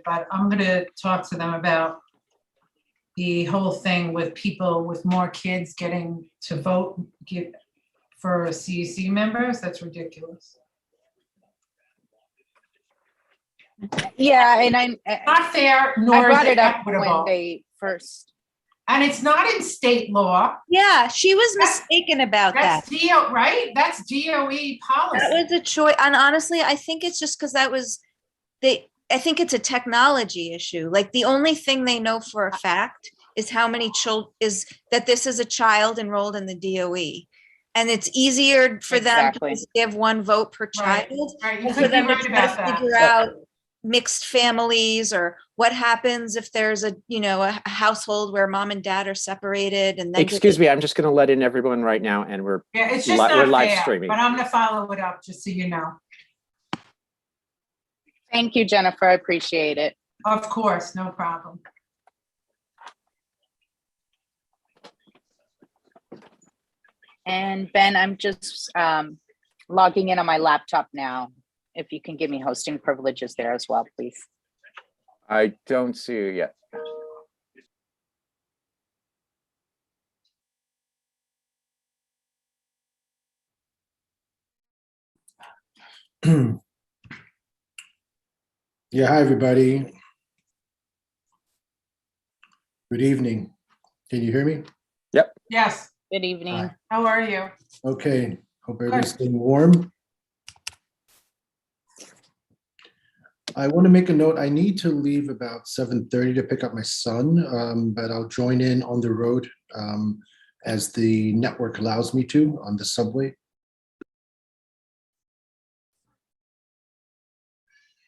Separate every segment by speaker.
Speaker 1: it, but I'm gonna talk to them about the whole thing with people with more kids getting to vote for CEC members. That's ridiculous.
Speaker 2: Yeah, and
Speaker 1: Not fair,
Speaker 2: I
Speaker 1: nor is
Speaker 2: brought
Speaker 1: it
Speaker 2: it up
Speaker 1: equitable.
Speaker 2: when they first.
Speaker 1: And it's not in state law.
Speaker 3: Yeah, she was mistaken about that.
Speaker 1: That's right? That's DOE policy.
Speaker 3: That was a choice. And honestly, I think it's just because I think it's a technology issue. Like the only thing they know for a fact is how many children is that this is a child enrolled in the DOE. And it's easier for them to just give one vote per child.
Speaker 1: Right.
Speaker 3: And for them to try to figure out mixed families or what happens if there's a household where mom and dad are separated. And then
Speaker 4: excuse me, I'm just going to let in everyone right now, and we're
Speaker 1: it's just not
Speaker 4: live
Speaker 1: fair,
Speaker 4: streaming.
Speaker 1: But I'm going to follow it up just so you know.
Speaker 2: Thank you, Jennifer. I appreciate it.
Speaker 1: Of course, no problem.
Speaker 2: And Ben, I'm just logging in on my laptop now. If you can give me hosting privileges there as well, please.
Speaker 4: I don't see you yet.
Speaker 5: Yeah, hi, everybody. Good evening. Can you hear me?
Speaker 4: Yep.
Speaker 1: Yes.
Speaker 2: Good evening.
Speaker 5: Hi.
Speaker 1: How are you?
Speaker 5: Okay, hope everybody's staying warm. I want to make a note. I need to leave about 7:30 to pick up my son, but I'll join in on the road as the network allows me to on the subway.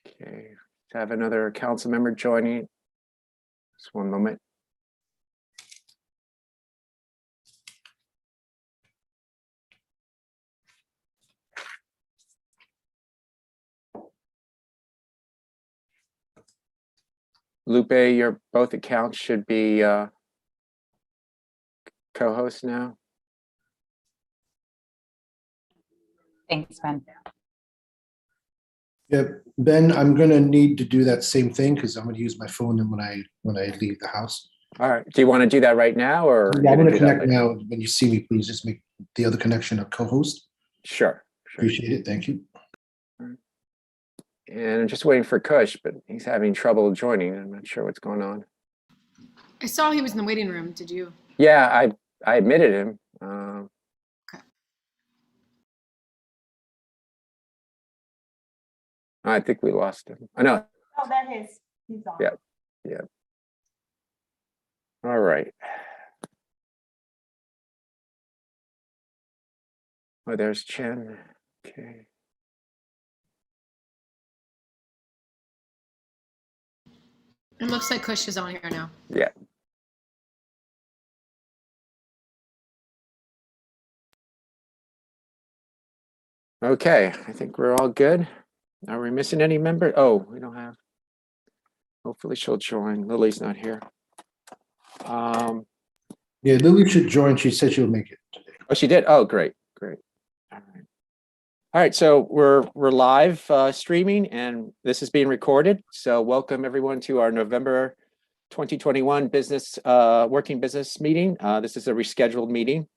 Speaker 4: Okay, to have another council member joining. Just one moment. Lupe, your both accounts should be co-hosts now.
Speaker 2: Thanks, Ben.
Speaker 5: Yeah, Ben, I'm gonna need to do that same thing because I'm gonna use my phone and when I leave the house.
Speaker 4: All right. Do you want to do that right now, or
Speaker 5: Yeah, I'm gonna connect now. When you see me, please just make the other connection a co-host.
Speaker 4: Sure.
Speaker 5: Appreciate it. Thank you.
Speaker 4: And I'm just waiting for Kush, but he's having trouble joining. I'm not sure what's going on.
Speaker 6: I saw he was in the waiting room. Did you?
Speaker 4: Yeah, I admitted him.
Speaker 6: Okay.
Speaker 4: I think we lost him. I know.
Speaker 7: Oh, that is. He's on.
Speaker 4: Yeah. All right. Oh, there's Chen. Okay.
Speaker 6: It looks like Kush is on here now.
Speaker 4: Yeah. Okay, I think we're all good. Are we missing any member? Oh, we don't have. Hopefully she'll join. Lily's not here.
Speaker 5: Yeah, Lily should join. She said she'll make it today.
Speaker 4: Oh, she did? Oh, great. All right, so we're live streaming, and this is being recorded. So welcome everyone to our November 2021 business working business meeting. This is a rescheduled meeting,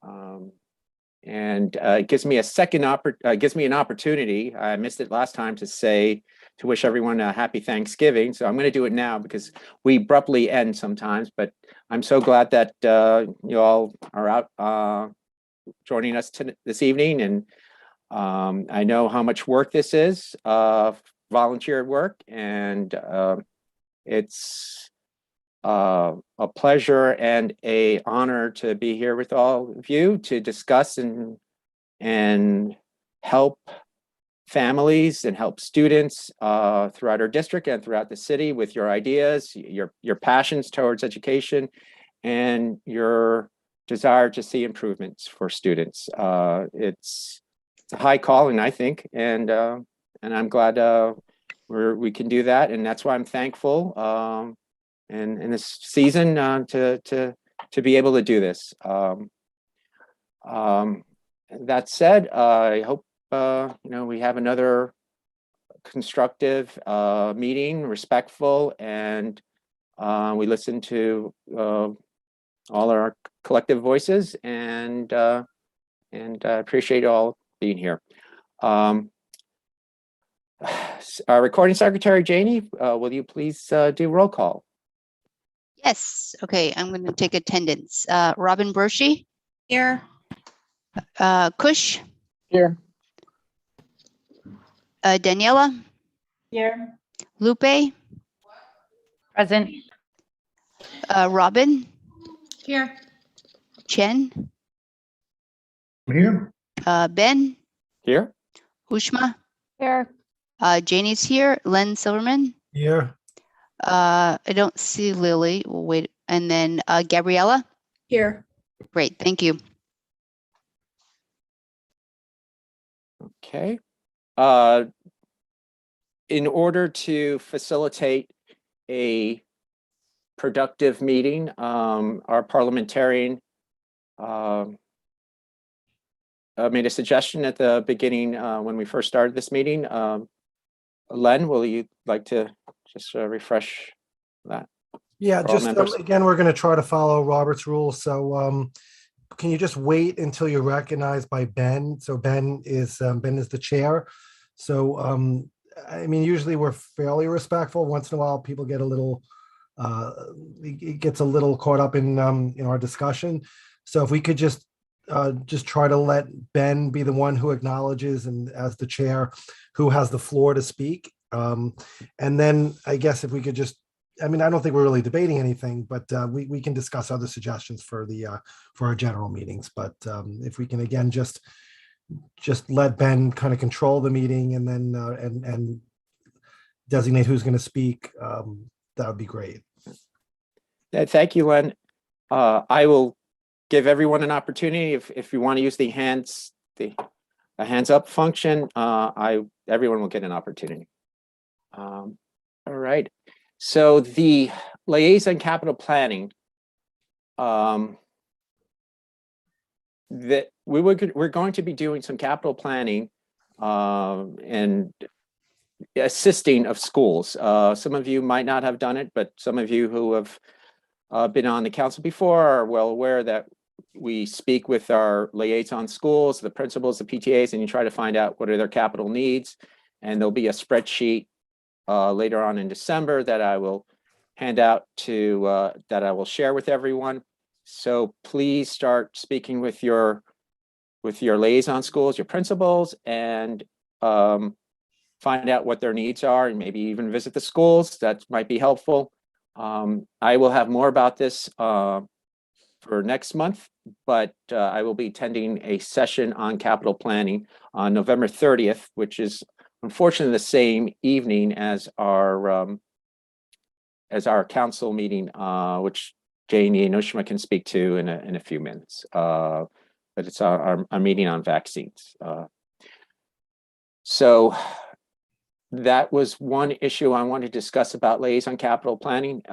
Speaker 4: and it gives me an opportunity. I missed it last time to wish everyone a happy Thanksgiving. So I'm going to do it now because we abruptly end sometimes. But I'm so glad that you all are out joining us this evening, and I know how much work this is, volunteer work, and it's a pleasure and an honor to be here with all of you to discuss and help families and help students throughout our district and throughout the city with your ideas, your passions towards education, and your desire to see improvements for students. It's a high calling, I think, and I'm glad we can do that, and that's why I'm thankful in this season to be able to do this. That said, I hope we have another constructive meeting, respectful, and we listened to all our collective voices, and appreciate you all being here. Our recording secretary, Janie, will you please do roll call?
Speaker 8: Yes. Okay. I'm going to take attendance. Robin Broshi,
Speaker 3: Here,
Speaker 8: Kush,
Speaker 2: Here.
Speaker 8: Daniela,
Speaker 7: Here.
Speaker 8: Lupe,
Speaker 2: Present.
Speaker 8: Robin,
Speaker 6: Here.
Speaker 8: Chen,
Speaker 5: I'm here.
Speaker 8: Ben,
Speaker 4: Here?
Speaker 8: Ushma,
Speaker 2: Here.
Speaker 8: Janie's here, Len Silverman.
Speaker 5: Here.
Speaker 8: I don't see Lily. We'll wait. And then Gabriella.
Speaker 6: Here.
Speaker 8: Great. Thank you.
Speaker 4: Okay. In order to facilitate a productive meeting, our parliamentarian made a suggestion at the beginning when we first started this meeting. Len, will you like to just refresh that?
Speaker 9: Yeah,
Speaker 4: for all
Speaker 9: just
Speaker 4: members?
Speaker 9: again, we're going to try to follow Robert's rules. So can you just wait until you're recognized by Ben? So Ben is the chair. So I mean, usually we're fairly respectful. Once in a while, people get a little it gets a little caught up in our discussion. So if we could just try to let Ben be the one who acknowledges and as the chair who has the floor to speak. And then I guess if we could just, I mean, I don't think we're really debating anything, but we can discuss other suggestions for our general meetings. But if we can, again, just let Ben kind of control the meeting and then and designate who's going to speak, that would be great.
Speaker 4: Thank you, Len. I will give everyone an opportunity if you want to use the hands up function. Everyone will get an opportunity. All right. So the liaison capital planning, that we're going to be doing some capital planning and assisting of schools. Some of you might not have done it, but some of you who have been on the council before are well aware that we speak with our liaison schools, the principals, the PTAs, and you try to find out what are their capital needs. And there'll be a spreadsheet later on in December that I will hand out to, that I will share with everyone. So please start speaking with your liaison schools, your principals, and find out what their needs are, and maybe even visit the schools. That might be helpful. I will have more about this for next month, but I will be attending a session on capital planning on November 30th, which is unfortunately the same evening as our council meeting, which Janie and Ushma can speak to in a few minutes. But it's our meeting on vaccines. So that was one issue I wanted to discuss about liaison capital planning.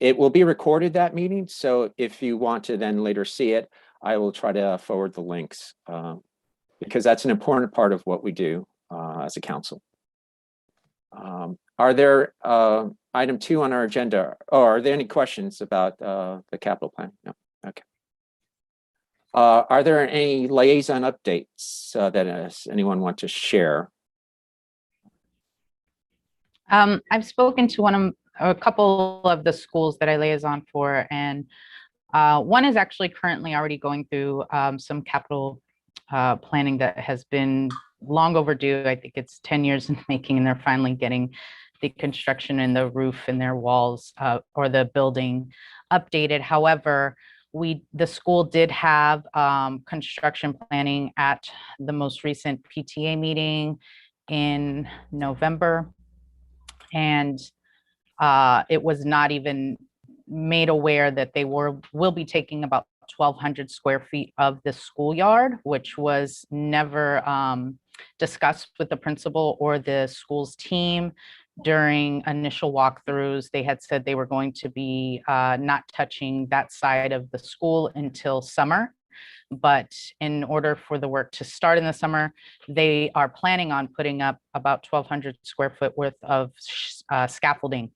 Speaker 4: It will be recorded, that meeting, so if you want to then later see it, I will try to forward the links because that's an important part of what we do as a council. Are there item 2 on our agenda, or are there any questions about the capital plan? No. Okay. Are there any liaison updates that anyone want to share?
Speaker 2: I've spoken to a couple of the schools that I liaison for, and one is actually currently already going through some capital planning that has been long overdue. I think it's 10 years in the making, and they're finally getting the construction and the roof and their walls or the building updated. However, the school did have construction planning at the most recent PTA meeting in November. And it was not even made aware that they will be taking about 1,200 square feet of the schoolyard, which was never discussed with the principal or the school's team during initial walkthroughs. They had said they were going to be not touching that side of the school until summer. But in order for the work to start in the summer, they are planning on putting up about 1,200 square foot worth of scaffolding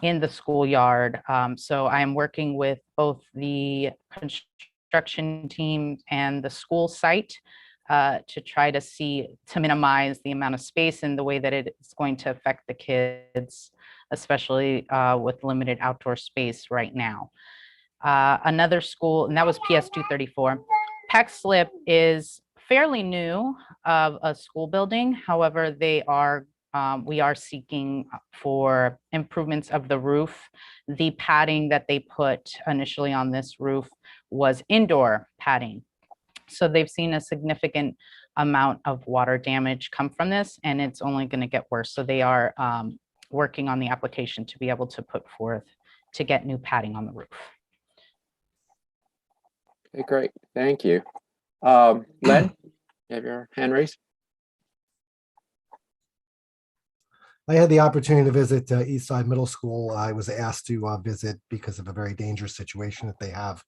Speaker 2: in the schoolyard. So I am working with both the construction team and the school site to try to minimize the amount of space and the way that it is going to affect the kids, especially with limited outdoor space right now. Another school, and that was PS 234. Peck Slip is fairly new of a school building. However, we are seeking for improvements of the roof. The padding that they put initially on this roof was indoor padding. So they've seen a significant amount of water damage come from this, and it's only going to get worse. So they are working on the application to be able to put forth to get new padding on the roof.
Speaker 4: Okay, great. Thank you. Len, you have your hand raised?
Speaker 9: I had the opportunity to visit Eastside Middle School. I was asked to visit because of a very dangerous situation that they have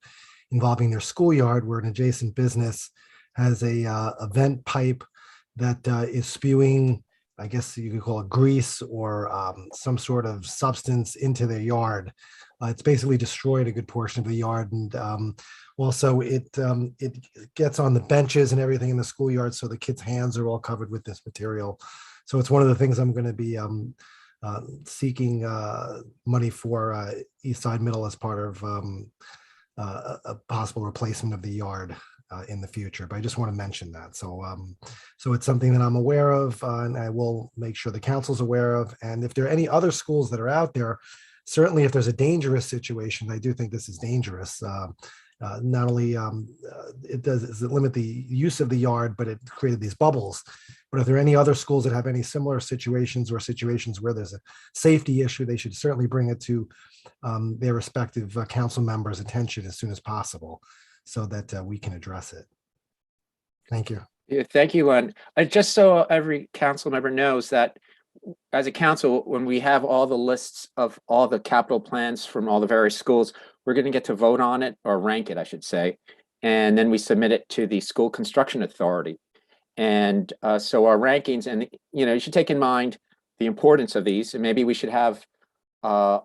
Speaker 9: involving their schoolyard, where an adjacent business has a vent pipe that is spewing, I guess you could call it grease or some sort of substance into their yard. It's basically destroyed a good portion of the yard, and also it gets on the benches and everything in the schoolyard, so the kids' hands are all covered with this material. So it's one of the things I'm going to be seeking money for Eastside Middle as part of a possible replacement of the yard in the future. But I just want to mention that. So so it's something that I'm aware of, and I will make sure the council's aware of. And if there are any other schools that are out there, certainly if there's a dangerous situation, I do think this is dangerous. Not only does it limit the use of the yard, but it created these bubbles. But if there are any other schools that have any similar situations or situations where there's a safety issue, they should certainly bring it to their respective council members' attention as soon as possible, so that we can address it. Thank you.
Speaker 4: Yeah, thank you, Len. Just so every council member knows that as a council, when we have all the lists of all the capital plans from all the various schools, we're going to get to vote on it, or rank it, I should say. And then we submit it to the School Construction Authority. And so our rankings, and you should take in mind the importance of these, and maybe we should have a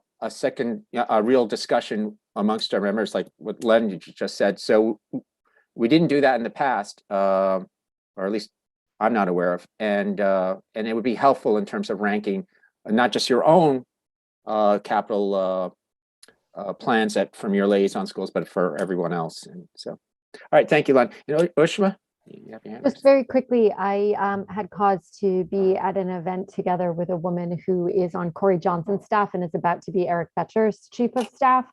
Speaker 4: real discussion amongst our members, like what Len just said. So we didn't do that in the past, or at least I'm not aware of, and it would be helpful in terms of ranking not just your own capital plans from your liaison schools, but for everyone else. And so, all right, thank you, Len. Ushma, you have your hand
Speaker 10: Just
Speaker 4: raised.
Speaker 10: very quickly, I had cause to be at an event together with a woman who is on Corey Johnson's staff and is about to be Eric Betcher's chief of staff.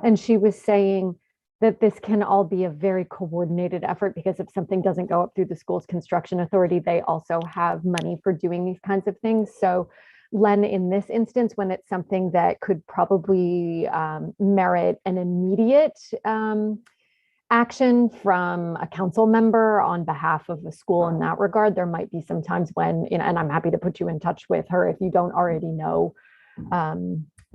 Speaker 10: And she was saying that this can all be a very coordinated effort, because if something doesn't go up through the school's construction authority, they also have money for doing these kinds of things. So Len, in this instance, when it's something that could probably merit an immediate action from a council member on behalf of the school in that regard, there might be some times when, and I'm happy to put you in touch with her if you don't already know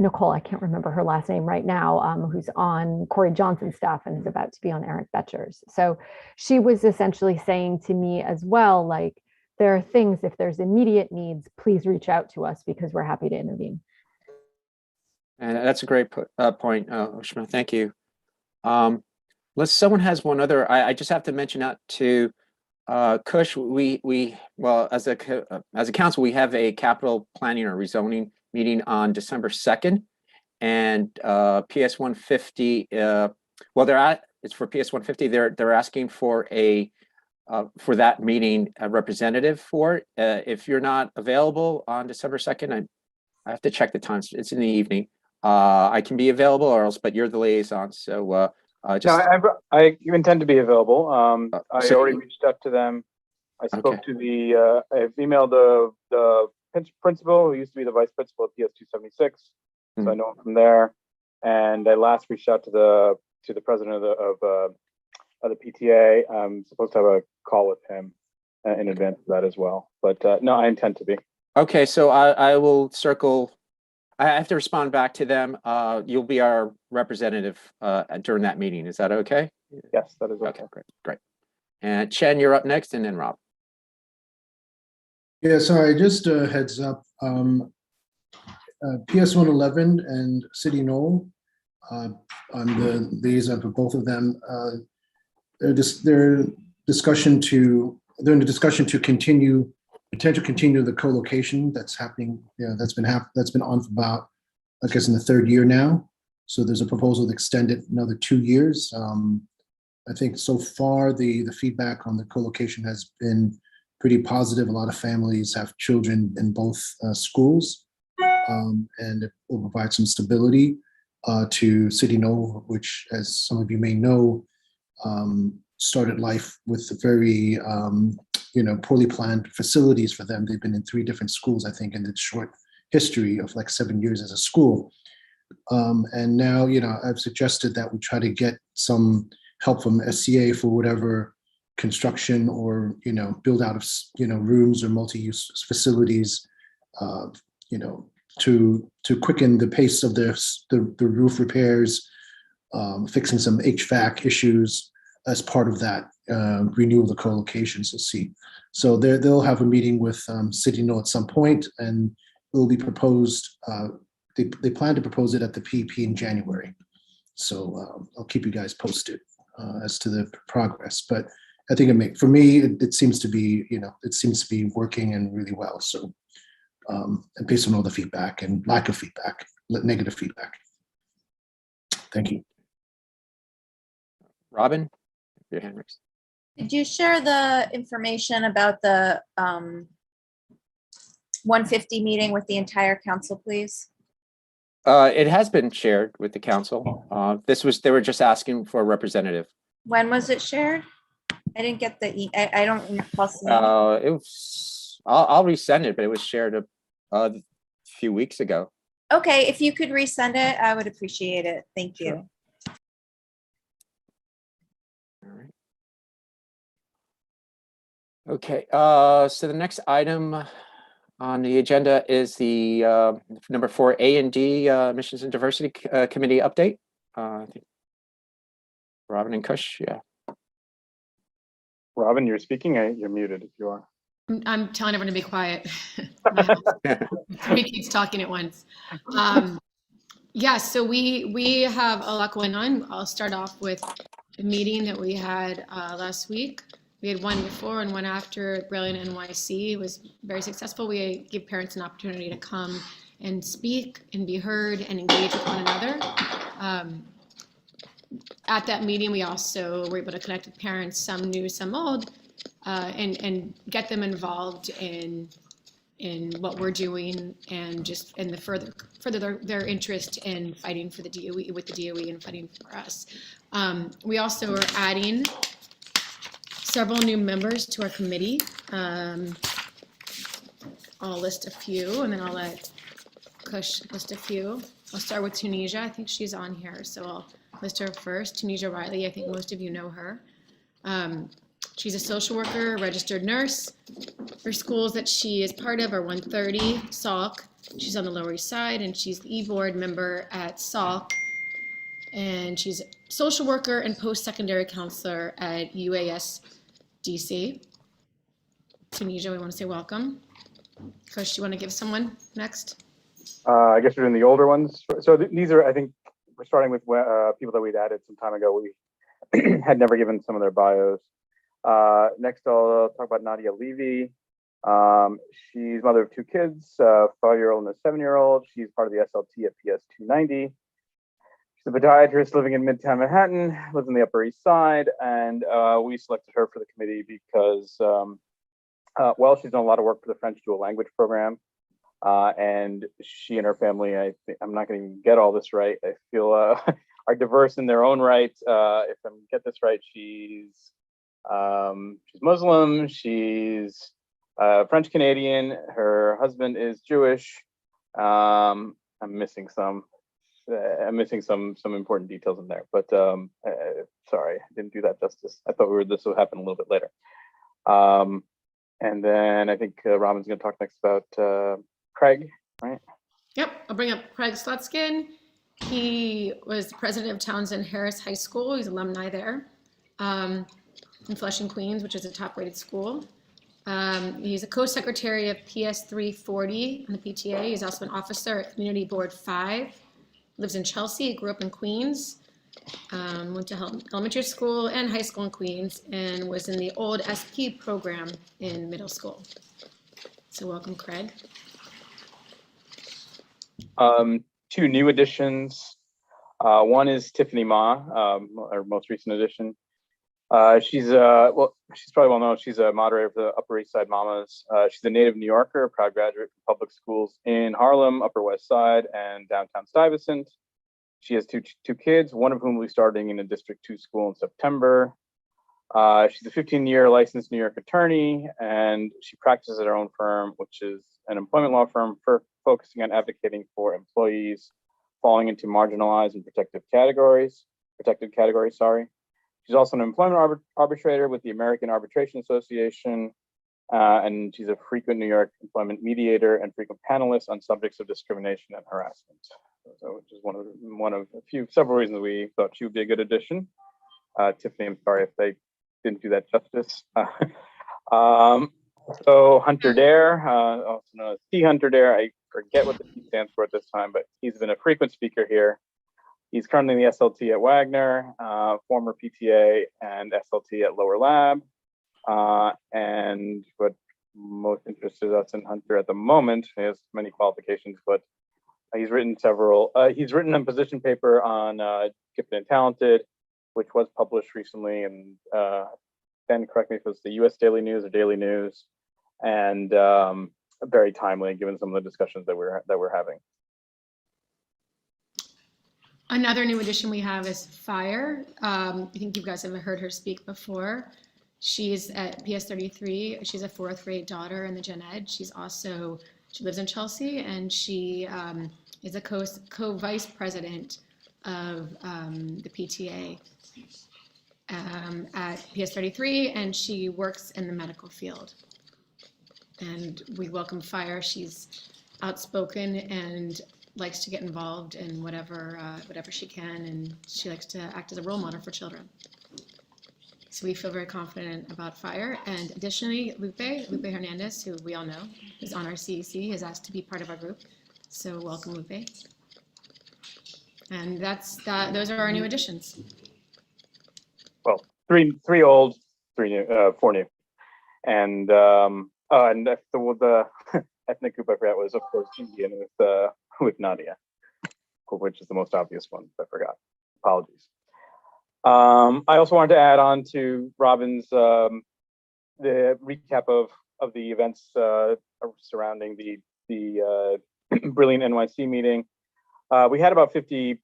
Speaker 10: Nicole, I can't remember her last name right now, who's on Corey Johnson's staff and is about to be on Eric Betcher's. So she was essentially saying to me as well, like, there are things, if there's immediate needs, please reach out to us because we're happy to intervene.
Speaker 4: And that's a great point, Ushma. Thank you. Unless someone has one other, I just have to mention out to Kush. Well, as a council, we have a capital planning or rezoning meeting on December 2nd, and PS 150. It's for PS 150. They're asking for for that meeting a representative for it. If you're not available on December 2nd, I have to check the times. It's in the evening. I can be available, or else, but you're the liaison, so just.
Speaker 11: No, I intend to be available. I
Speaker 4: so
Speaker 11: already reached out to them. I spoke
Speaker 4: Okay.
Speaker 11: to I've emailed the principal, who used to be the vice principal at PS 276. So I know him from there. And I last reached out to the president of the PTA. I'm supposed to have a call with him in advance of that as well. But no, I intend to be.
Speaker 4: Okay, so I will circle. I have to respond back to them. You'll be our representative during that meeting. Is that okay?
Speaker 11: Yes, that is okay.
Speaker 4: Okay, great. And Chen, you're up next, and then Rob.
Speaker 5: Yeah, sorry, just a heads up. PS 111 and City Knoll, I'm the liaison for both of them. They're in the discussion to continue, potential continue the co-location that's happening. Yeah, that's been on for about, I guess, in the third year now. So there's a proposal to extend it another 2 years. I think so far the feedback on the co-location has been pretty positive. A lot of families have children in both schools, and it will provide some stability to City Knoll, which, as some of you may know, started life with very poorly planned facilities for them. They've been in 3 different schools, I think, in the short history of like 7 years as a school. And now, I've suggested that we try to get some help from SCA for whatever construction or, build out of, rooms or multi-use facilities, to quicken the pace of the roof repairs, fixing some HVAC issues as part of that renewal of the co-locations. We'll see. So they'll have a meeting with City Knoll at some point, and it will be proposed. They plan to propose it at the PEP in January. So I'll keep you guys posted as to the progress. But I think for me, it seems to be, working and really well. So and based on all the feedback and lack of feedback, negative feedback. Thank you.
Speaker 4: Robin, your hand raised.
Speaker 3: Did you share the information about the 150 meeting with the entire council, please?
Speaker 4: It has been shared with the council. They were just asking for a representative.
Speaker 3: When was it shared? I didn't get the, I don't recall seeing it.
Speaker 4: It was, I'll resend it, but it was shared a few weeks ago.
Speaker 3: Okay, if you could resend it, I would appreciate it. Thank you.
Speaker 4: Sure. All right. Okay, so the next item on the agenda is the number 4 A&D Missions and Diversity Committee update. I think Robin and Kush, yeah.
Speaker 11: Robin, you're speaking. You're muted if you are.
Speaker 6: I'm telling everyone to be quiet. Three kids talking at once. Yeah, so we have a lot going on. I'll start off with a meeting that we had last week. We had one before and one after Brilliant NYC. It was very successful. We give parents an opportunity to come and speak and be heard and engage with one another. At that meeting, we also were able to connect with parents, some new, some old, and get them involved in what we're doing and just in the further their interest in fighting for the DOE with the DOE and fighting for us. We also are adding several new members to our committee. I'll list a few and then I'll let Kush list a few. I'll start with Tunisia. I think she's on here, so I'll list her first. Tunisia Riley, I think most of you know her. She's a social worker, registered nurse. Her schools that she is part of are 130 Salk. She's on the Lower East Side, and she's the e-board member at Salk. And she's a social worker and post-secondary counselor at UASDC. Tunisia, we want to say welcome. Kush, you want to give someone next?
Speaker 11: I guess we're doing the older ones. So these are, I think, we're starting with people that we'd added some time ago. We had never given some of their bios. Next, I'll talk about Nadia Levy. She's mother of 2 kids, a 5-year-old and a 7-year-old. She's part of the SLT at PS 290. She's a podiatrist living in Midtown Manhattan, lives on the Upper East Side, and we selected her for the committee because, well, she's done a lot of work for the French dual language program. And she and her family, I think, I'm not going to get all this right, I feel are diverse in their own right. If I get this right, she's Muslim, she's French Canadian, her husband is Jewish. I'm missing some important details in there, but sorry, I didn't do that justice. I thought this would happen a little bit later. And then I think Robin's going to talk next about Craig, right?
Speaker 6: Yep, I'll bring up Craig Slutskin. He was the president of Townsend Harris High School. He's alumni there. in Flushing, Queens, which is a top-rated school. He's a co-secretary of PS 340 in the PTA. He's also an officer at Community Board 5. Lives in Chelsea, grew up in Queens. Went to elementary school and high school in Queens, and was in the old SP program in middle school. So welcome, Craig.
Speaker 11: Two new additions. One is Tiffany Ma, our most recent addition. She's probably well known. She's a moderator for the Upper East Side Mamas. She's a native New Yorker, a proud graduate from public schools in Harlem, Upper West Side, and downtown Stuyvesant. She has two kids, one of whom will be starting in a District 2 school in September. She's a 15-year licensed New York attorney, and she practices at her own firm, which is an employment law firm for focusing on advocating for employees falling into marginalized and protected categories. She's also an employment arbitrator with the American Arbitration Association, and she's a frequent New York employment mediator and frequent panelist on subjects of discrimination and harassment. So, which is one of several reasons we thought she would be a good addition. Tiffany, I'm sorry if they didn't do that justice. So Hunter Dare, also known as T. Hunter Dare, I forget what the T stands for at this time, but he's been a frequent speaker here. He's currently in the SLT at Wagner, former PTA and SLT at Lower Lab. And what most interested us in Hunter at the moment, he has many qualifications, but he's written a position paper on Gifted and Talented, which was published recently, and Ben, correct me if it's the US Daily News or Daily News, and very timely given some of the discussions that we're having.
Speaker 6: Another new addition we have is Fire. I think you guys have heard her speak before. She's at PS 33. She's a 4th grade daughter in the gen ed. She lives in Chelsea, and she is a co-vice president of the PTA at PS 33, and she works in the medical field. And we welcome Fire. She's outspoken and likes to get involved in whatever she can, and she likes to act as a role model for children. So we feel very confident about Fire. And additionally, Lupe Hernandez, who we all know is on our CEC, has asked to be part of our group. So welcome, Lupe. And those are our new additions.
Speaker 11: Well, three old, 4 new. And the ethnic group I forgot was, of course, Indian with Nadia, which is the most obvious one. I forgot. Apologies. I also wanted to add on to Robin's the recap of the events surrounding the Brilliant NYC meeting. We had about 50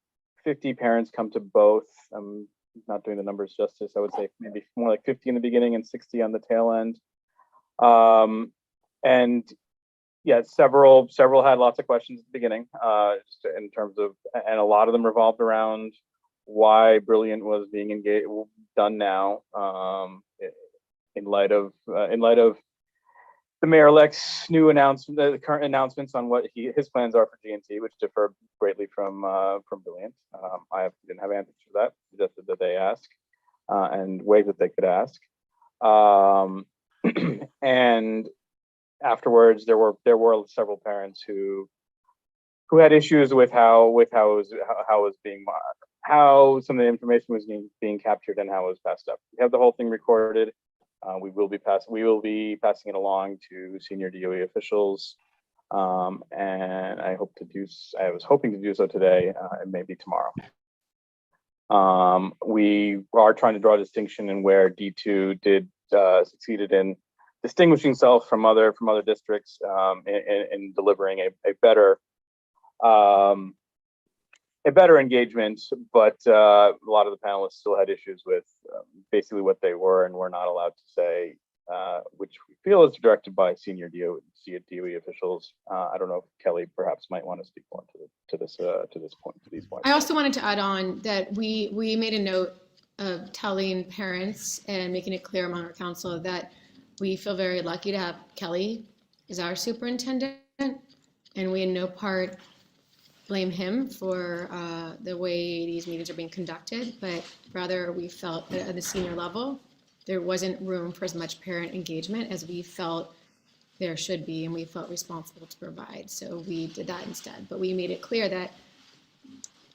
Speaker 11: parents come to both. I'm not doing the numbers justice. I would say maybe more like 50 in the beginning and 60 on the tail end. And yeah, several had lots of questions at the beginning, just in terms of, and a lot of them revolved around why Brilliant was being done now, in light of the mayor-elect's new announcement, the current announcements on what his plans are for G&T, which differ greatly from Brilliant. I didn't have answers to that, suggested that they ask, and ways that they could ask. And afterwards, there were several parents who had issues with how some of the information was being captured and how it was passed up. We have the whole thing recorded. We will be passing it along to senior DOE officials, and I was hoping to do so today, and maybe tomorrow. We are trying to draw a distinction in where D2 succeeded in distinguishing itself from other districts in delivering a better engagement, but a lot of the panelists still had issues with basically what they were and were not allowed to say, which we feel is directed by senior DOE officials. I don't know if Kelly perhaps might want to speak more to these points.
Speaker 6: I also wanted to add on that we made a note of telling parents and making it clear among our council that we feel very lucky to have Kelly as our superintendent, and we in no part blame him for the way these meetings are being conducted, but rather we felt that at the senior level, there wasn't room for as much parent engagement as we felt there should be, and we felt responsible to provide. So we did that instead, but we made it clear that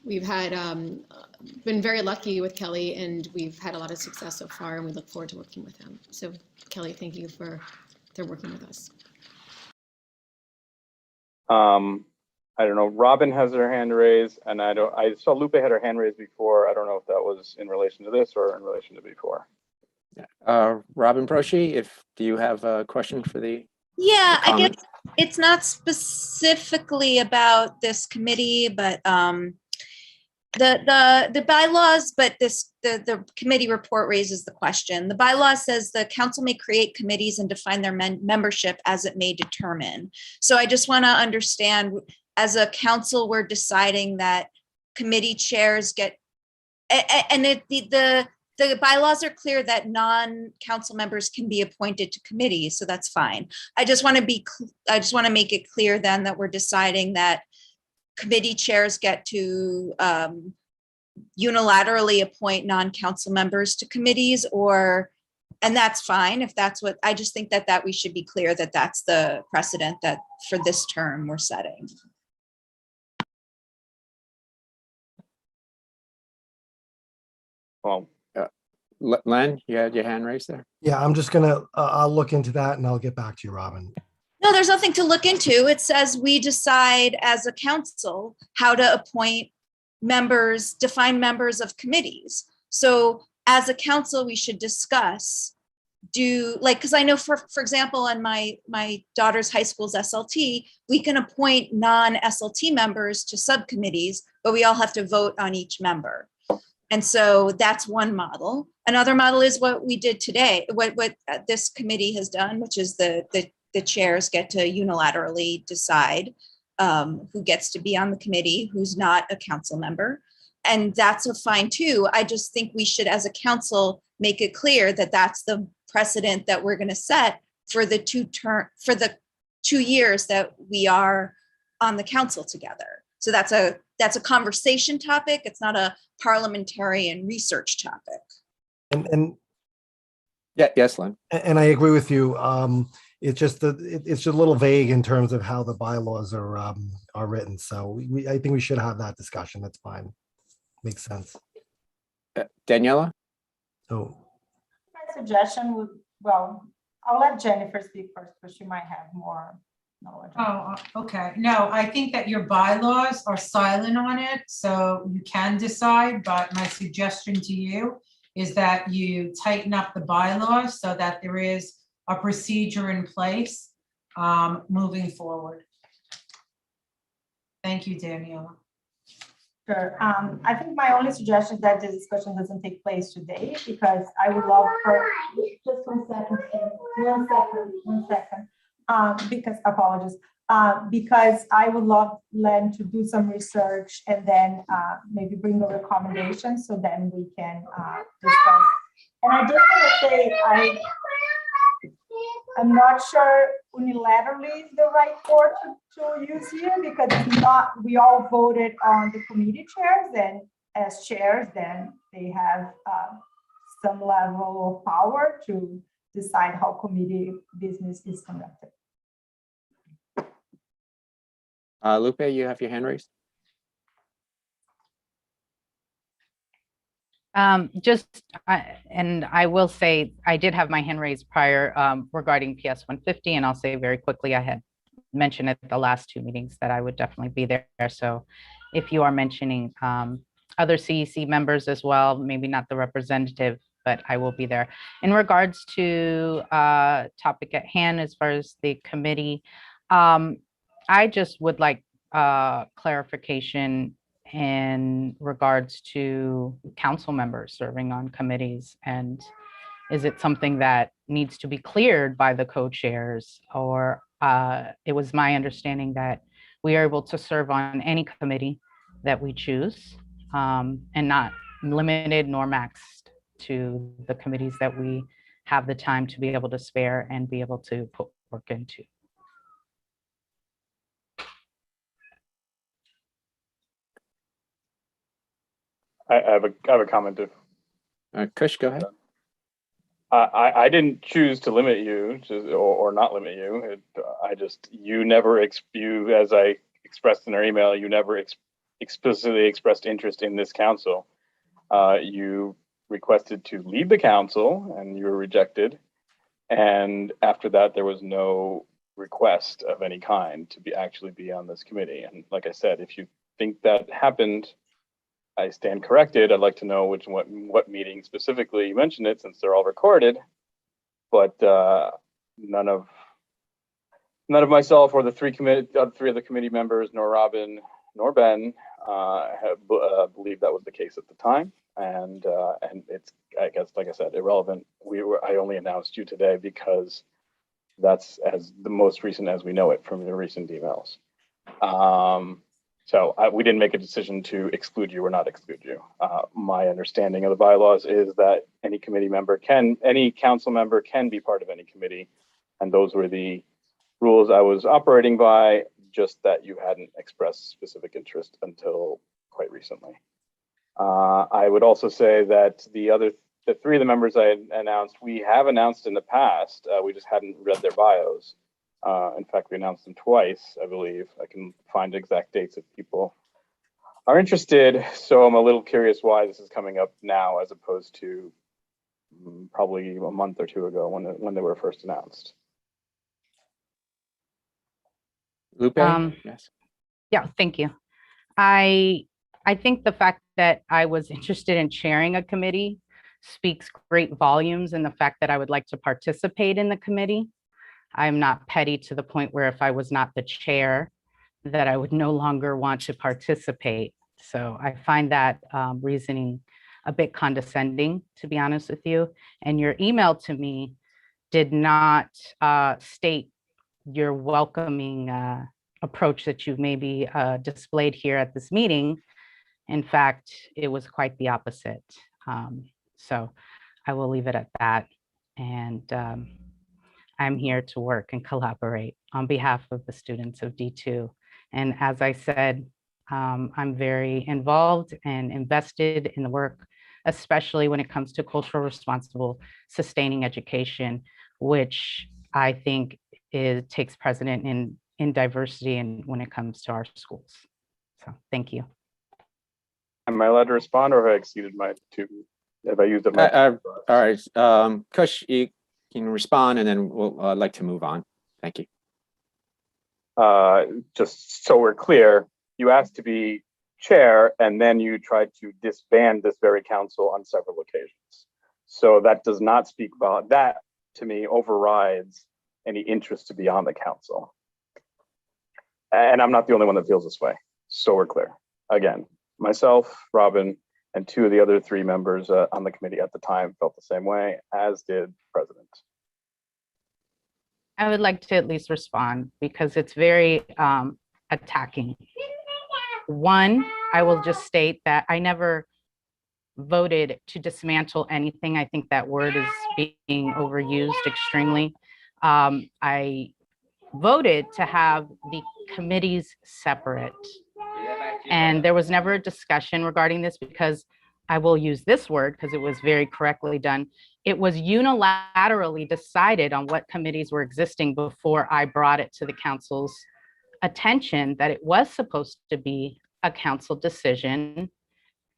Speaker 6: we've had been very lucky with Kelly, and we've had a lot of success so far, and we look forward to working with him. So Kelly, thank you for working with us.
Speaker 11: I don't know. Robin has her hand raised, and I saw Lupe had her hand raised before. I don't know if that was in relation to this or in relation to before.
Speaker 4: Robin Broshi, do you have a question for the?
Speaker 3: Yeah, I
Speaker 4: comment?
Speaker 3: guess it's not specifically about this committee, but the bylaws, but the committee report raises the question. The bylaw says the council may create committees and define their membership as it may determine. So I just want to understand, as a council, we're deciding that committee chairs get, and the bylaws are clear that non-council members can be appointed to committees, so that's fine. I just want to make it clear then that we're deciding that committee chairs get to unilaterally appoint non-council members to committees, and that's fine if that's what, I just think that we should be clear that that's the precedent that for this term we're setting.
Speaker 11: Well,
Speaker 4: Len, you had your hand raised there?
Speaker 9: Yeah, I'm just gonna, I'll look into that and I'll get back to you, Robin.
Speaker 3: No, there's nothing to look into. It says we decide as a council how to appoint members, define members of committees. So as a council, we should discuss, because I know for example, on my daughter's high school's SLT, we can appoint non-SLT members to subcommittees, but we all have to vote on each member. And so that's one model. Another model is what we did today, what this committee has done, which is the chairs get to unilaterally decide who gets to be on the committee, who's not a council member. And that's fine too. I just think we should, as a council, make it clear that that's the precedent that we're going to set for the 2 years that we are on the council together. So that's a conversation topic. It's not a parliamentarian research topic.
Speaker 9: And
Speaker 4: Yeah, yes, Len.
Speaker 9: I agree with you. It's just it's just a little vague in terms of how the bylaws are written. So I think we should have that discussion. That's fine. Makes sense.
Speaker 4: Daniela?
Speaker 9: So
Speaker 7: My suggestion would, well, I'll let Jennifer speak first, because she might have more knowledge.
Speaker 1: Oh, okay. No, I think that your bylaws are silent on it, so you can decide, but my suggestion to you is that you tighten up the bylaws so that there is a procedure in place moving forward. Thank you, Daniela.
Speaker 7: Sure. I think my only suggestion is that the discussion doesn't take place today, because I would love for, just 1 second, one second. Because apologies, because I would love Len to do some research and then maybe bring a recommendation, so then we can discuss. And I just want to say, I'm not sure unilaterally is the right word to use here, because it's not, we all voted on the committee chairs, and as chairs, then they have some level of power to decide how committee business is conducted.
Speaker 4: Lupe, you have your hand raised?
Speaker 2: And I will say, I did have my hand raised prior regarding PS 150, and I'll say very quickly, I had mentioned at the last 2 meetings that I would definitely be there. So if you are mentioning other CEC members as well, maybe not the representative, but I will be there. In regards to topic at hand, as far as the committee, I just would like clarification in regards to council members serving on committees. And is it something that needs to be cleared by the co-chairs, or it was my understanding that we are able to serve on any committee that we choose, and not limited nor maxed to the committees that we have the time to be able to spare and be able to put work into.
Speaker 11: I have a comment.
Speaker 4: Kush, go ahead.
Speaker 11: I didn't choose to limit you or not limit you. You never, as I expressed in our email, you never explicitly expressed interest in this council. You requested to leave the council and you were rejected. And after that, there was no request of any kind to actually be on this committee. And like I said, if you think that happened, I stand corrected. I'd like to know what meeting specifically you mentioned it, since they're all recorded. But none of myself or the three other committee members, nor Robin nor Ben, believed that was the case at the time. And it's, I guess, like I said, irrelevant. I only announced you today because that's as the most recent as we know it from the recent emails. So we didn't make a decision to exclude you or not exclude you. My understanding of the bylaws is that any council member can be part of any committee. And those were the rules I was operating by, just that you hadn't expressed specific interest until quite recently. I would also say that the three of the members I had announced, we have announced in the past, we just hadn't read their bios. In fact, we announced them twice, I believe. I can find exact dates if people are interested. So I'm a little curious why this is coming up now, as opposed to probably a month or two ago when they were first announced.
Speaker 4: Lupe? Yes.
Speaker 2: Yeah, thank you. I think the fact that I was interested in chairing a committee speaks great volumes, in the fact that I would like to participate in the committee. I'm not petty to the point where if I was not the chair, that I would no longer want to participate. So I find that reasoning a bit condescending, to be honest with you. And your email to me did not state your welcoming approach that you've maybe displayed here at this meeting. In fact, it was quite the opposite. So I will leave it at that. And I'm here to work and collaborate on behalf of the students of D2. And as I said, I'm very involved and invested in the work, especially when it comes to cultural responsible sustaining education, which I think takes precedent in diversity and when it comes to our schools. So thank you.
Speaker 11: Am I allowed to respond, or have I exceeded my two? Have I used up my?
Speaker 4: All right, Kush, you can respond, and then we'll like to move on. Thank you.
Speaker 11: Just so we're clear, you asked to be chair, and then you tried to disband this very council on several occasions. So that does not speak about that. To me, overrides any interest to be on the council. And I'm not the only one that feels this way. So we're clear. Again, myself, Robin, and two of the other three members on the committee at the time felt the same way, as did the president.
Speaker 2: I would like to at least respond because it's very attacking. One, I will just state that I never voted to dismantle anything. I think that word is being overused extremely. I voted to have the committees separate. And there was never a discussion regarding this, because I will use this word because it was very correctly done. It was unilaterally decided on what committees were existing before I brought it to the council's attention that it was supposed to be a council decision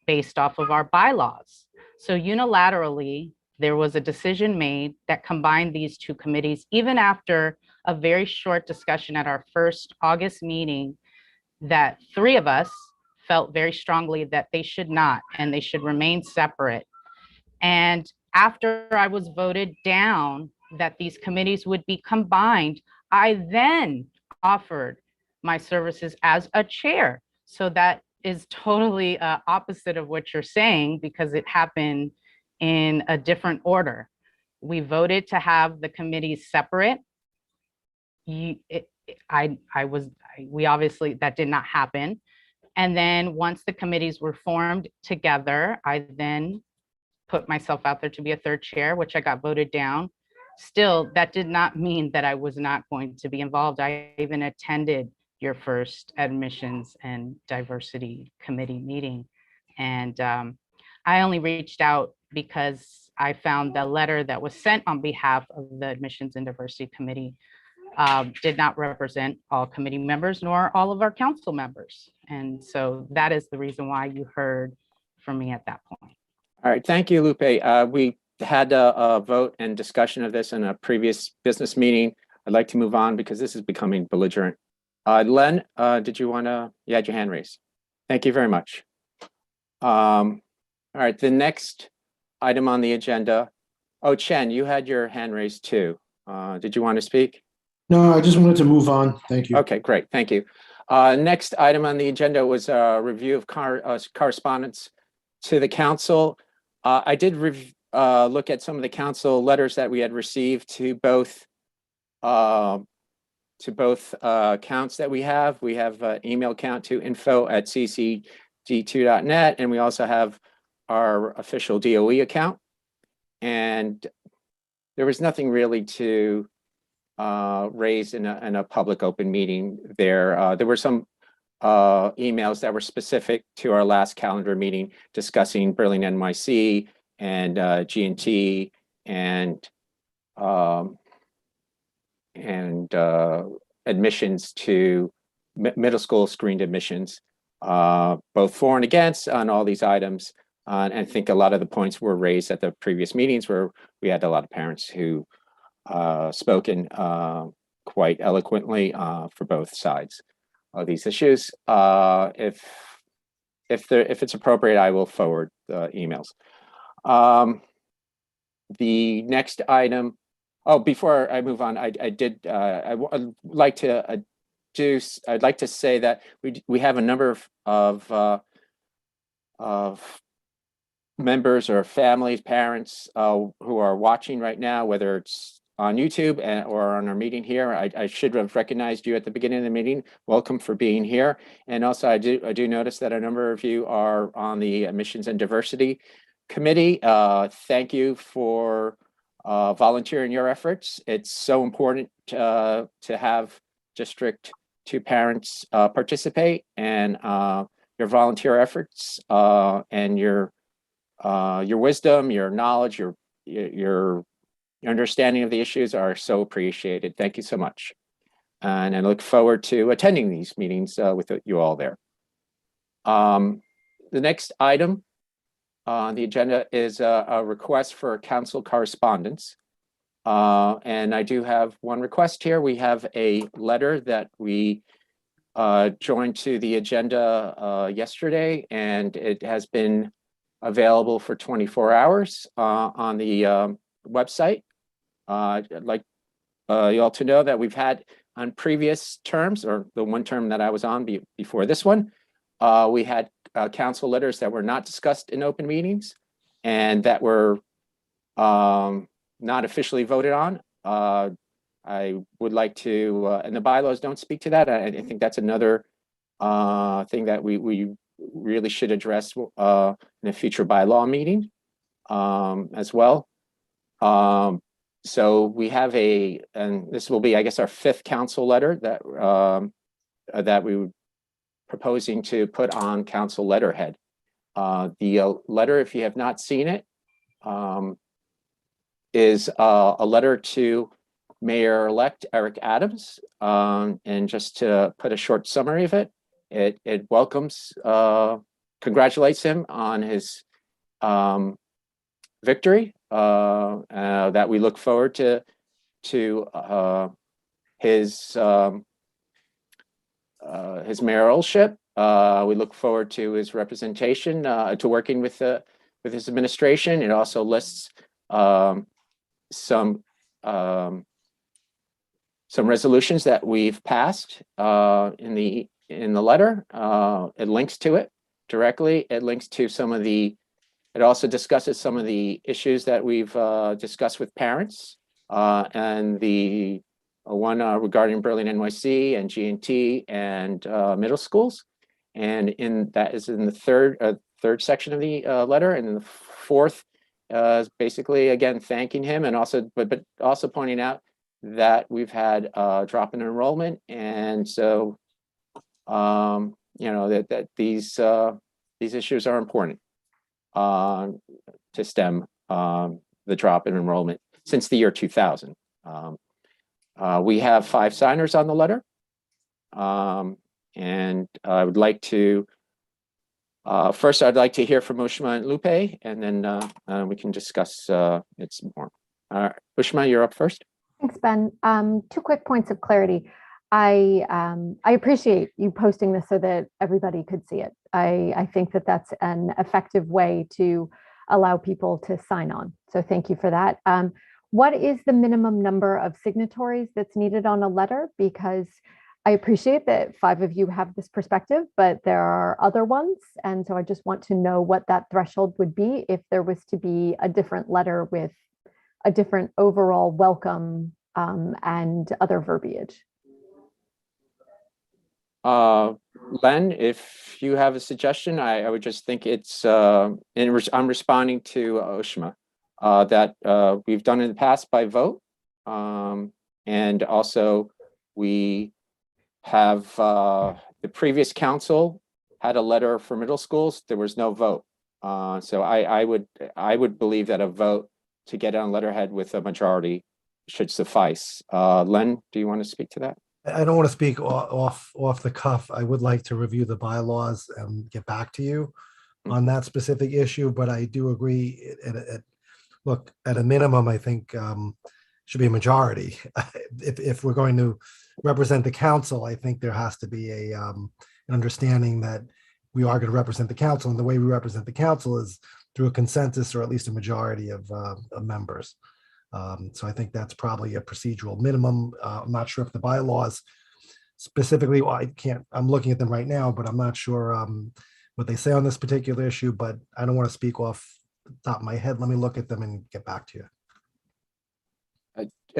Speaker 2: based off of our bylaws. So unilaterally, there was a decision made that combined these two committees, even after a very short discussion at our first August meeting, that three of us felt very strongly that they should not, and they should remain separate. And after I was voted down that these committees would be combined, I then offered my services as a chair. So that is totally opposite of what you're saying, because it happened in a different order. We voted to have the committees separate. We obviously, that did not happen. And then once the committees were formed together, I then put myself out there to be a third chair, which I got voted down. Still, that did not mean that I was not going to be involved. I even attended your first admissions and diversity committee meeting. And I only reached out because I found the letter that was sent on behalf of the Admissions and Diversity Committee did not represent all committee members nor all of our council members. And so that is the reason why you heard from me at that point.
Speaker 4: All right, thank you, Lupe. We had a vote and discussion of this in a previous business meeting. I'd like to move on because this is becoming belligerent. Len, did you want to, you had your hand raised. Thank you very much. All right, the next item on the agenda. Oh, Chen, you had your hand raised too. Did you want to speak?
Speaker 5: No, I just wanted to move on. Thank you.
Speaker 4: Okay, great. Thank you. Next item on the agenda was a review of correspondence to the council. I did look at some of the council letters that we had received to both accounts that we have. We have an email account to info@CECD2.net, and we also have our official DOE account. And there was nothing really to raise in a public open meeting there. There were some emails that were specific to our last calendar meeting discussing Berlin NYC and G&T and admissions to middle school screened admissions, both for and against on all these items. And I think a lot of the points were raised at the previous meetings where we had a lot of parents who spoken quite eloquently for both sides of these issues. If it's appropriate, I will forward the emails. The next item. Oh, before I move on, I'd like to say that we have a number of members or families, parents who are watching right now, whether it's on YouTube or on our meeting here. I should have recognized you at the beginning of the meeting. Welcome for being here. And also I do notice that a number of you are on the Admissions and Diversity Committee. Thank you for volunteering your efforts. It's so important to have District 2 parents participate, and your volunteer efforts and your wisdom, your knowledge, your understanding of the issues are so appreciated. Thank you so much. And I look forward to attending these meetings with you all there. The next item on the agenda is a request for council correspondence. And I do have one request here. We have a letter that we joined to the agenda yesterday, and it has been available for 24 hours on the website. I'd like you all to know that we've had on previous terms, or the one term that I was on before this one, we had council letters that were not discussed in open meetings and that were not officially voted on. I would like to, and the bylaws don't speak to that. I think that's another thing that we really should address in a future bylaw meeting as well. So we have and this will be, I guess, our 5th council letter that we were proposing to put on council letterhead. The letter, if you have not seen it, is a letter to Mayor-elect Eric Adams. And just to put a short summary of it, it welcomes, congratulates him on his victory, that we look forward to his mayoralship. We look forward to his representation, to working with his administration. It also lists some resolutions that we've passed in the letter. It links to it directly. It links to it also discusses some of the issues that we've discussed with parents, and the one regarding Berlin NYC and G&T and middle schools. And that is in the third section of the letter. And then the 4th is basically, again, thanking him, and also, but also pointing out that we've had a drop in enrollment. And so, that these these issues are important to stem the drop in enrollment since the year 2000. We have 5 signers on the letter. And I would like to, first, I'd like to hear from Ushma and Lupe, and then we can discuss it some more. Ushma, you're up first.
Speaker 10: Thanks, Ben. 2 quick points of clarity. I appreciate you posting this so that everybody could see it. I think that that's an effective way to allow people to sign on. So thank you for that. What is the minimum number of signatories that's needed on a letter? Because I appreciate that 5 of you have this perspective, but there are other ones. And so I just want to know what that threshold would be if there was to be a different letter with a different overall welcome and other verbiage.
Speaker 4: Len, if you have a suggestion, I would just think it's, I'm responding to Ushma, that we've done in the past by vote. And also we have, the previous council had a letter for middle schools, there was no vote. So I would believe that a vote to get on letterhead with a majority should suffice. Len, do you want to speak to that?
Speaker 9: I don't want to speak off the cuff. I would like to review the bylaws and get back to you on that specific issue, but I do agree. Look, at a minimum, I think should be a majority. If we're going to represent the council, I think there has to be an understanding that we are going to represent the council, and the way we represent the council is through a consensus or at least a majority of members. So I think that's probably a procedural minimum. I'm not sure if the bylaws specifically, well, I'm looking at them right now, but I'm not sure what they say on this particular issue, but I don't want to speak off the top of my head. Let me look at them and get back to you.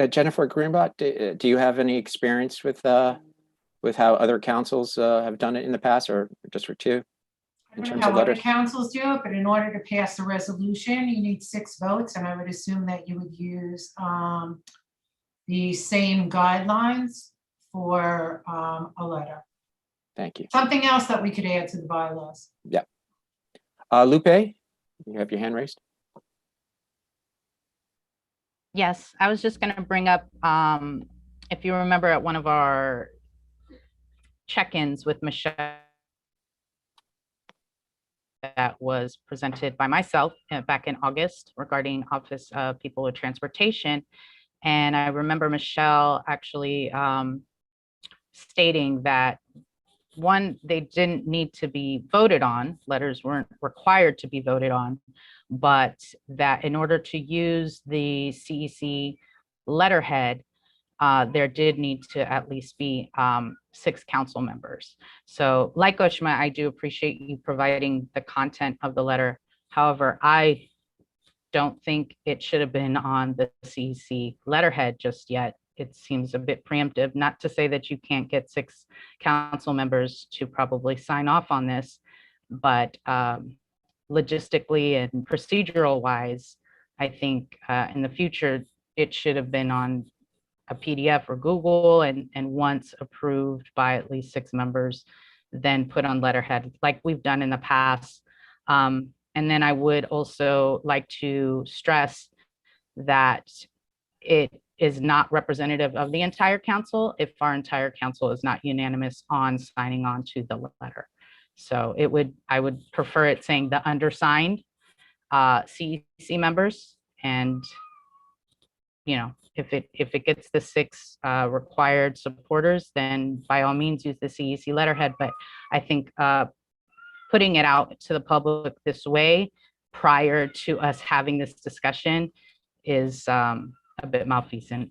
Speaker 4: Jennifer Greenblatt, do you have any experience with how other councils have done it in the past, or just for 2?
Speaker 1: I don't know how other councils do it, but in order to pass a resolution, you need 6 votes, and I would assume that you would use the same guidelines for a letter.
Speaker 4: Thank you.
Speaker 1: Something else that we could add to the bylaws.
Speaker 4: Yeah. Lupe, you have your hand raised.
Speaker 2: Yes, I was just going to bring up, if you remember at one of our check-ins with Michelle, that was presented by myself back in August regarding Office of People with Transportation. And I remember Michelle actually stating that, one, they didn't need to be voted on, letters weren't required to be voted on, but that in order to use the CEC letterhead, there did need to at least be 6 council members. So like Ushma, I do appreciate you providing the content of the letter. However, I don't think it should have been on the CEC letterhead just yet. It seems a bit preemptive, not to say that you can't get 6 council members to probably sign off on this, but logistically and procedural wise, I think in the future, it should have been on a PDF or Google, and once approved by at least 6 members, then put on letterhead like we've done in the past. And then I would also like to stress that it is not representative of the entire council if our entire council is not unanimous on signing on to the letter. So I would prefer it saying the undersigned CEC members, and if it gets the 6 required supporters, then by all means use the CEC letterhead. But I think putting it out to the public this way prior to us having this discussion is a bit malfeasant.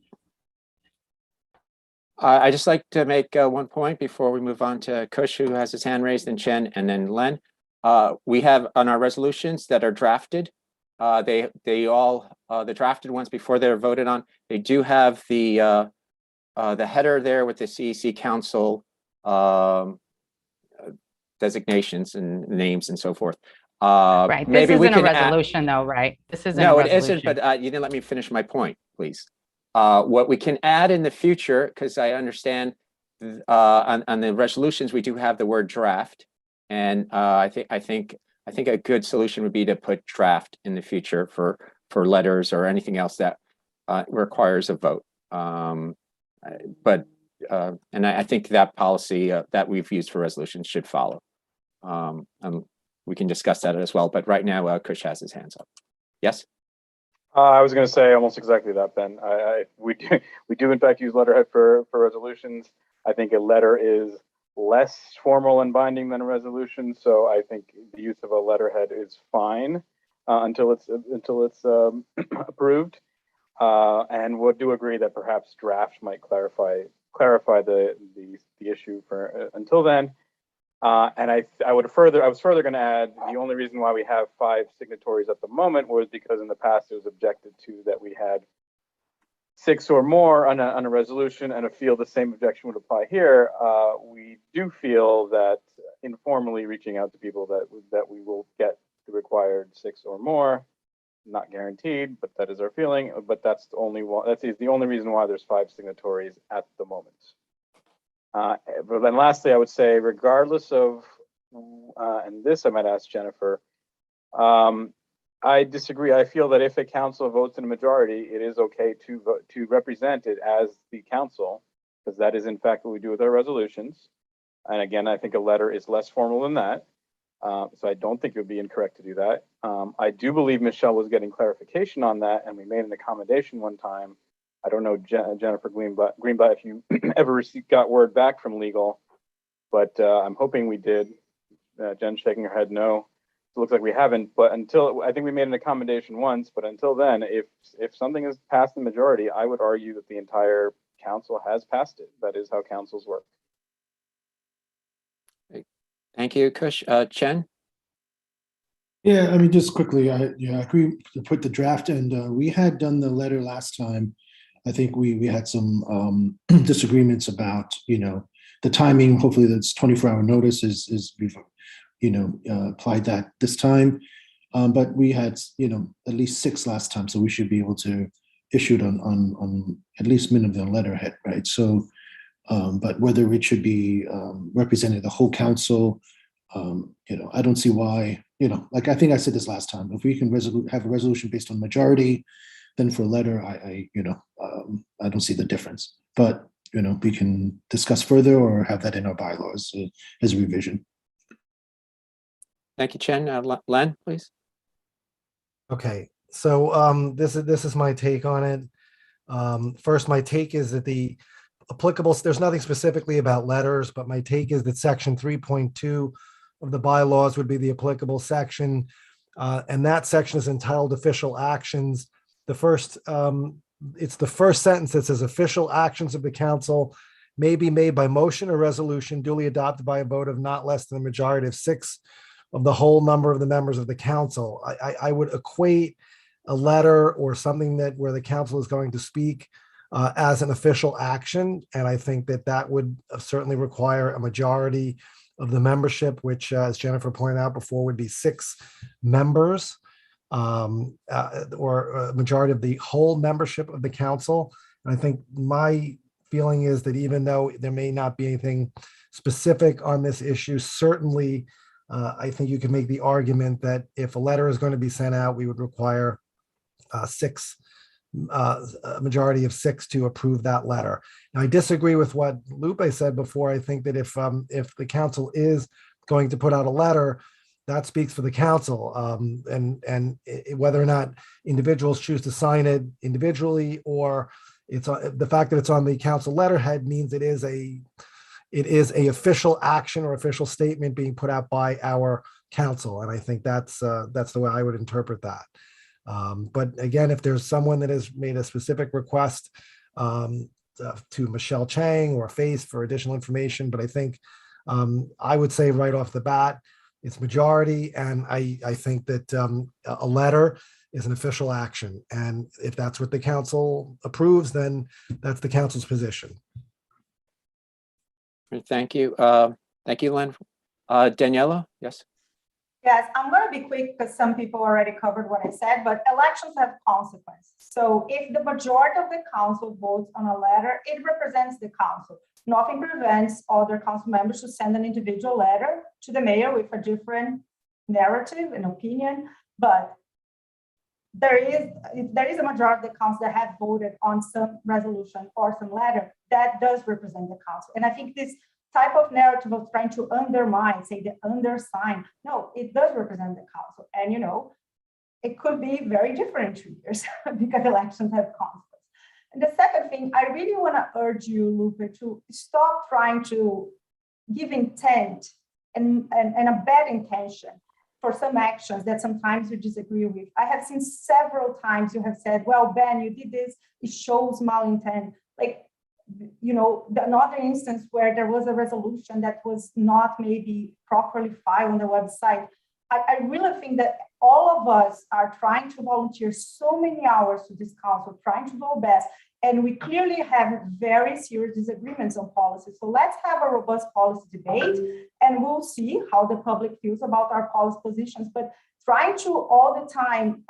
Speaker 4: I just like to make one point before we move on to Kush, who has his hand raised, and Chen, and then Len. We have on our resolutions that are drafted, they all, the drafted ones before they're voted on, they do have the header there with the CEC council designations and names and so forth.
Speaker 2: Right, this
Speaker 4: maybe
Speaker 2: isn't a resolution though, right? This isn't
Speaker 4: no,
Speaker 2: a
Speaker 4: it isn't, but you didn't let me finish my point, please. What we can add in the future, because I understand on the resolutions, we do have the word draft. And I think a good solution would be to put draft in the future for letters or anything else that requires a vote. And I think that policy that we've used for resolutions should follow. We can discuss that as well. But right now, Kush has his hands up. Yes.
Speaker 11: I was going to say almost exactly that, Ben. We do in fact use letterhead for resolutions. I think a letter is less formal and binding than a resolution, so I think the use of a letterhead is fine until it's approved. And we do agree that perhaps draft might clarify the issue for until then. And I was further going to add, the only reason why we have 5 signatories at the moment was because in the past it was objected to that we had 6 or more on a resolution, and I feel the same objection would apply here. We do feel that informally reaching out to people that we will get the required 6 or more, not guaranteed, but that is our feeling. But that's the only one. That is the only reason why there's 5 signatories at the moment. But then lastly, I would say, regardless of, and this I might ask Jennifer, I disagree. I feel that if a council votes in a majority, it is okay to represent it as the council, because that is in fact what we do with our resolutions. And again, I think a letter is less formal than that. So I don't think it would be incorrect to do that. I do believe Michelle was getting clarification on that, and we made an accommodation one time. I don't know, Jennifer Greenblatt, if you ever got word back from legal, but I'm hoping we did. Jen's shaking her head no. It looks like we haven't, but I think we made an accommodation once, but until then, if something is passed in the majority, I would argue that the entire council has passed it. That is how councils work.
Speaker 4: Thank you, Kush. Chen?
Speaker 5: Yeah, I mean, just quickly, I agree to put the draft, and we had done the letter last time. I think we had some disagreements about, the timing. Hopefully that's 24-hour notice is we've, applied that this time. But we had, at least 6 last time, so we should be able to issue it on at least minimum letterhead, right? So, but whether it should be representing the whole council, I don't see why, like I think I said this last time, if we can have a resolution based on majority, then for a letter, I don't see the difference. But, we can discuss further or have that in our bylaws as a revision.
Speaker 4: Thank you, Chen. Len, please.
Speaker 9: Okay, so this is my take on it. First, my take is that the applicable, there's nothing specifically about letters, but my take is that section 3.2 of the bylaws would be the applicable section. And that section is entitled Official Actions. It's the first sentence that says official actions of the council may be made by motion or resolution duly adopted by a vote of not less than a majority of 6 of the whole number of the members of the council. I would equate a letter or something where the council is going to speak as an official action. And I think that would certainly require a majority of the membership, which, as Jennifer pointed out before, would be 6 members, or a majority of the whole membership of the council. And I think my feeling is that even though there may not be anything specific on this issue, certainly I think you can make the argument that if a letter is going to be sent out, we would require a majority of 6 to approve that letter. Now, I disagree with what Lupe said before. I think that if the council is going to put out a letter, that speaks for the council, and whether or not individuals choose to sign it individually, or it's the fact that it's on the council letterhead means it is a official action or official statement being put out by our council. And I think that's the way I would interpret that. But again, if there's someone that has made a specific request to Michelle Chang or Face for additional information, but I think I would say right off the bat, it's majority. And I think that a letter is an official action. And if that's what the council approves, then that's the council's position.
Speaker 4: Thank you. Thank you, Len. Daniela, yes.
Speaker 7: Yes, I'm going to be quick because some people already covered what I said, but elections have consequences. So if the majority of the council votes on a letter, it represents the council. Nothing prevents other council members to send an individual letter to the mayor with a different narrative and opinion, but if there is a majority of the council that have voted on some resolution or some letter, that does represent the council. And I think this type of narrative of trying to undermine, say the undersigned, no, it does represent the council. And, it could be very different in 2 years because elections have consequences. And the second thing, I really want to urge you, Lupe, to stop trying to give intent and a bad intention for some actions that sometimes you disagree with. I have seen several times you have said, well, Ben, you did this, it shows malintent. Like, another instance where there was a resolution that was not maybe properly filed on the website. I really think that all of us are trying to volunteer so many hours to this council, trying to do our best. And we clearly have very serious disagreements on policy. So let's have a robust policy debate and we'll see how the public feels about our policy positions. But trying to all the time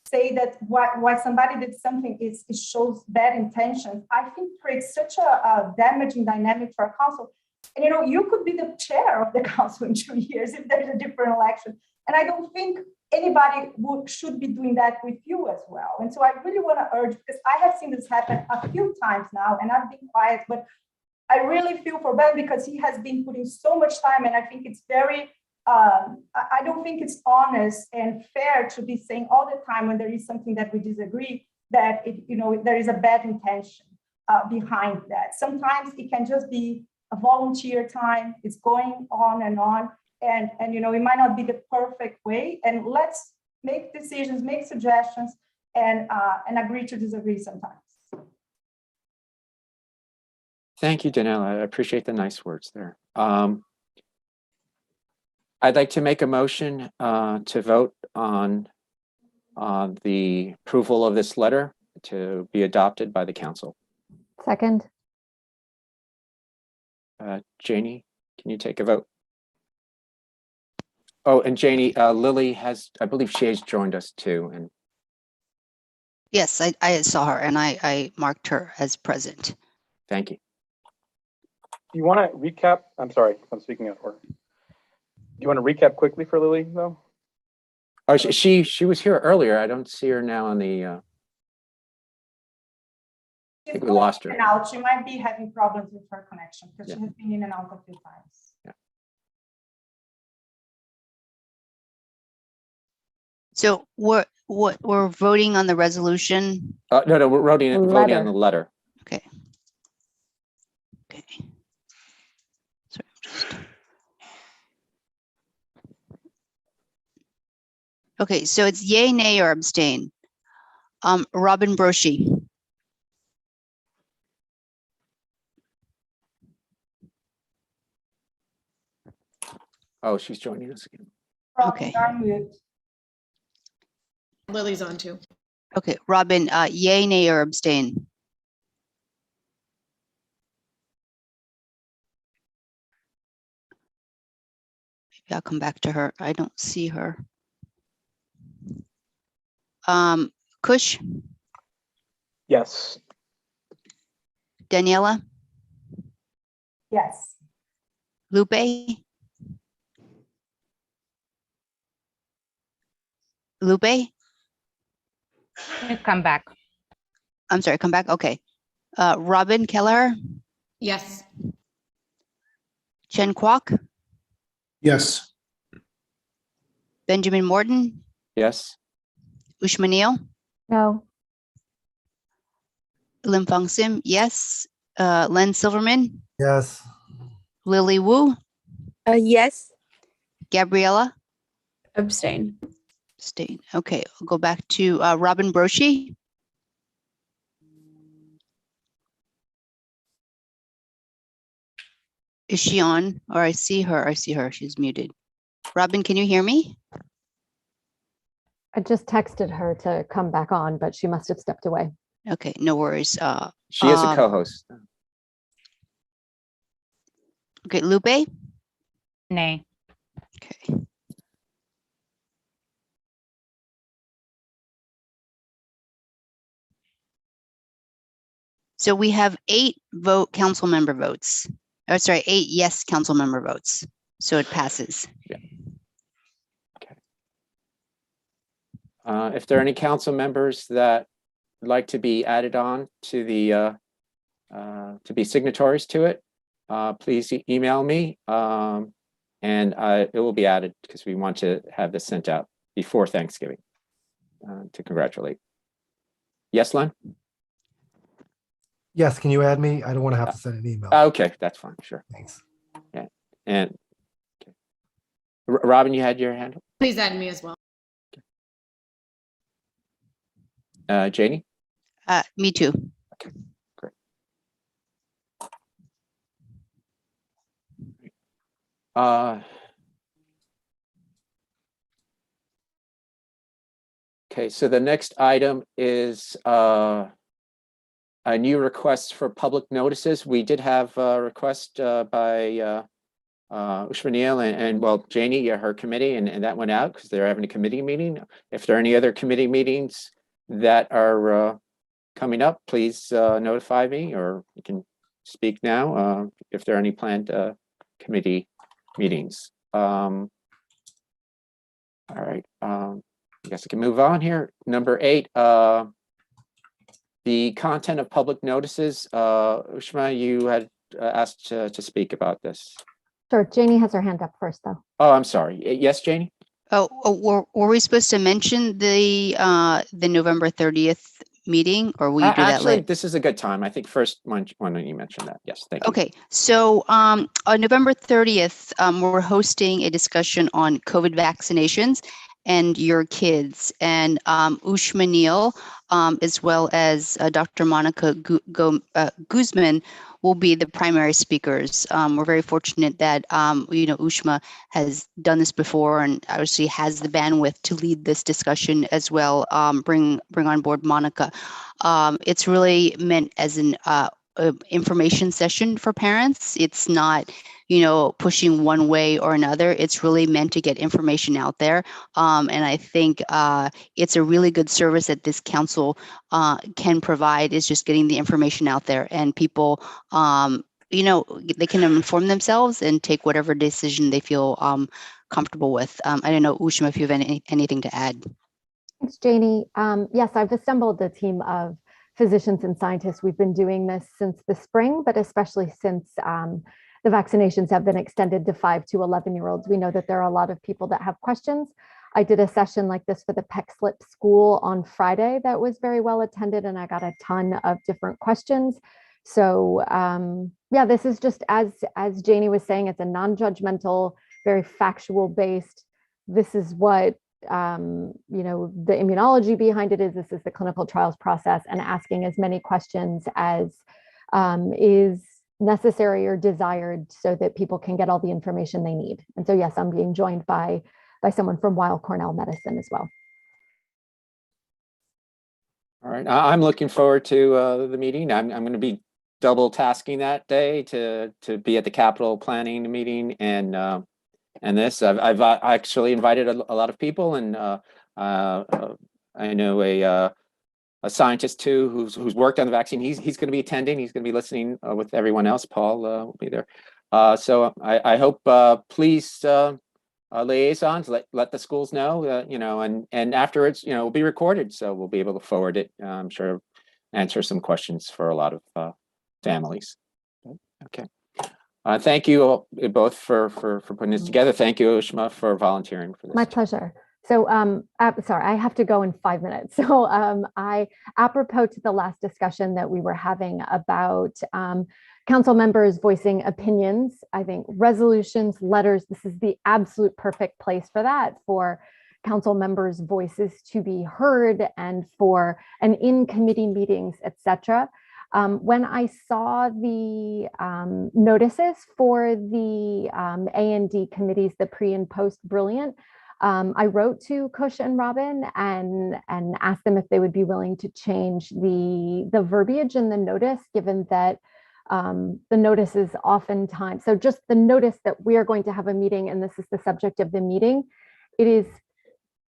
Speaker 7: say that why somebody did something it shows bad intentions, I think creates such a damaging dynamic for our council. And you could be the chair of the council in 2 years if there's a different election. And I don't think anybody should be doing that with you as well. And so I really want to urge, because I have seen this happen a few times now, and I've been quiet, but I really feel for Ben because he has been putting so much time, and I think it's very, I don't think it's honest and fair to be saying all the time when there is something that we disagree, that there is a bad intention behind that. Sometimes it can just be a volunteer time, it's going on, and it might not be the perfect way. And let's make decisions, make suggestions, and agree to disagree sometimes.
Speaker 4: Thank you, Daniela. I appreciate the nice words there. I'd like to make a motion to vote on the approval of this letter to be adopted by the council.
Speaker 10: Second.
Speaker 4: Janie, can you take a vote? Oh, and Janie, Lily I believe she has joined us too. And
Speaker 8: Yes, I saw her and I marked her as present.
Speaker 4: thank you.
Speaker 11: Do you want to recap? I'm sorry, I'm speaking out of order. Do you want to recap quickly for Lily, though?
Speaker 4: Oh, she was here earlier. I don't see her now on the. I think we lost her.
Speaker 7: Now she might be having problems with her connection because she has been in and out a few times.
Speaker 4: Yeah.
Speaker 8: So we're voting on the resolution.
Speaker 4: No, we're voting on the letter.
Speaker 8: Okay. Okay. Sorry, okay, so it's yay, nay, or abstain. Robin Broshi.
Speaker 4: Oh, she's joining us again.
Speaker 8: Okay.
Speaker 6: Lily's on too.
Speaker 8: Okay, Robin, yay, nay, or abstain? Maybe I'll come back to her. I don't see her. Kush,
Speaker 11: Yes.
Speaker 8: Daniela,
Speaker 7: Yes.
Speaker 8: Lupe? Lupe?
Speaker 2: Come back.
Speaker 8: I'm sorry, come back. Okay. Robin Keller,
Speaker 6: Yes.
Speaker 8: Chen Kwok,
Speaker 5: Yes.
Speaker 8: Benjamin Morton,
Speaker 4: Yes.
Speaker 8: Ushma Neal,
Speaker 10: No.
Speaker 8: Lim Fong Sim, yes. Len Silverman,
Speaker 9: Yes.
Speaker 8: Lily Wu,
Speaker 12: Yes.
Speaker 8: Gabriella,
Speaker 12: Abstain.
Speaker 8: abstain. Okay, I'll go back to Robin Broshi. Is she on? Or I see her. She's muted. Robin, can you hear me?
Speaker 10: I just texted her to come back on, but she must have stepped away.
Speaker 8: Okay, no worries.
Speaker 4: She is a co-host.
Speaker 8: Okay, Lupe.
Speaker 2: Nay.
Speaker 8: Okay. So we have 8 council member votes. Oh, sorry, 8 yes council member votes. So it passes.
Speaker 4: If there are any council members that would like to be added on to the to be signatories to it, please email me, and it will be added because we want to have this sent out before Thanksgiving to congratulate. Yes, Len?
Speaker 9: Yes, can you add me? I don't want to have to send an email.
Speaker 4: Okay, that's fine, sure.
Speaker 9: Thanks.
Speaker 4: Yeah, and okay. Robin, you had your hand up?
Speaker 6: Please add me as well.
Speaker 4: Janie?
Speaker 8: Me too.
Speaker 4: Okay, great. Okay, so the next item is a new request for public notices. We did have a request by Ushma Neal and well, Janie, her committee, and that went out because they're having a committee meeting. If there are any other committee meetings that are coming up, please notify me, or you can speak now if there are any planned committee meetings. All right, I guess I can move on here. Number 8, the content of public notices. Ushma, you had asked to speak about this.
Speaker 10: Sure, Janie has her hand up first, though.
Speaker 4: Oh, I'm sorry. Yes, Janie?
Speaker 8: Were we supposed to mention the November 30th meeting, or will you do that
Speaker 4: Actually,
Speaker 8: later?
Speaker 4: this is a good time. I think first, why don't you mention that? Yes, thank you.
Speaker 8: Okay, so on November 30th, we're hosting a discussion on COVID vaccinations and your kids, and Ushma Neal, as well as Dr. Monica Guzman will be the primary speakers. We're very fortunate that Ushma has done this before and obviously has the bandwidth to lead this discussion as well. Bring on board Monica. It's really meant as an information session for parents. It's not, pushing one way or another. It's really meant to get information out there. And I think it's a really good service that this council can provide, is just getting the information out there, and people, they can inform themselves and take whatever decision they feel comfortable with. I don't know, Ushma, if you have anything to add.
Speaker 10: Thanks, Janie. Yes, I've assembled a team of physicians and scientists. We've been doing this since the spring, but especially since the vaccinations have been extended to 5 to 11-year-olds. We know that there are a lot of people that have questions. I did a session like this for the PEC-SLIP school on Friday that was very well attended, and I got a ton of different questions. So yeah, this is just, as Janie was saying, it's a non-judgmental, very factual based. This is what the immunology behind it is. This is the clinical trials process, and asking as many questions as is necessary or desired so that people can get all the information they need. And so yes, I'm being joined by someone from Weill Cornell Medicine as well.
Speaker 4: All right, I'm looking forward to the meeting. I'm going to be double tasking that day to be at the capital planning meeting and this. I've actually invited a lot of people, and I know a scientist too who's worked on the vaccine. He's going to be attending. He's going to be listening with everyone else. Paul will be there. So I hope please liaisons let the schools know, and afterwards, it'll be recorded, so we'll be able to forward it. I'm sure answer some questions for a lot of families. Okay. Thank you both for putting this together. Thank you, Ushma, for volunteering for this.
Speaker 10: My pleasure. So sorry, I have to go in 5 minutes. So apropos to the last discussion that we were having about council members voicing opinions, I think resolutions, letters, this is the absolute perfect place for that, for council members' voices to be heard, and in committee meetings, etc. When I saw the notices for the A&D committees, the pre and post brilliant, I wrote to Kush and Robin and asked them if they would be willing to change the verbiage in the notice, given that the notice is oftentimes, so just the notice that we are going to have a meeting and this is the subject of the meeting. It is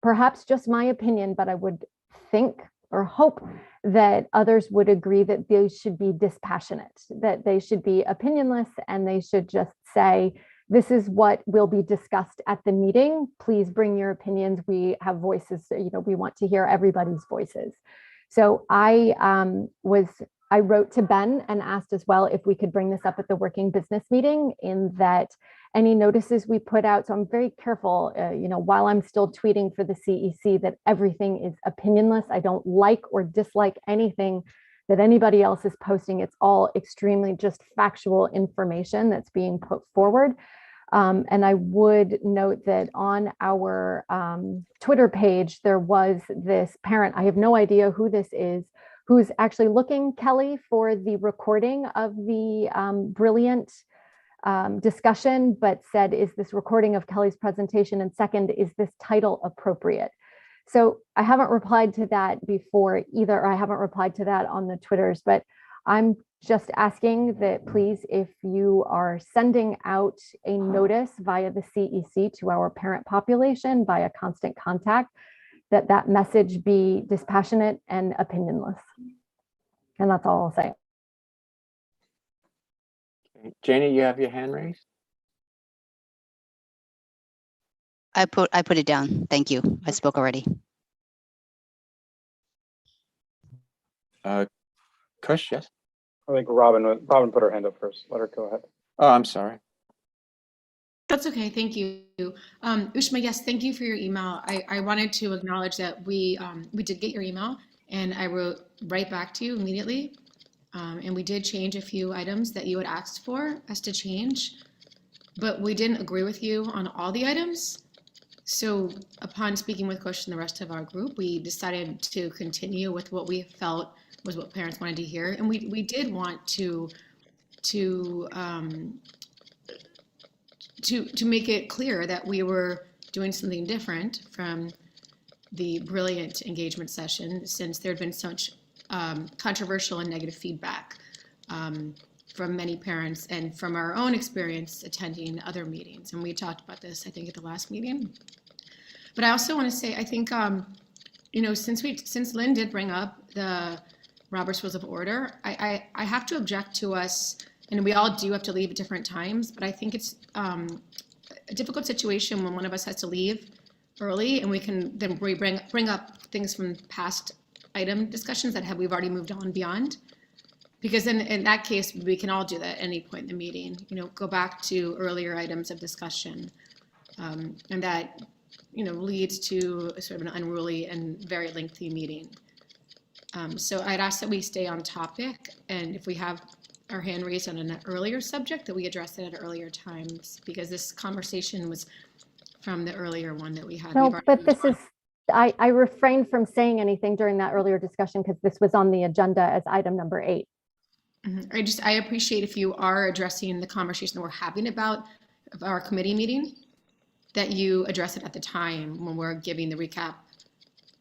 Speaker 10: perhaps just my opinion, but I would think or hope that others would agree that they should be dispassionate, that they should be opinionless, and they should just say, this is what will be discussed at the meeting. Please bring your opinions. We have voices, we want to hear everybody's voices. So I wrote to Ben and asked as well if we could bring this up at the working business meeting, in that any notices we put out. So I'm very careful, while I'm still tweeting for the CEC, that everything is opinionless. I don't like or dislike anything that anybody else is posting. It's all extremely just factual information that's being put forward. And I would note that on our Twitter page, there was this parent, I have no idea who this is, who's actually looking, Kelly, for the recording of the brilliant discussion, but said, is this recording of Kelly's presentation? And second, is this title appropriate? So I haven't replied to that before either, or I haven't replied to that on the Twitters, but I'm just asking that please, if you are sending out a notice via the CEC to our parent population via constant contact, that message be dispassionate and opinionless. And that's all I'll say.
Speaker 4: Janie, you have your hand raised?
Speaker 8: I put it down. Thank you. I spoke already.
Speaker 4: Kush, yes?
Speaker 11: I think Robin put her hand up first. Let her go ahead.
Speaker 4: Oh, I'm sorry.
Speaker 6: That's okay. Thank you. Ushma, yes, thank you for your email. I wanted to acknowledge that we did get your email, and I wrote right back to you immediately. And we did change a few items that you had asked for us to change, but we didn't agree with you on all the items. So upon speaking with Kush and the rest of our group, we decided to continue with what we felt was what parents wanted to hear. And we did want to make it clear that we were doing something different from the brilliant engagement session, since there had been such controversial and negative feedback from many parents and from our own experience attending other meetings. And we talked about this, I think, at the last meeting. But I also want to say, I think, since Lynn did bring up the Robert's Rules of Order, I have to object to us, and we all do have to leave at different times, but I think it's a difficult situation when one of us has to leave early, and we can then bring up things from past item discussions that we've already moved on beyond. Because in that case, we can all do that at any point in the meeting, go back to earlier items of discussion. And that, leads to sort of an unruly and very lengthy meeting. So I'd ask that we stay on topic, and if we have our hand raised on an earlier subject, that we address it at earlier times, because this conversation was from the earlier one that we had.
Speaker 10: No, but this is, I refrained from saying anything during that earlier discussion because this was on the agenda as item number 8.
Speaker 6: I appreciate if you are addressing the conversation that we're having about our committee meeting, that you address it at the time when we're giving the recap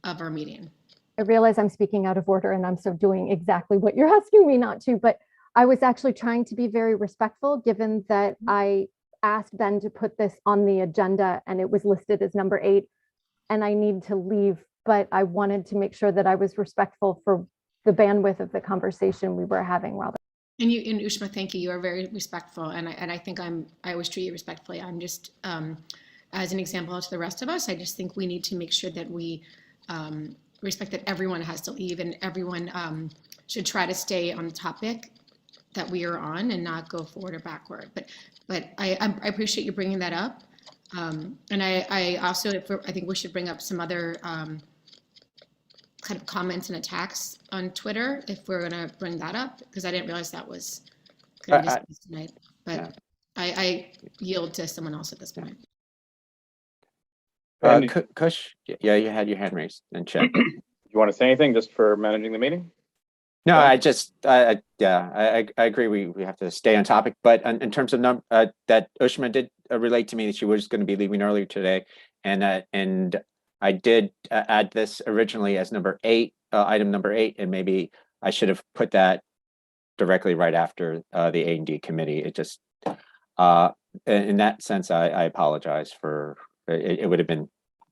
Speaker 6: of our meeting.
Speaker 10: I realize I'm speaking out of order and I'm so doing exactly what you're asking me not to, but I was actually trying to be very respectful, given that I asked Ben to put this on the agenda and it was listed as number 8, and I need to leave, but I wanted to make sure that I was respectful for the bandwidth of the conversation we were having, Robin.
Speaker 6: And Ushma, thank you. You are very respectful, and I think I always treat you respectfully. I'm just, as an example to the rest of us, I just think we need to make sure that we respect that everyone has to leave, and everyone should try to stay on the topic that we are on and not go forward or backward. But I appreciate you bringing that up. And I also, I think we should bring up some other kind of comments and attacks on Twitter if we're going to bring that up, because I didn't realize that was going to be discussed tonight. But yeah. I yield to someone else at this point.
Speaker 4: Kush, yeah, you had your hand raised and check.
Speaker 11: You want to say anything just for managing the meeting?
Speaker 4: No, I agree. We have to stay on topic, but in terms of that Ushma did relate to me that she was going to be leaving earlier today, and I did add this originally as number 8, item number 8, and maybe I should have put that directly right after the A&D committee. It just in that sense, I apologize for it. Would have been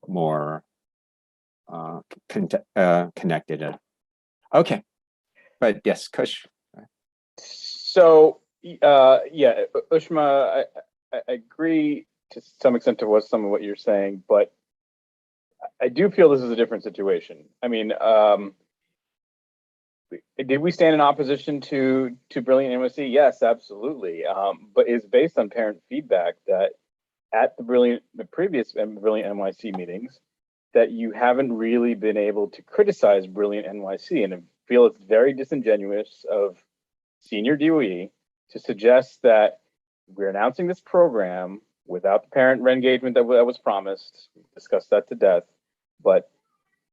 Speaker 4: more connected Okay, but yes, Kush.
Speaker 11: So, yeah, Ushma, I agree to some extent to some of what you're saying, but I do feel this is a different situation. I mean, did we stand in opposition to Brilliant NYC? Yes, absolutely. But it's based on parent feedback that at the previous Brilliant NYC meetings, that you haven't really been able to criticize Brilliant NYC, and I feel it's very disingenuous of senior DOE to suggest that we're announcing this program without the parent engagement that was promised. We discussed that to death,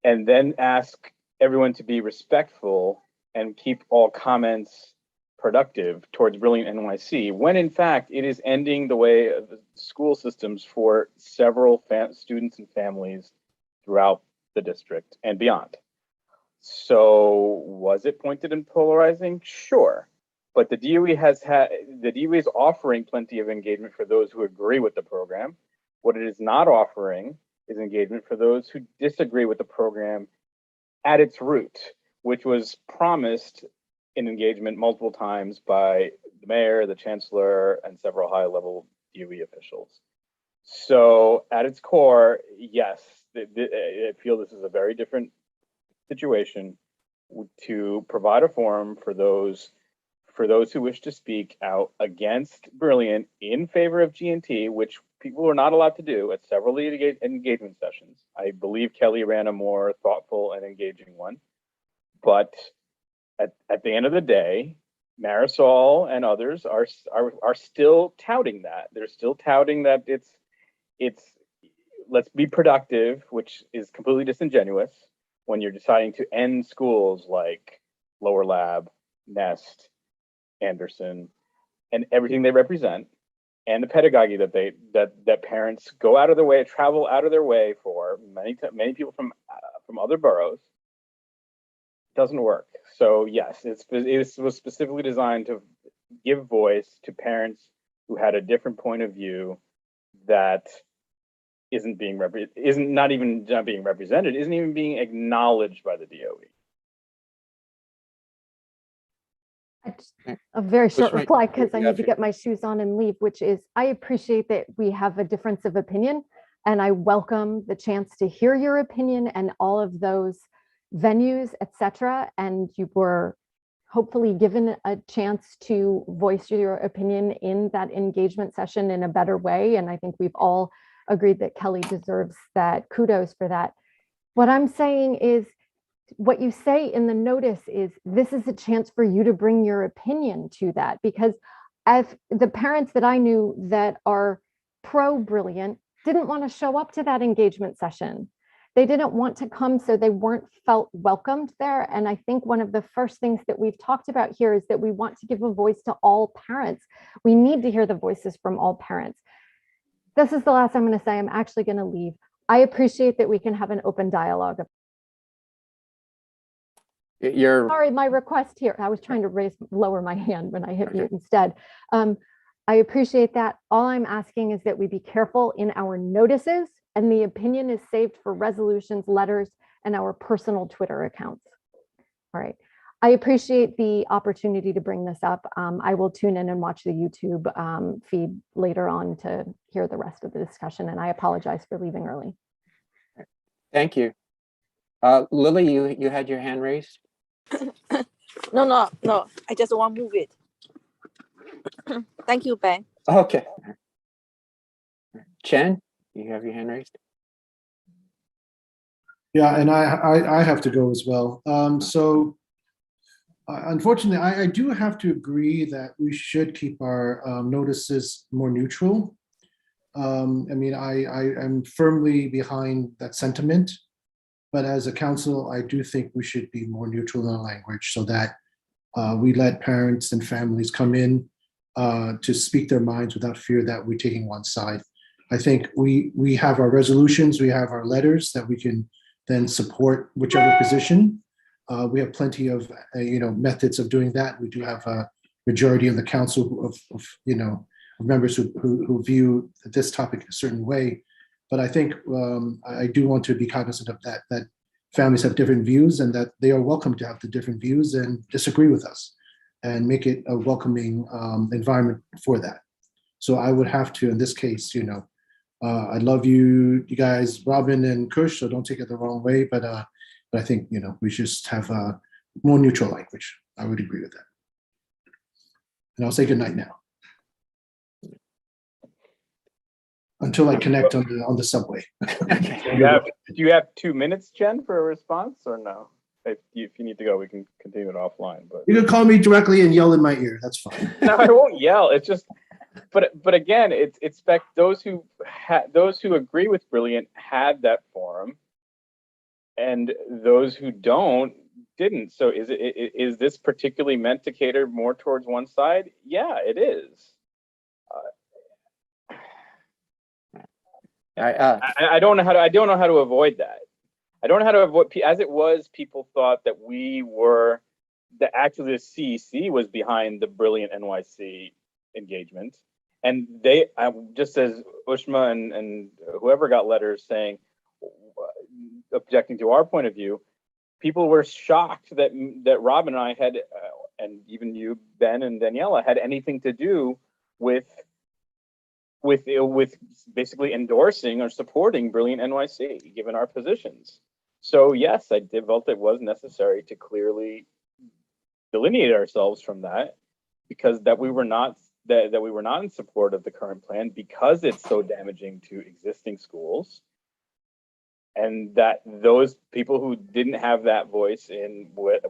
Speaker 11: and then ask everyone to be respectful and keep all comments productive towards Brilliant NYC, when in fact it is ending the way of the school systems for several students and families throughout the district and beyond. So was it pointed and polarizing? Sure. But the DOE is offering plenty of engagement for those who agree with the program. What it is not offering is engagement for those who disagree with the program at its root, which was promised in engagement multiple times by the mayor, the chancellor, and several high-level DOE officials. So at its core, yes, I feel this is a very different situation to provide a forum for those who wish to speak out against Brilliant in favor of G&T, which people are not allowed to do at several engagement sessions. I believe Kelly ran a more thoughtful and engaging one. But at the end of the day, Marisol and others are still touting that. They're still touting that it's let's be productive, which is completely disingenuous when you're deciding to end schools like Lower Lab, Nest, Anderson, and everything they represent, and the pedagogy that parents go out of their way, travel out of their way for. Many people from other boroughs. Doesn't work. So yes, it was specifically designed to give voice to parents who had a different point of view that isn't not being represented, isn't even being acknowledged by the DOE.
Speaker 10: A very short
Speaker 4: right.
Speaker 10: reply because I
Speaker 4: Yeah,
Speaker 10: need to get my shoes on and leave, which is I appreciate that we have a difference of opinion, and I welcome the chance to hear your opinion and all of those venues, etc. And you were hopefully given a chance to voice your opinion in that engagement session in a better way. And I think we've all agreed that Kelly deserves that kudos for that. What I'm saying is, what you say in the notice is this is a chance for you to bring your opinion to that, because as the parents that I knew that are pro-Brilliant didn't want to show up to that engagement session. They didn't want to come, so they weren't felt welcomed there. And I think one of the first things that we've talked about here is that we want to give a voice to all parents. We need to hear the voices from all parents. This is the last I'm going to say. I'm actually going to leave. I appreciate that we can have an open dialogue. Sorry, my request here. I was trying to lower my hand when I hit mute instead. I appreciate that. All I'm asking is that we be careful in our notices, and the opinion is saved for resolutions, letters, and our personal Twitter accounts. All right. I appreciate the opportunity to bring this up. I will tune in and watch the YouTube feed later on to hear the rest of the discussion, and I apologize for leaving early.
Speaker 4: Thank you. Lily, you had your hand raised?
Speaker 12: No. I just want to move it. Thank you, Ben.
Speaker 4: Okay. Chen, you have your hand raised?
Speaker 5: Yeah, and I have to go as well. Unfortunately, I do have to agree that we should keep our notices more neutral. I mean, I'm firmly behind that sentiment, but as a council, I do think we should be more neutral in our language so that we let parents and families come in to speak their minds without fear that we're taking one side. I think we have our resolutions, we have our letters that we can then support whichever position. We have plenty of methods of doing that. We do have a majority of the council of members who view this topic a certain way. But I think I do want to be cognizant of that families have different views and that they are welcome to have the different views and disagree with us and make it a welcoming environment for that. So I would have to, in this case, I love you guys, Robin and Kush, so don't take it the wrong way, but I think, we just have a more neutral language. I would agree with that. And I'll say good night now. Until I connect on the subway.
Speaker 11: Do you have 2 minutes, Jen, for a response, or no? If you need to go, we can continue it offline. But
Speaker 5: You can call me directly and yell in my ear. That's fine.
Speaker 11: no, I won't yell. It's just, but again, it's those who agree with Brilliant had that forum, and those who don't didn't. So is this particularly meant to cater more towards one side? Yeah, it is. I don't know how to avoid that. I don't know how to avoid, as it was, people thought that that actually the CEC was behind the Brilliant NYC engagement. And they, just as Ushma and whoever got letters saying, objecting to our point of view, people were shocked that Robin and I had, and even you, Ben and Daniela, had anything to do with basically endorsing or supporting Brilliant NYC, given our positions. So yes, I felt it was necessary to clearly delineate ourselves from that, because that we were not in support of the current plan because it's so damaging to existing schools, and that those people who didn't have that voice in what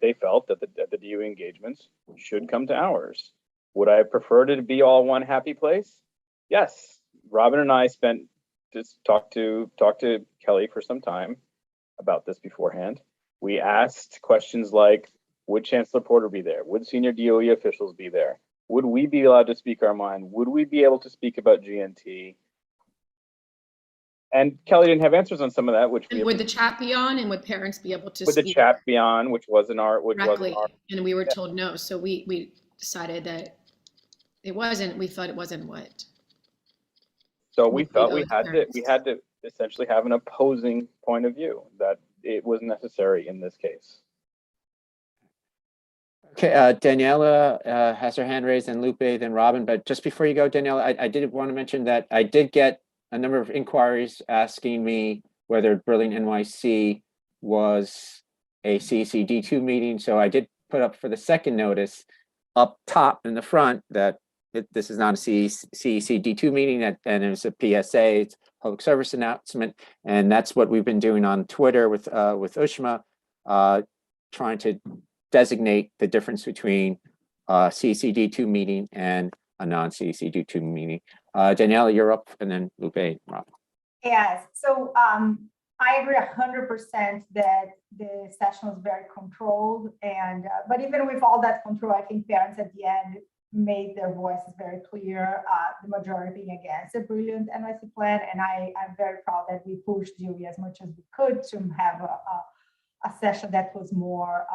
Speaker 11: they felt at the DOE engagements should come to ours. Would I have preferred it to be all one happy place? Yes. Robin and I talked to Kelly for some time about this beforehand. We asked questions like, would Chancellor Porter be there? Would senior DOE officials be there? Would we be allowed to speak our mind? Would we be able to speak about GNT? And Kelly didn't have answers on some of that, which
Speaker 6: would the chat be on, and would parents be able to
Speaker 11: speak? Would the chat be on, which wasn't our,
Speaker 6: and we were told no. So we decided that it wasn't. We thought it wasn't what.
Speaker 11: So we thought we had to essentially have an opposing point of view, that it was necessary in this case.
Speaker 4: Okay, Daniela has her hand raised, and Lupe, then Robin. But just before you go, Daniela, I did want to mention that I did get a number of inquiries asking me whether Brilliant NYC was a CECD2 meeting. So I did put up for the second notice up top in the front that this is not a CECD2 meeting, and it's a PSA, it's public service announcement. And that's what we've been doing on Twitter with Ushma, trying to designate the difference between a CECD2 meeting and a non-CECD2 meeting. Daniela, you're up, and then Lupe and Rob.
Speaker 7: Yes, so I agree 100% that the session was very controlled, and but even with all that control, I think parents at the end made their voices very clear, the majority being against the Brilliant NYC plan, and I'm very proud that we pushed DOE as much as we could to have a session that was more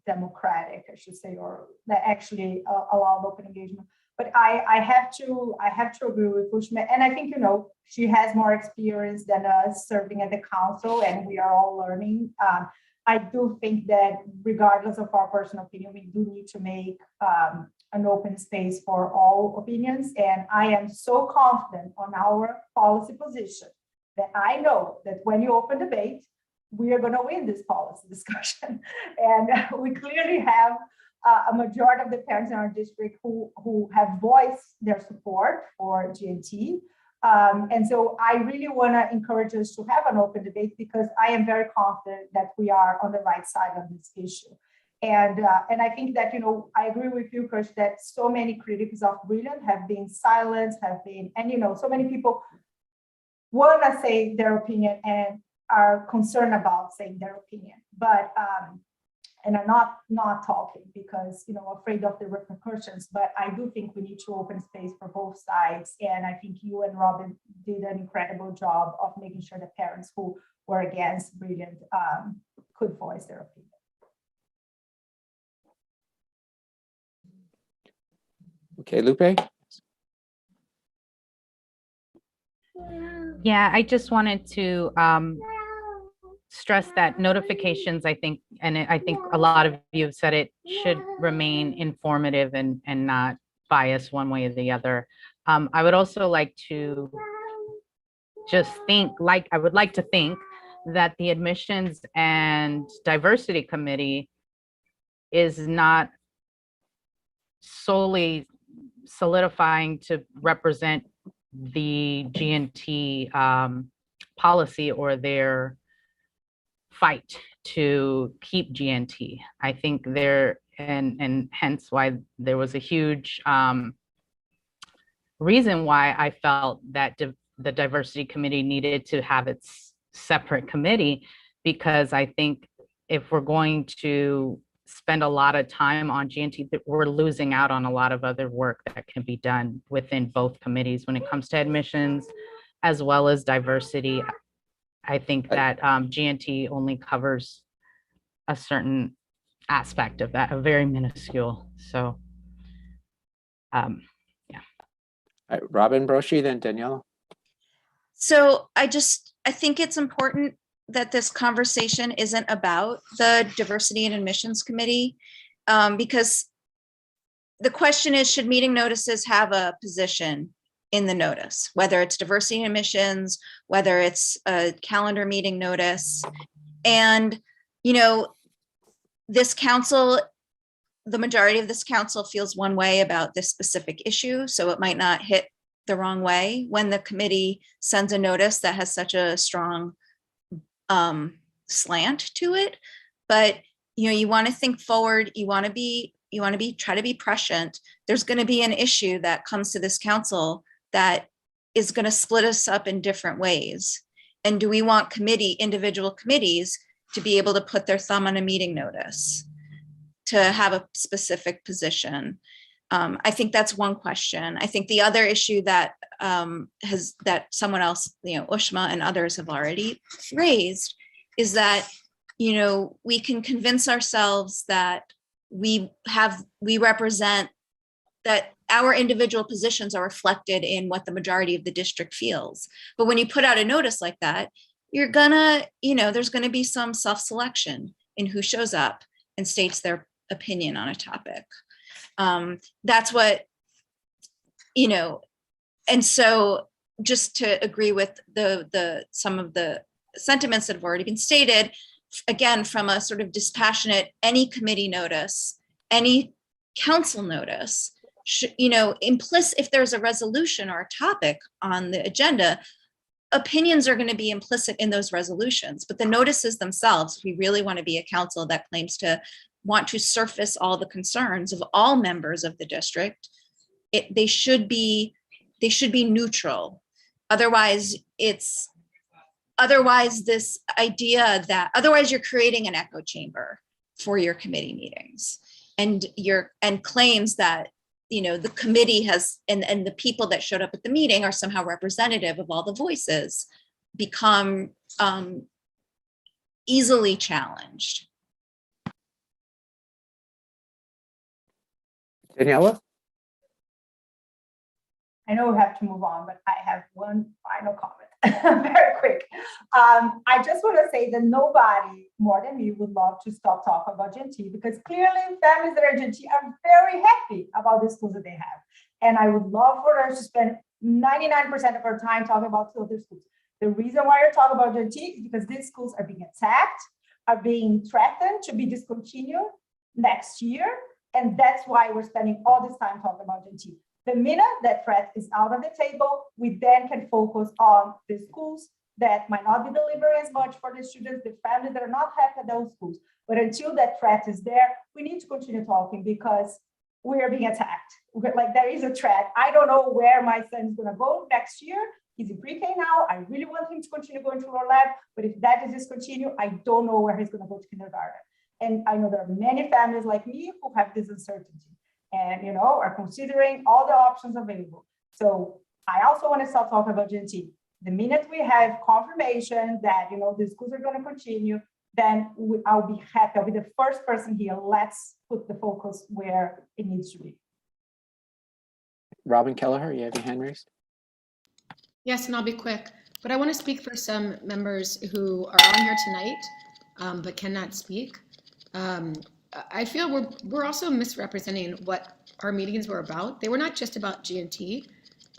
Speaker 7: democratic, I should say, or that actually allowed open engagement. But I have to agree with Ushma, and I think she has more experience than us serving at the council, and we are all learning. I do think that regardless of our personal opinion, we do need to make an open space for all opinions. And I am so confident on our policy position that I know that when you open debate, we are going to win this policy discussion. And we clearly have a majority of the parents in our district who have voiced their support for GNT. And so I really want to encourage us to have an open debate, because I am very confident that we are on the right side of this issue. And I think that, I agree with you, Kush, that so many critics of Brilliant have been silenced, and so many people want to say their opinion and are concerned about saying their opinion, but and are not talking because afraid of the repercussions. But I do think we need to open space for both sides, and I think you and Robin did an incredible job of making sure that parents who were against Brilliant could voice their opinion.
Speaker 4: Okay, Lupe.
Speaker 2: Yeah, I just wanted to stress that notifications, I think, and I think a lot of you have said it, should remain informative and not biased one way or the other. I would also like to just I would like to think that the Admissions and Diversity Committee is not solely solidifying to represent the G&T policy or their fight to keep G&T. I think there, and hence why there was a huge reason why I felt that the Diversity Committee needed to have its separate committee, because I think if we're going to spend a lot of time on G&T, that we're losing out on a lot of other work that can be done within both committees when it comes to admissions as well as diversity. I think that G&T only covers a certain aspect of that, a very minuscule. So, yeah.
Speaker 4: All right, Robin Broshi, then Daniela.
Speaker 3: So I think it's important that this conversation isn't about the Diversity and Admissions Committee, because the question is, should meeting notices have a position in the notice, whether it's diversity and admissions, whether it's a calendar meeting notice. And, you know, this council, the majority of this council feels one way about this specific issue, so it might not hit the wrong way when the committee sends a notice that has such a strong slant to it. But, you know, you want to think forward, you want to try to be prescient. There's going to be an issue that comes to this council that is going to split us up in different ways. And do we want individual committees to be able to put their thumb on a meeting notice, to have a specific position? I think that's one question. I think the other issue that that someone else, you know, Ushma and others have already raised, is that, you know, we can convince ourselves that we represent, that our individual positions are reflected in what the majority of the district feels. But when you put out a notice like that, you're gonna, you know, there's gonna be some self-selection in who shows up and states their opinion on a topic. That's what, you know, and so just to agree with some of the sentiments that have already been stated, again, from a sort of dispassionate, any committee notice, any council notice, you know, implicit, if there's a resolution or a topic on the agenda, opinions are going to be implicit in those resolutions. But the notices themselves, if we really want to be a council that claims to want to surface all the concerns of all members of the district, they should be neutral. Otherwise, this idea that otherwise you're creating an echo chamber for your committee meetings, and claims that, you know, the committee has, and the people that showed up at the meeting are somehow representative of all the voices, become easily challenged.
Speaker 4: Daniela?
Speaker 7: I know we have to move on, but I have one final comment, very quick. I just want to say that nobody more than me would love to stop talking about G&T, because clearly families that are G&T are very happy about the schools that they have. And I would love for us to spend 99% of our time talking about other schools. The reason why we're talking about G&T is because these schools are being attacked, are being threatened to be discontinued next year. And that's why we're spending all this time talking about G&T. The minute that threat is out of the table, we then can focus on the schools that might not be delivering as much for the students, the families that are not happy at those schools. But until that threat is there, we need to continue talking, because we are being attacked. Like, there is a threat. I don't know where my son is going to go next year. He's in pre-K now. I really want him to continue going to our lab. But if that is discontinued, I don't know where he's going to go to kindergarten. And I know there are many families like me who have this uncertainty and, you know, are considering all the options available. So I also want to start talking about G&T. The minute we have confirmation that, you know, the schools are going to continue, then I'll be happy. I'll be the first person here. Let's put the focus where it needs to be.
Speaker 4: Robin Kelleher, you have your hand raised?
Speaker 6: Yes, and I'll be quick. But I want to speak for some members who are on here tonight, but cannot speak. I feel we're also misrepresenting what our meetings were about. They were not just about G&T.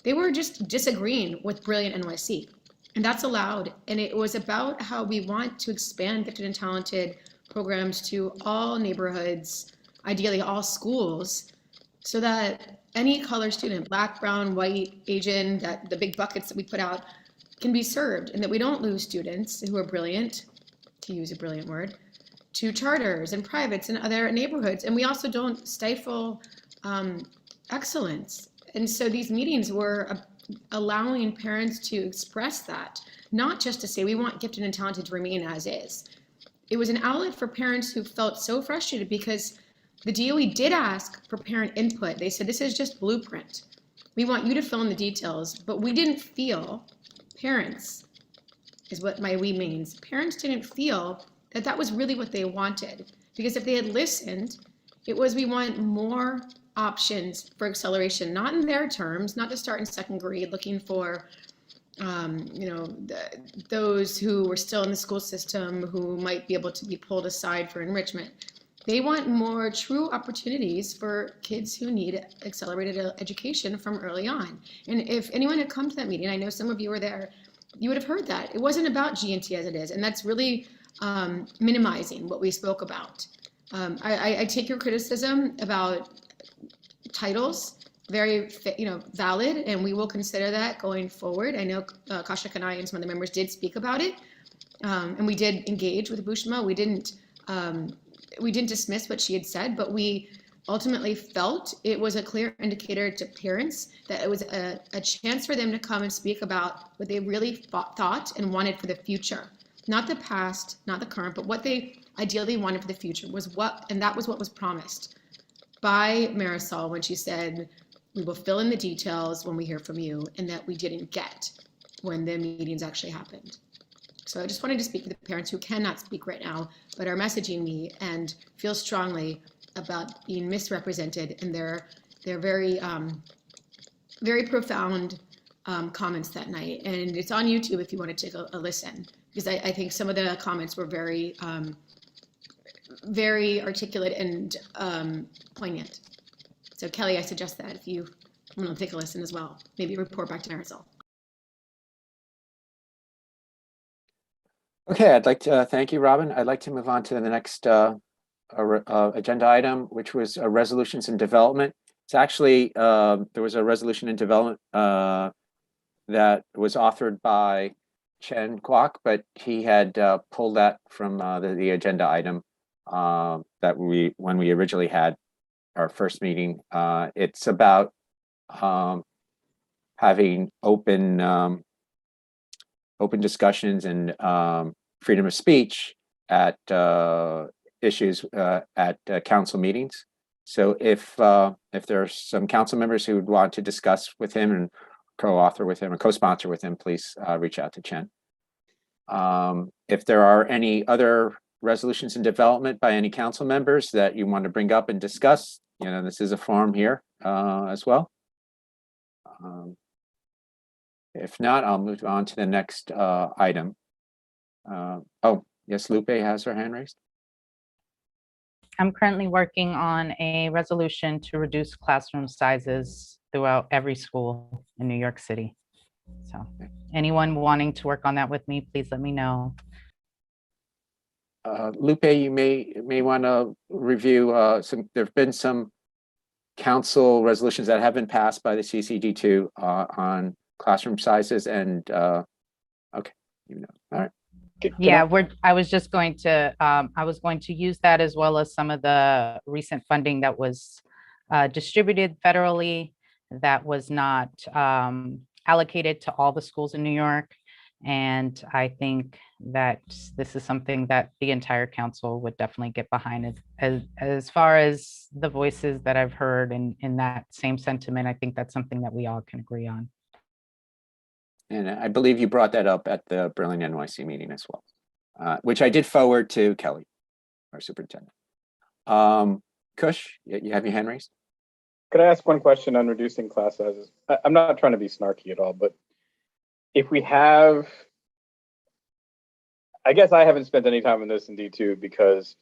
Speaker 6: They were just disagreeing with Brilliant NYC. And that's allowed. And it was about how we want to expand gifted and talented programs to all neighborhoods, ideally all schools, so that any color student, Black, brown, white, Asian, that the big buckets that we put out can be served, and that we don't lose students who are brilliant, to use a brilliant word, to charters and privates and other neighborhoods. And we also don't stifle excellence. And so these meetings were allowing parents to express that, not just to say we want gifted and talented to remain as is. It was an outlet for parents who felt so frustrated because the DOE did ask for parent input. They said, this is just blueprint. We want you to fill in the details, but we didn't feel, parents is what my we means, parents didn't feel that that was really what they wanted. Because if they had listened, it was, we want more options for acceleration, not in their terms, not to start in second grade looking for those who were still in the school system who might be able to be pulled aside for enrichment. They want more true opportunities for kids who need accelerated education from early on. And if anyone had come to that meeting, I know some of you were there, you would have heard that. It wasn't about G&T as it is, and that's really minimizing what we spoke about. I take your criticism about titles very valid, and we will consider that going forward. I know Kasha Kanai and some of the members did speak about it, and we did engage with Bushma. We didn't dismiss what she had said, but we ultimately felt it was a clear indicator to parents that it was a chance for them to come and speak about what they really thought and wanted for the future. Not the past, not the current, but what they ideally wanted for the future and that was what was promised by Marisol when she said, we will fill in the details when we hear from you, and that we didn't get when the meetings actually happened. So I just wanted to speak to the parents who cannot speak right now, but are messaging me and feel strongly about being misrepresented in their very, very profound comments that night. And it's on YouTube if you want to take a listen, because I think some of the comments were very, very articulate and poignant. So Kelly, I suggest that if you want to take a listen as well, maybe report back to Marisol.
Speaker 4: Okay, I'd like to thank you, Robin. I'd like to move on to the next agenda item, which was resolutions and development. It's actually, there was a resolution in development that was authored by Chen Kwok, but he had pulled that from the agenda item that when we originally had our first meeting. It's about having open discussions and freedom of speech at issues at council meetings. So if there are some council members who would want to discuss with him and co-author with him or co-sponsor with him, please reach out to Chen. If there are any other resolutions in development by any council members that you want to bring up and discuss, this is a forum here as well. If not, I'll move on to the next item. Oh, yes, Lupe has her hand raised.
Speaker 2: I'm currently working on a resolution to reduce classroom sizes throughout every school in New York City. So anyone wanting to work on that with me, please let me know.
Speaker 4: Lupe, you may want to review there've been some council resolutions that have been passed by the CECD2 on classroom sizes, and okay, all right.
Speaker 2: Yeah, I was just going to I was going to use that as well as some of the recent funding that was distributed federally that was not allocated to all the schools in New York. And I think that this is something that the entire council would definitely get behind. As far as the voices that I've heard in that same sentiment, I think that's something that we all can agree on.
Speaker 4: And I believe you brought that up at the Berlin NYC meeting as well, which I did forward to Kelly, our superintendent. Kush, you have your hand raised?
Speaker 11: Could I ask one question on reducing class sizes? I'm not trying to be snarky at all, but if we have, I guess I haven't spent any time on this in D2 because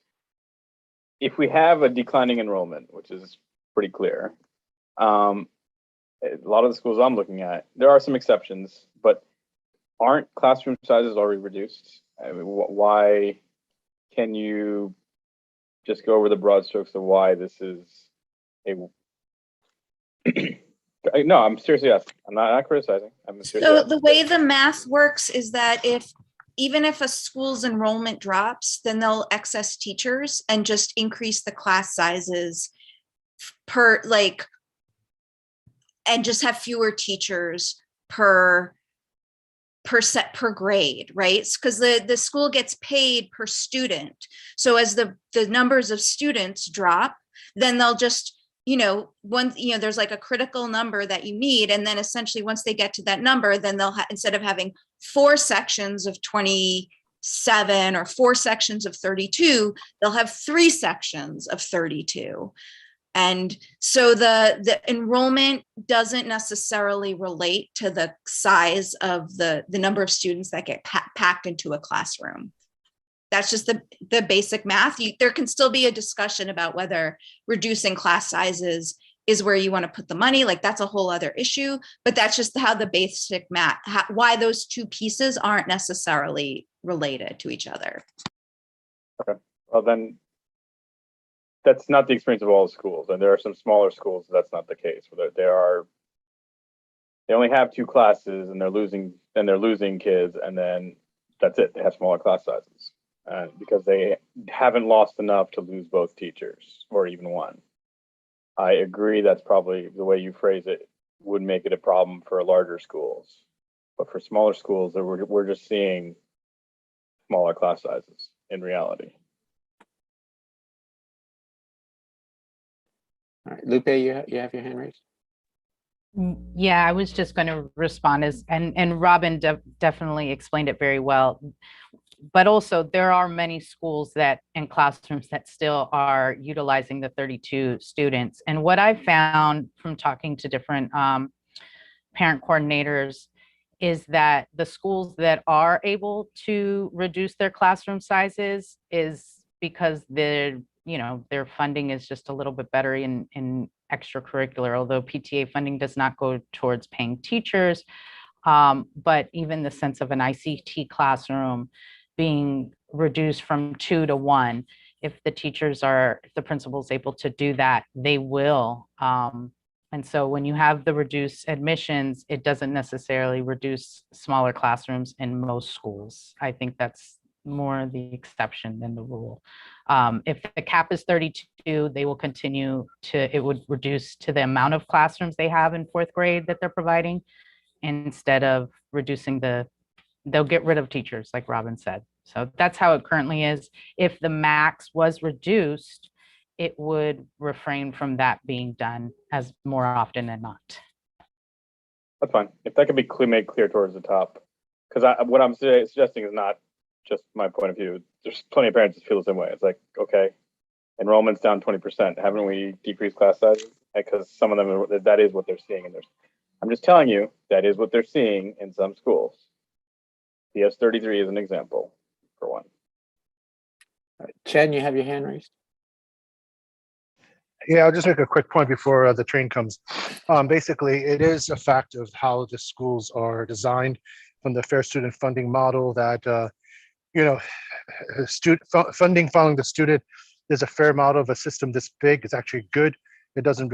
Speaker 11: if we have a declining enrollment, which is pretty clear, a lot of the schools I'm looking at, there are some exceptions, but aren't classroom sizes already reduced? I mean, why can you just go over the broad strokes of why this is a no, I'm seriously asking. I'm not criticizing. I'm seriously
Speaker 3: So
Speaker 11: asking.
Speaker 3: the way the math works is that even if a school's enrollment drops, then they'll excess teachers and just increase the class sizes per and just have fewer teachers per grade, right? Because the school gets paid per student. So as the numbers of students drop, then they'll just, there's like a critical number that you meet. And then essentially once they get to that number, then they'll instead of having 4 sections of 27 or 4 sections of 32, they'll have 3 sections of 32. And so the enrollment doesn't necessarily relate to the size of the number of students that get packed into a classroom. That's just the basic math. There can still be a discussion about whether reducing class sizes is where you want to put the money. Like that's a whole other issue, but that's just how the basic math, why those 2 pieces aren't necessarily related to each other.
Speaker 11: Okay, well then, that's not the experience of all schools, and there are some smaller schools that's not the case. Where they only have 2 classes, and they're losing kids, and then that's it. They have smaller class sizes because they haven't lost enough to lose both teachers or even one. I agree. That's probably the way you phrase it would make it a problem for larger schools, but for smaller schools, we're just seeing smaller class sizes in reality.
Speaker 4: All right, Lupe, you have your hand raised?
Speaker 2: Yeah, I was just going to respond and Robin definitely explained it very well. But also there are many schools and classrooms that still are utilizing the 32 students. And what I found from talking to different parent coordinators is that the schools that are able to reduce their classroom sizes is because their funding is just a little bit better in extracurricular, although PTA funding does not go towards paying teachers. But even the sense of an ICT classroom being reduced from 2 to 1, if the principal's able to do that, they will. And so when you have the reduced admissions, it doesn't necessarily reduce smaller classrooms in most schools. I think that's more the exception than the rule. If the cap is 32, they will continue it would reduce to the amount of classrooms they have in 4th grade that they're providing, instead of reducing they'll get rid of teachers, like Robin said. So that's how it currently is. If the max was reduced, it would refrain from that being done as more often than not.
Speaker 11: That's fine. If that could be made clear towards the top, because what I'm suggesting is not just my point of view. There's plenty of parents that feel the same way. It's like, okay, enrollment's down 20%. Haven't we decreased class sizes? Because some of them, that is what they're seeing. And I'm just telling you, that is what they're seeing in some schools. PS33 is an example, for one.
Speaker 4: All right. Chen, you have your hand raised?
Speaker 9: Yeah, I'll just make a quick point before the train comes. Basically, it is a fact of how the schools are designed from the fair student funding model that, funding following the student. There's a fair model of a system this big. It's actually good. It doesn't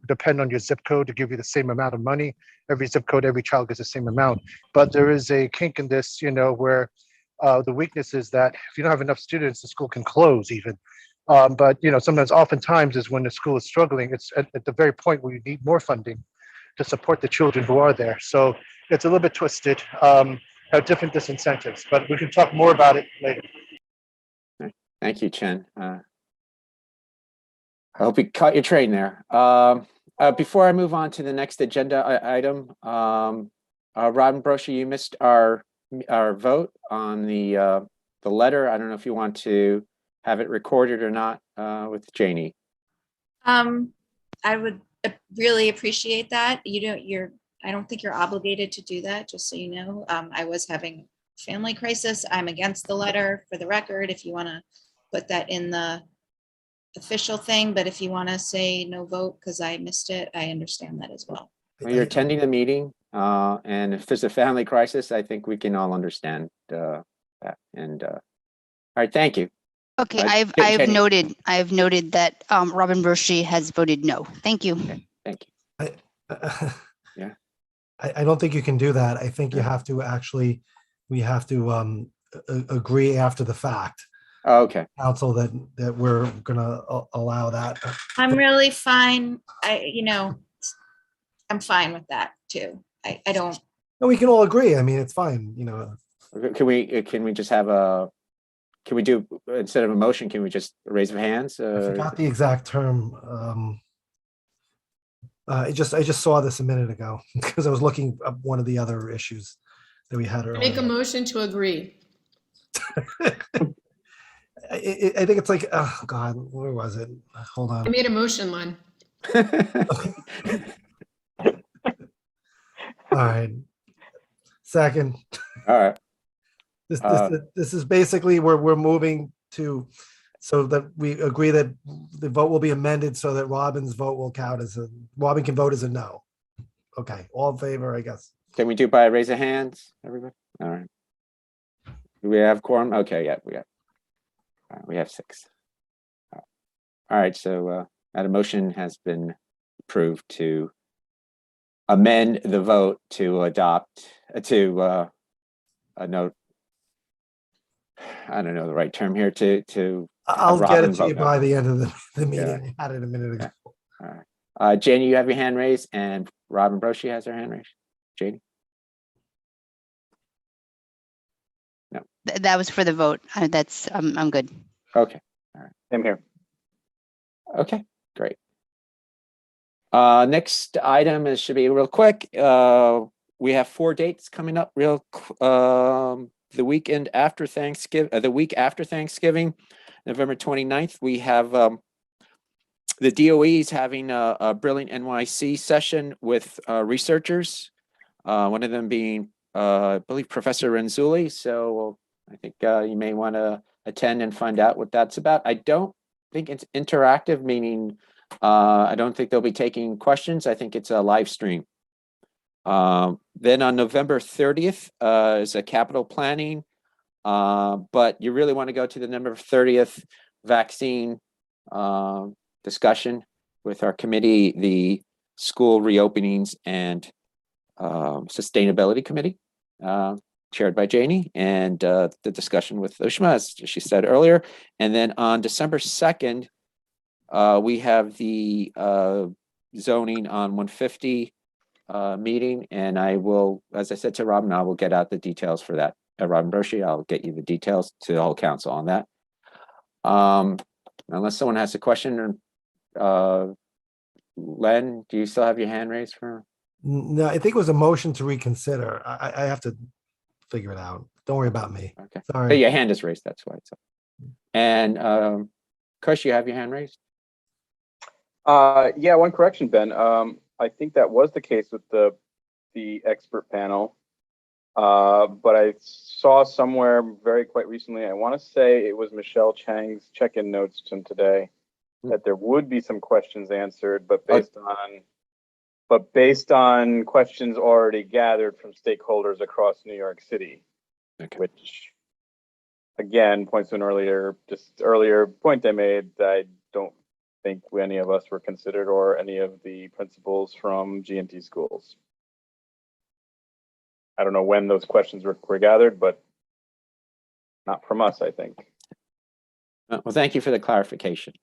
Speaker 9: depend on your zip code to give you the same amount of money. Every zip code, every child gets the same amount. But there is a kink in this, where the weakness is that if you don't have enough students, the school can close even. But sometimes, oftentimes, is when the school is struggling. It's at the very point where you need more funding to support the children who are there. So it's a little bit twisted. Have different disincentives, but we can talk more about it later.
Speaker 4: Thank you, Chen. I hope you caught your train there. Before I move on to the next agenda item, Robin Brosher, you missed our vote on the letter. I don't know if you want to have it recorded or not with Janie.
Speaker 3: I would really appreciate that. I don't think you're obligated to do that, just so you know. I was having a family crisis. I'm against the letter for the record, if you want to put that in the official thing, but if you want to say no vote because I missed it, I understand that as well.
Speaker 4: Well, you're attending the meeting, and if there's a family crisis, I think we can all understand that. And all right, thank you.
Speaker 8: Okay,
Speaker 4: Jenny.
Speaker 8: I have noted that Robin Broshi has voted no. Thank you.
Speaker 4: Okay, thank you. Yeah.
Speaker 9: I don't think you can do that. I think you
Speaker 4: Yeah.
Speaker 9: have to actually, we have to agree after the fact,
Speaker 4: Oh, okay.
Speaker 9: council, that we're gonna allow that.
Speaker 3: I'm really fine. I'm fine with that too. I don't,
Speaker 9: No, we can all agree. I mean, it's fine, you know.
Speaker 4: Can we just have can we do, instead of a motion, can we just raise of hands?
Speaker 9: I forgot the exact term. I just saw this a minute ago because I was looking up one of the other issues that we had earlier.
Speaker 6: Make a motion to agree.
Speaker 9: I think it's like, oh God, where was it? Hold
Speaker 6: I
Speaker 9: on.
Speaker 6: made a motion, Len.
Speaker 9: All right. Second.
Speaker 4: All right.
Speaker 9: This is basically we're moving to, so that we agree that the vote will be amended so that Robin's vote will count as Robin can vote as a no. Okay, all in favor, I guess.
Speaker 4: Can we do by raise of hands, everybody? All right. Do we have quorum? Okay, yeah, we have 6. All right, so that motion has been approved to amend the vote to adopt a note. I don't know the right term here to.
Speaker 9: I'll get
Speaker 4: Robin
Speaker 9: it to you
Speaker 4: vote no.
Speaker 9: by the end of the meeting.
Speaker 4: Yeah.
Speaker 9: I had it a minute ago.
Speaker 4: All right. Janie, you have your hand raised, and Robin Broshi has her hand raised. Janie? No.
Speaker 8: That was for the vote. That's, I'm good.
Speaker 4: Okay. All right.
Speaker 11: Same here.
Speaker 4: Okay, great. Next item should be real quick. We have 4 dates coming up the weekend after Thanksgiving, the week after Thanksgiving, November 29th. We have the DOE is having a Brilliant NYC session with researchers, one of them being, I believe, Professor Renzulli. So I think you may want to attend and find out what that's about. I don't think it's interactive, meaning I don't think they'll be taking questions. I think it's a live stream. Then on November 30th is a capital planning, but you really want to go to the November 30th vaccine discussion with our committee, the school reopenings and sustainability committee, chaired by Janie, and the discussion with Ushma, as she said earlier. And then on December 2nd, we have the zoning on 150 meeting, and I will, as I said to Robin, I will get out the details for that. Robin Broshi, I'll get you the details to the whole council on that. Unless someone has a question, Len, do you still have your hand raised for?
Speaker 9: No, I think it was a motion to reconsider. I have to figure it out. Don't worry about me.
Speaker 4: Okay.
Speaker 9: Sorry.
Speaker 4: But your hand is raised, that's why it's up. And Kush, you have your hand raised?
Speaker 11: Yeah, one correction, Ben. I think that was the case with the expert panel. But I saw somewhere quite recently, I want to say it was Michelle Chang's check-in notes from today, that there would be some questions answered, but based on questions already gathered from stakeholders across New York City,
Speaker 4: Okay.
Speaker 11: which again points to an earlier point I made, that I don't think any of us were considered, or any of the principals from G&T schools. I don't know when those questions were gathered, but not from us, I think.
Speaker 4: Well, thank you for the clarification.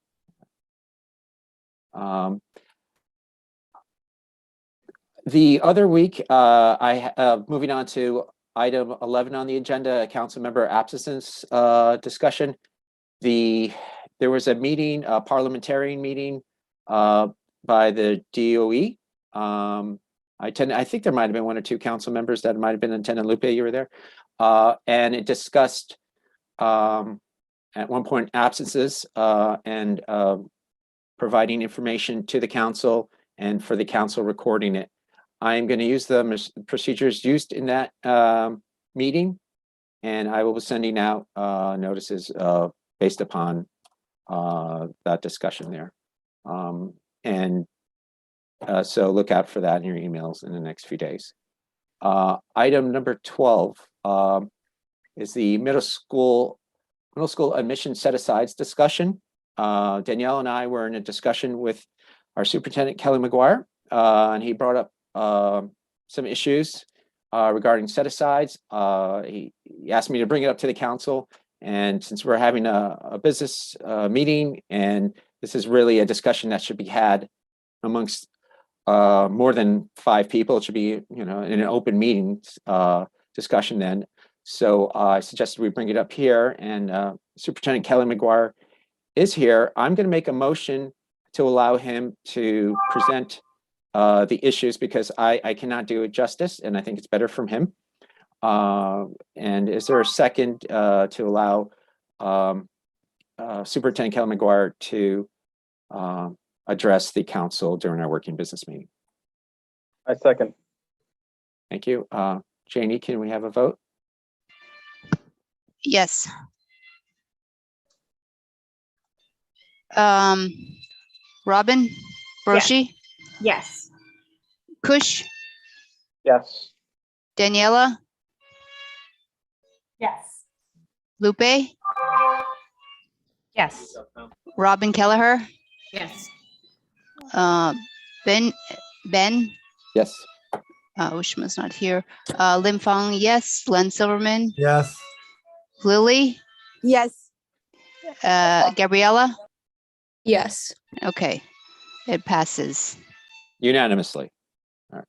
Speaker 4: The other week, moving on to item 11 on the agenda, council member absence discussion. There was a meeting, a parliamentarian meeting by the DOE. I think there might have been 1 or 2 council members that might have been attending. Lupe, you were there. And it discussed at one point absences and providing information to the council and for the council recording it. I'm going to use the procedures used in that meeting, and I will be sending out notices based upon that discussion there. So look out for that in your emails in the next few days. Item number 12 is the middle school admission set-asides discussion. Danielle and I were in a discussion with our superintendent, Kelly McGuire, and he brought up some issues regarding set-asides. He asked me to bring it up to the council, and since we're having a business meeting, and this is really a discussion that should be had amongst more than 5 people, it should be, in an open meeting discussion then. So I suggested we bring it up here, and Superintendent Kelly McGuire is here. I'm going to make a motion to allow him to present the issues, because I cannot do it justice, and I think it's better from him. And is there a second to allow Superintendent Kelly McGuire to address the council during our working business meeting?
Speaker 11: I second.
Speaker 4: Thank you. Janie, can we have a vote?
Speaker 8: Yes. Robin, Broshi,
Speaker 7: Yes.
Speaker 8: Kush,
Speaker 11: Yes.
Speaker 8: Daniela,
Speaker 7: Yes.
Speaker 8: Lupe,
Speaker 2: Yes.
Speaker 8: Robin Kelleher,
Speaker 6: Yes.
Speaker 8: Ben,
Speaker 4: Yes.
Speaker 8: Ushma's not here. Lim Fong, yes. Len Silverman,
Speaker 9: Yes.
Speaker 8: Lily,
Speaker 12: Yes.
Speaker 8: Gabriella.
Speaker 12: Yes.
Speaker 8: Okay, it passes.
Speaker 4: Unanimously. All right.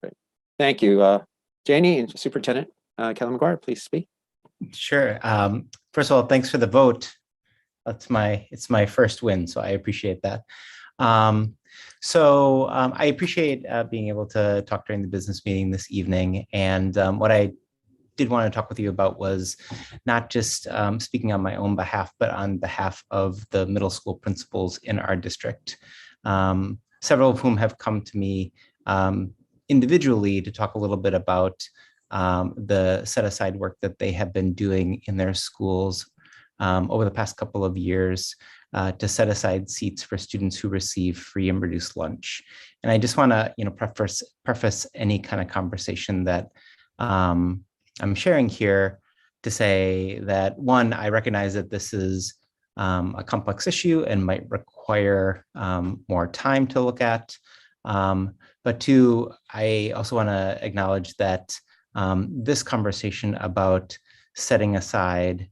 Speaker 4: Great. Thank you. Janie and Superintendent Kelly McGuire, please speak.
Speaker 13: Sure. First of all, thanks for the vote. It's my first win, so I appreciate that. I appreciate being able to talk during the business meeting this evening. And what I did want to talk with you about was not just speaking on my own behalf, but on behalf of the middle school principals in our district, several of whom have come to me individually to talk a little bit about the set-aside work that they have been doing in their schools over the past couple of years to set aside seats for students who receive free and reduced lunch. And I just want to, preface any kind of conversation that I'm sharing here to say that, one, I recognize that this is a complex issue and might require more time to look at. But two, I also want to acknowledge that this conversation about setting aside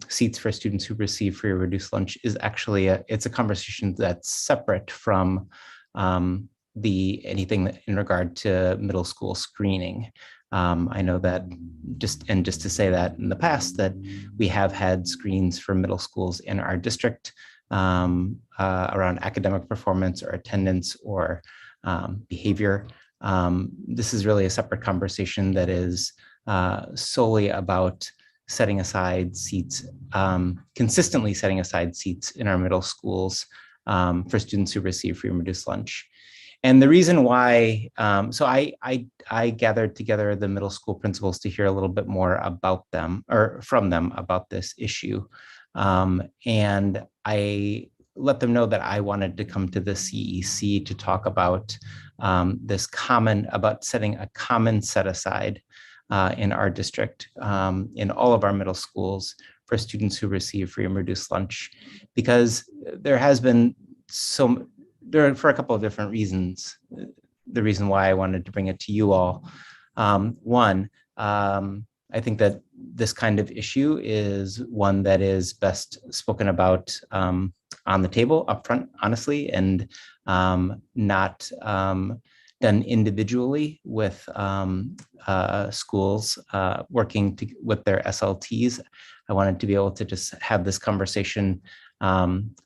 Speaker 13: seats for students who receive free or reduced lunch is actually it's a conversation that's separate from anything in regard to middle school screening. I know that just to say that in the past that we have had screens for middle schools in our district around academic performance or attendance or behavior. This is really a separate conversation that is solely about setting aside seats, consistently setting aside seats in our middle schools for students who receive free and reduced lunch. And the reason why, so I gathered together the middle school principals to hear a little bit more about them or from them about this issue. And I let them know that I wanted to come to the CEC to talk about about setting a common set aside in our district, in all of our middle schools for students who receive free and reduced lunch, because there has been for a couple of different reasons, the reason why I wanted to bring it to you all. One, I think that this kind of issue is one that is best spoken about on the table upfront, honestly, and not done individually with schools working with their SLTs. I wanted to be able to just have this conversation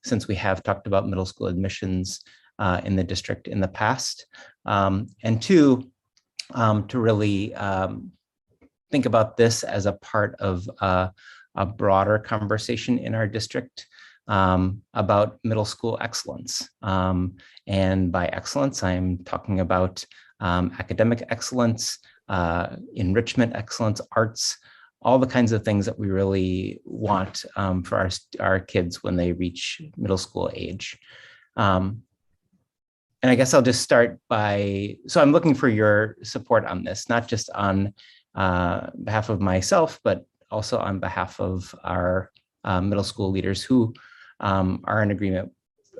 Speaker 13: since we have talked about middle school admissions in the district in the past. And two, to really think about this as a part of a broader conversation in our district about middle school excellence. And by excellence, I'm talking about academic excellence, enrichment excellence, arts, all the kinds of things that we really want for our kids when they reach middle school age. And I guess I'll just start by, so I'm looking for your support on this, not just on behalf of myself, but also on behalf of our middle school leaders who are in agreement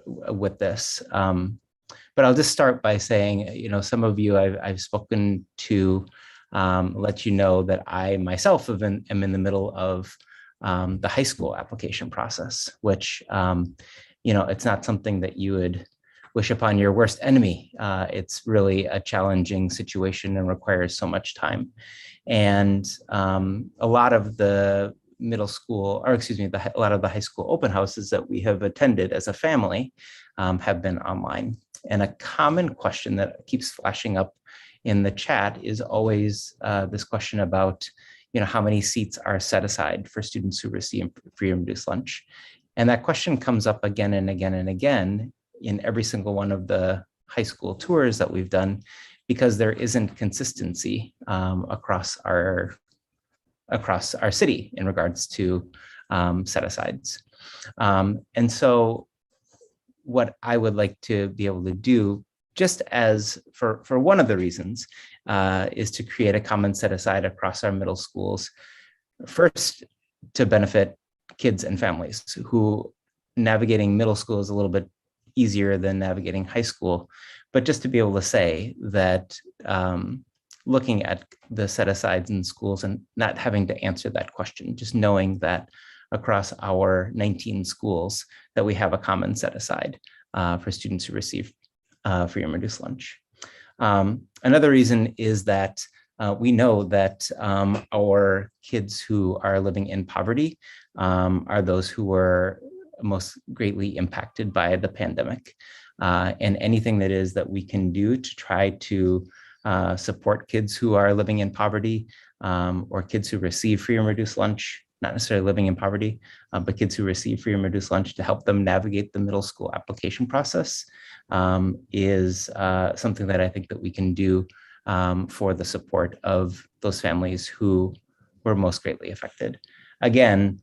Speaker 13: with this. But I'll just start by saying, some of you I've spoken to let you know that I myself am in the middle of the high school application process, which, it's not something that you would wish upon your worst enemy. It's really a challenging situation and requires so much time. And a lot of the middle school, or excuse me, a lot of the high school open houses that we have attended as a family have been online. And a common question that keeps flashing up in the chat is always this question about, how many seats are set aside for students who receive free and reduced lunch. And that question comes up again and again and again in every single one of the high school tours that we've done, because there isn't consistency across our city in regards to set-asides. And so what I would like to be able to do, just as for one of the reasons, is to create a common set-aside across our middle schools, first to benefit kids and families who navigating middle school is a little bit easier than navigating high school, but just to be able to say that looking at the set-asides in schools and not having to answer that question, just knowing that across our 19 schools that we have a common set-aside for students who receive free and reduced lunch. Another reason is that we know that our kids who are living in poverty are those who were most greatly impacted by the pandemic. And anything that we can do to try to support kids who are living in poverty or kids who receive free and reduced lunch, not necessarily living in poverty, but kids who receive free and reduced lunch, to help them navigate the middle school application process is something that I think that we can do for the support of those families who were most greatly affected. Again,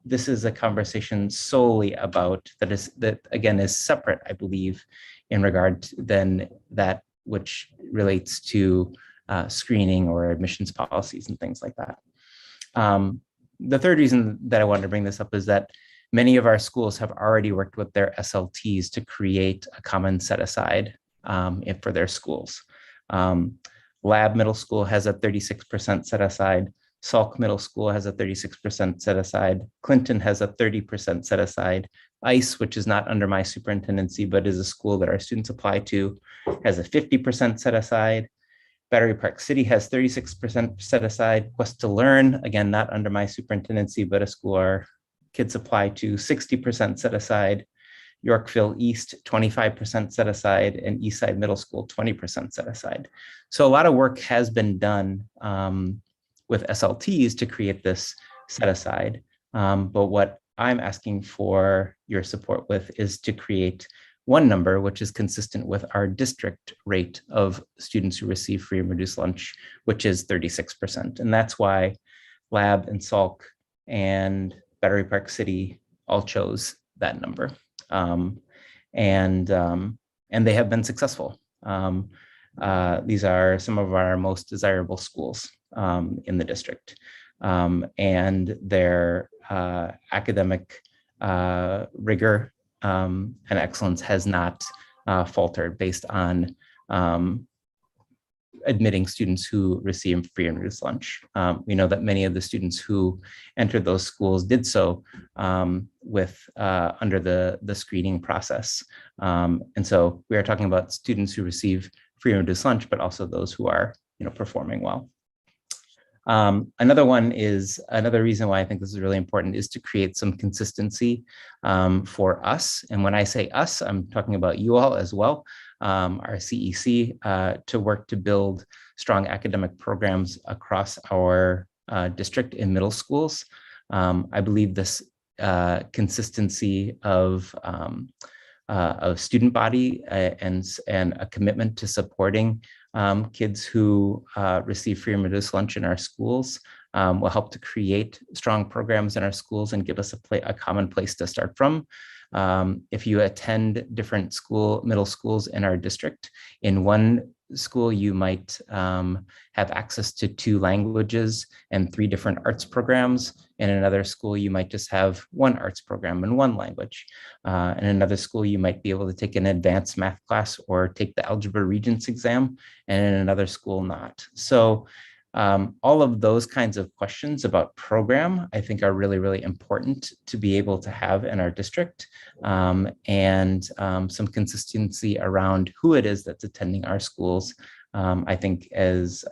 Speaker 13: this is a conversation solely about that again is separate, I believe, in regard to then that which relates to screening or admissions policies and things like that. The third reason that I wanted to bring this up is that many of our schools have already worked with their SLTs to create a common set-aside for their schools. Lab Middle School has a 36% set-aside. Salk Middle School has a 36% set aside. Clinton has a 30% set aside. ICE, which is not under my superintendency, but is a school that our students apply to, has a 50% set aside. Battery Park City has 36% set aside. Quest to Learn, again, not under my superintendency, but a school our kids apply to, 60% set aside. Yorkville East, 25% set aside, and Eastside Middle School, 20% set aside. So a lot of work has been done with SLTs to create this set aside. But what I'm asking for your support with is to create one number, which is consistent with our district rate of students who receive free and reduced lunch, which is 36%. And that's why Lab and Salk and Battery Park City all chose that number. And they have been successful. These are some of our most desirable schools in the district, and their academic rigor and excellence has not faltered based on admitting students who receive free and reduced lunch. We know that many of the students who entered those schools did so under the screening process. And so we are talking about students who receive free and reduced lunch, but also those who are performing well. Another reason why I think this is really important is to create some consistency for us. And when I say us, I'm talking about you all as well, our CEC, to work to build strong academic programs across our district in middle schools. I believe this consistency of a student body and a commitment to supporting kids who receive free and reduced lunch in our schools. Will help to create strong programs in our schools and give us a common place to start from. If you attend different middle schools in our district, in one school you might have access to 2 languages and 3 different arts programs. In another school, you might just have 1 arts program and 1 language. In another school, you might be able to take an advanced math class or take the Algebra Regents exam, and in another school, not. So all of those kinds of questions about program, I think, are really, really important to be able to have in our district, and some consistency around who it is that's attending our schools, I think, is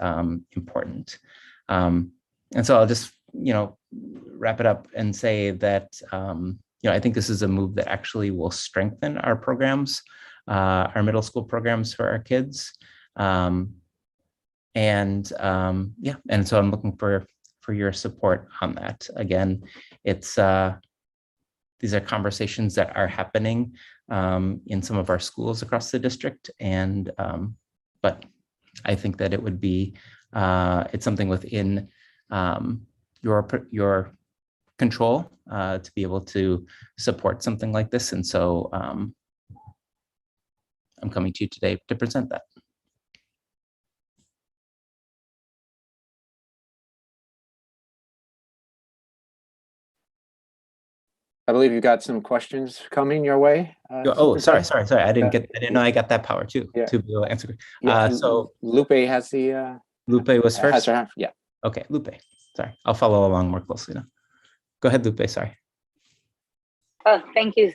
Speaker 13: important. And so I'll just, wrap it up and say that, I think this is a move that actually will strengthen our programs, our middle school programs for our kids. And so I'm looking for your support on that. Again, it's these are conversations that are happening in some of our schools across the district, and but I think that it would be it's something within your control to be able to support something like this, and so I'm coming to you today to present that.
Speaker 4: I believe you got some questions coming your way.
Speaker 13: Oh, sorry. I didn't know I got that power too, to be able to answer. So
Speaker 4: Lupe has the.
Speaker 13: Lupe was first?
Speaker 4: Yeah.
Speaker 13: Okay, Lupe. Sorry, I'll follow along more closely now. Go ahead, Lupe, sorry.
Speaker 14: Oh, thank you.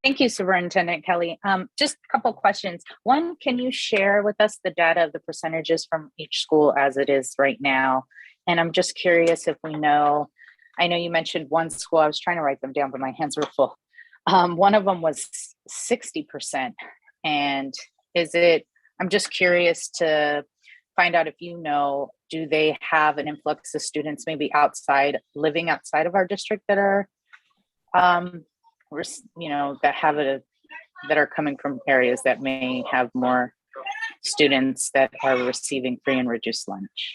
Speaker 14: Thank you, Superintendent Kelly. Just a couple questions. One, can you share with us the data of the percentages from each school as it is right now? And I'm just curious if we know, I know you mentioned one school, I was trying to write them down, but my hands were full. One of them was 60%. And I'm just curious to find out if do they have an influx of students maybe living outside of our district that are, that are coming from areas that may have more students that are receiving free and reduced lunch?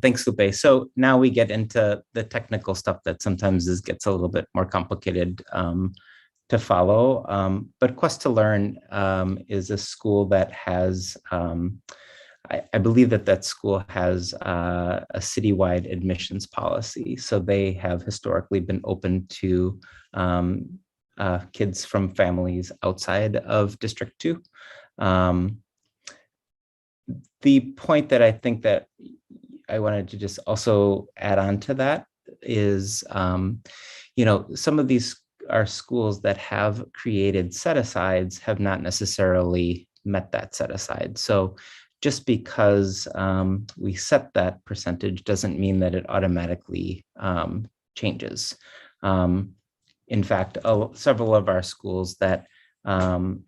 Speaker 13: Thanks, Lupe. So now we get into the technical stuff that sometimes gets a little bit more complicated to follow. But Quest to Learn is a school that has, I believe that school has a citywide admissions policy. So they have historically been open to kids from families outside of District 2. The point that I think that I wanted to just also add on to that is, some of these are schools that have created set-asides have not necessarily met that set-aside. So just because we set that percentage doesn't mean that it automatically changes. In fact, several of our schools that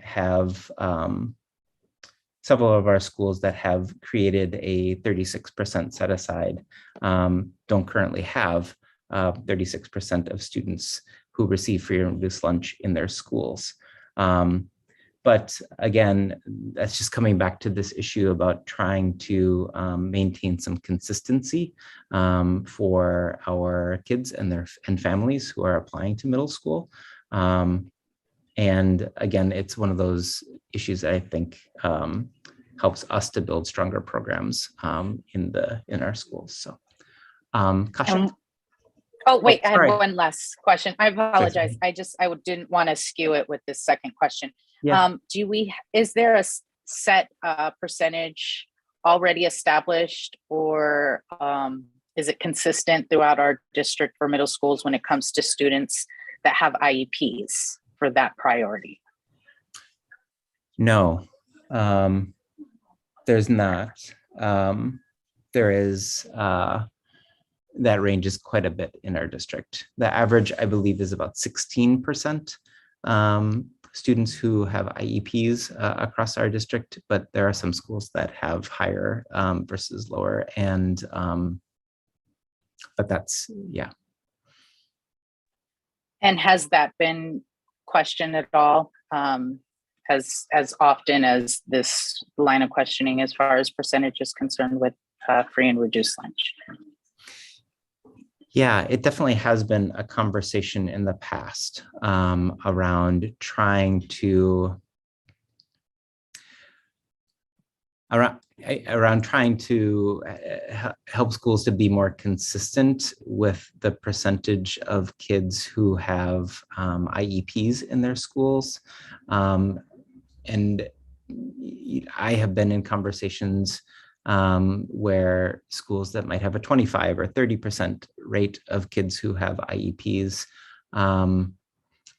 Speaker 13: have created a 36% set aside don't currently have 36% of students who receive free and reduced lunch in their schools. But again, that's just coming back to this issue about trying to maintain some consistency for our kids and families who are applying to middle school. And again, it's one of those issues that I think helps us to build stronger programs in our schools. So, Kasha.
Speaker 14: Oh, wait, I had one last question. I apologize. I didn't want to skew it with this second question.
Speaker 13: Yeah.
Speaker 14: Is there a set percentage already established, or is it consistent throughout our district for middle schools when it comes to students that have IEPs for that priority?
Speaker 13: No, there's not. There is, that ranges quite a bit in our district. The average, I believe, is about 16% students who have IEPs across our district, but there are some schools that have higher versus lower, and but that's, yeah.
Speaker 14: And has that been question at all, as often as this line of questioning as far as percentage is concerned with free and reduced lunch?
Speaker 13: Yeah, it definitely has been a conversation in the past around trying to help schools to be more consistent with the percentage of kids who have IEPs in their schools. And I have been in conversations where schools that might have a 25 or 30% rate of kids who have IEPs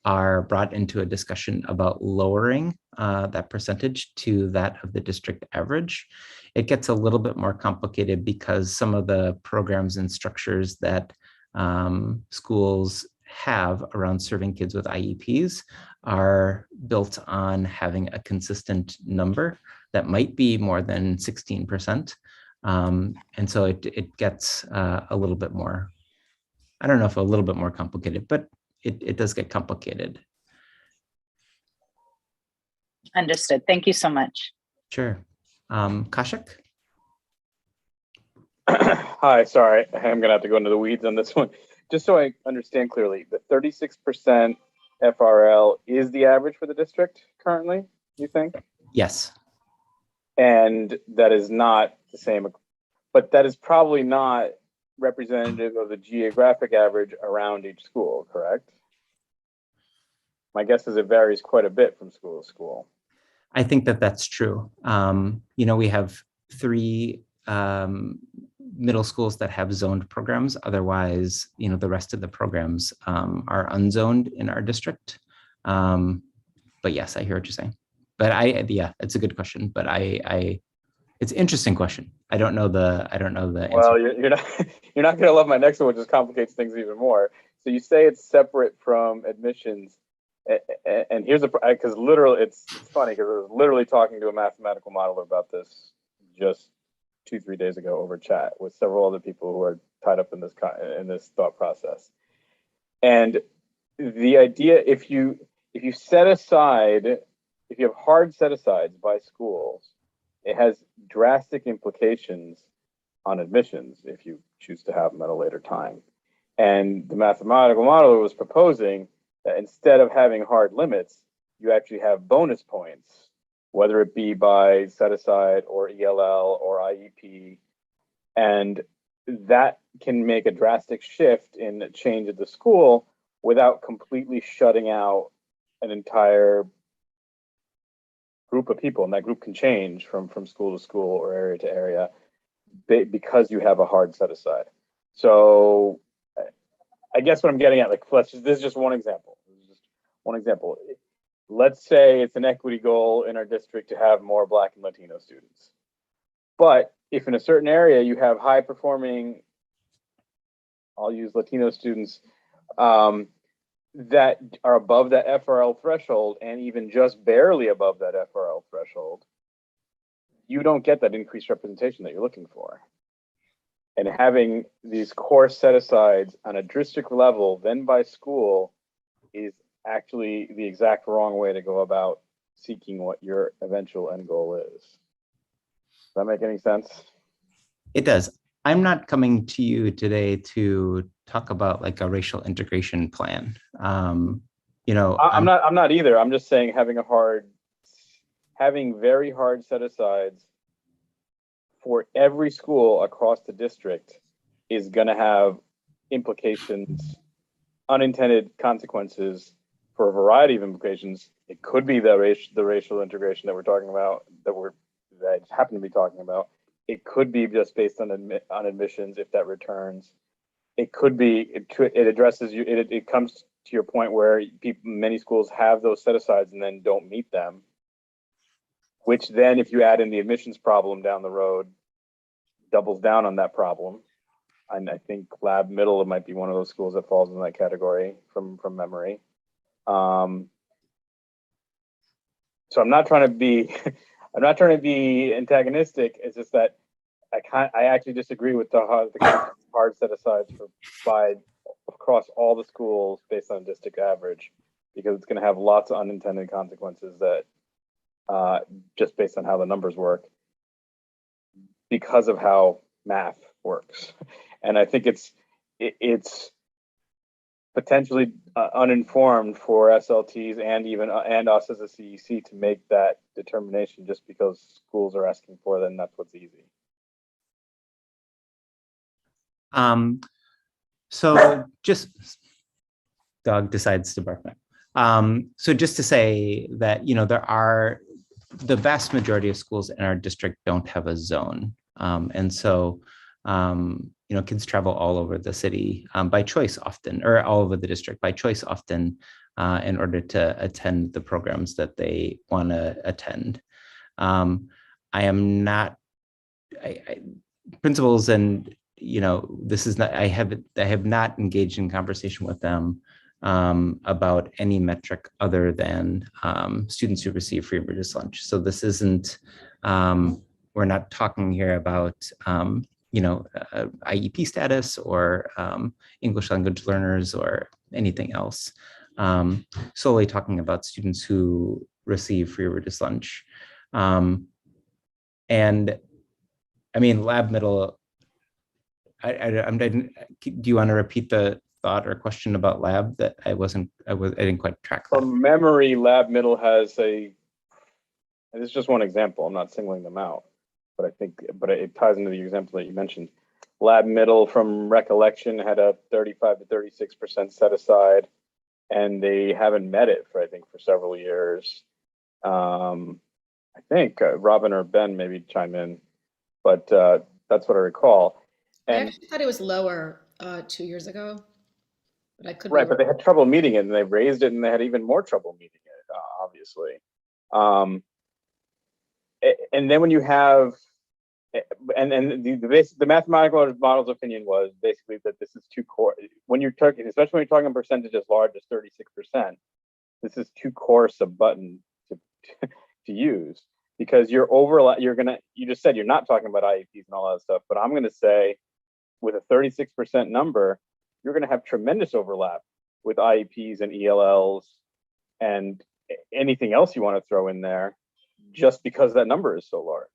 Speaker 13: are brought into a discussion about lowering that percentage to that of the district average. It gets a little bit more complicated because some of the programs and structures that schools have around serving kids with IEPs are built on having a consistent number that might be more than 16%. And so it gets a little bit more, I don't know if a little bit more complicated, but it does get complicated.
Speaker 14: Understood. Thank you so much.
Speaker 13: Sure. Kaushik?
Speaker 11: Hi, sorry. I'm going to have to go into the weeds on this one. Just so I understand clearly, the 36% FRL is the average for the district currently, you think?
Speaker 13: Yes.
Speaker 11: And that is not the same, but that is probably not representative of the geographic average around each school, correct? My guess is it varies quite a bit from school to school.
Speaker 13: I think that that's true. We have 3 middle schools that have zoned programs. Otherwise, the rest of the programs are unzoned in our district. But yes, I hear what you're saying. But yeah, it's a good question. But it's an interesting question. I don't know the answer.
Speaker 11: Well, you're not going to love my next one, which just complicates things even more. So you say it's separate from admissions, and here's because literally it's funny because I was literally talking to a mathematical modeler about this just 2-3 days ago over chat with several other people who are tied up in this thought process. And the idea, if you set aside, if you have hard set asides by schools, it has drastic implications on admissions if you choose to have them at a later time. And the mathematical modeler was proposing that instead of having hard limits, you actually have bonus points, whether it be by set aside or ELL or IEP. And that can make a drastic shift in the change of the school without completely shutting out an entire group of people. And that group can change from school to school or area to area because you have a hard set aside. So I guess what I'm getting at, this is just one example. Let's say it's an equity goal in our district to have more Black and Latino students. But if in a certain area you have high performing, I'll use Latino students, that are above that FRL threshold and even just barely above that FRL threshold, you don't get that increased representation that you're looking for. And having these core set-asides on a district level, then by school, is actually the exact wrong way to go about seeking what your eventual end goal is. Does that make any sense?
Speaker 13: It does. I'm not coming to you today to talk about like a racial integration plan. I'm
Speaker 11: not either. I'm just saying having very hard set-asides for every school across the district is going to have implications, unintended consequences for a variety of implications. It could be the racial integration that we're talking about, that I happen to be talking about. It could be just based on admissions if that returns. It could be, it addresses you, it comes to your point where many schools have those set-asides and then don't meet them, which then if you add in the admissions problem down the road, doubles down on that problem. And I think Lab Middle might be one of those schools that falls in that category from memory. So I'm not trying to be antagonistic. It's just that I actually disagree with the hard set asides by across all the schools based on district average. because it's going to have lots of unintended consequences that just based on how the numbers work because of how math works. And I think it's potentially uninformed for SLTs and us as a CEC to make that determination just because schools are asking for it and that's what's easy.
Speaker 13: So just dog decides to bark now. So just to say that, there are the vast majority of schools in our district don't have a zone. And so, kids travel all over the city by choice often, or all over the district by choice often in order to attend the programs that they want to attend. I am not, principals and, this is not, I have not engaged in conversation with them about any metric other than students who receive free or reduced lunch. So this isn't, we're not talking here about, IEP status or English language learners or anything else. Solely talking about students who receive free or reduced lunch. And I mean, lab middle, do you want to repeat the thought or question about lab that I didn't quite track that?
Speaker 11: From memory, lab middle has and this is just one example, I'm not singling them out, but it ties into the example that you mentioned. Lab middle from recollection had a 35 to 36% set aside, and they haven't met it for several years. I think Robin or Ben maybe chime in, but that's what I recall.
Speaker 6: I
Speaker 11: And
Speaker 6: actually thought it was lower 2 years ago, but I could be
Speaker 11: right, but they
Speaker 6: wrong.
Speaker 11: had trouble meeting it, and they raised it, and they had even more trouble meeting it, obviously. And then when you have, and the mathematical model's opinion was basically that this is too coarse. When you're talking, especially when you're talking a percentage as large as 36%, this is too coarse a button to use because you just said you're not talking about IEPs and all that stuff, but I'm going to say with a 36% number, you're going to have tremendous overlap with IEPs and ELLs and anything else you want to throw in there just because that number is so large.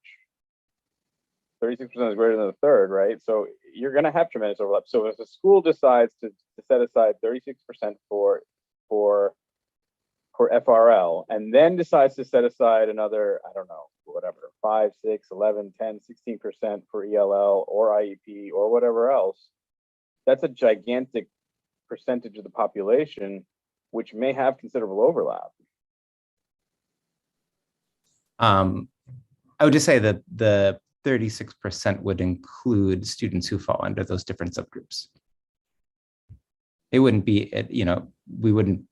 Speaker 11: 36% is greater than a third, right? So you're going to have tremendous overlap. So if a school decides to set aside 36% for FRL and then decides to set aside another, I don't know, whatever, 5, 6, 11, 10, 16% for ELL or IEP or whatever else, that's a gigantic percentage of the population, which may have considerable overlap.
Speaker 13: I would just say that the 36% would include students who fall under those different subgroups. It wouldn't be, we wouldn't,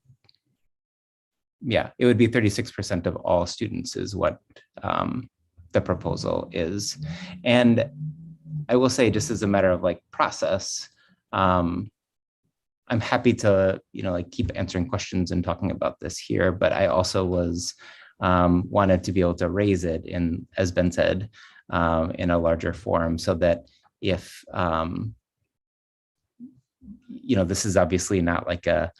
Speaker 13: it would be 36% of all students is what the proposal is. And I will say, just as a matter of process, I'm happy to, keep answering questions and talking about this here, but I also wanted to be able to raise it in, as Ben said, in a larger forum so that if, this is obviously not like a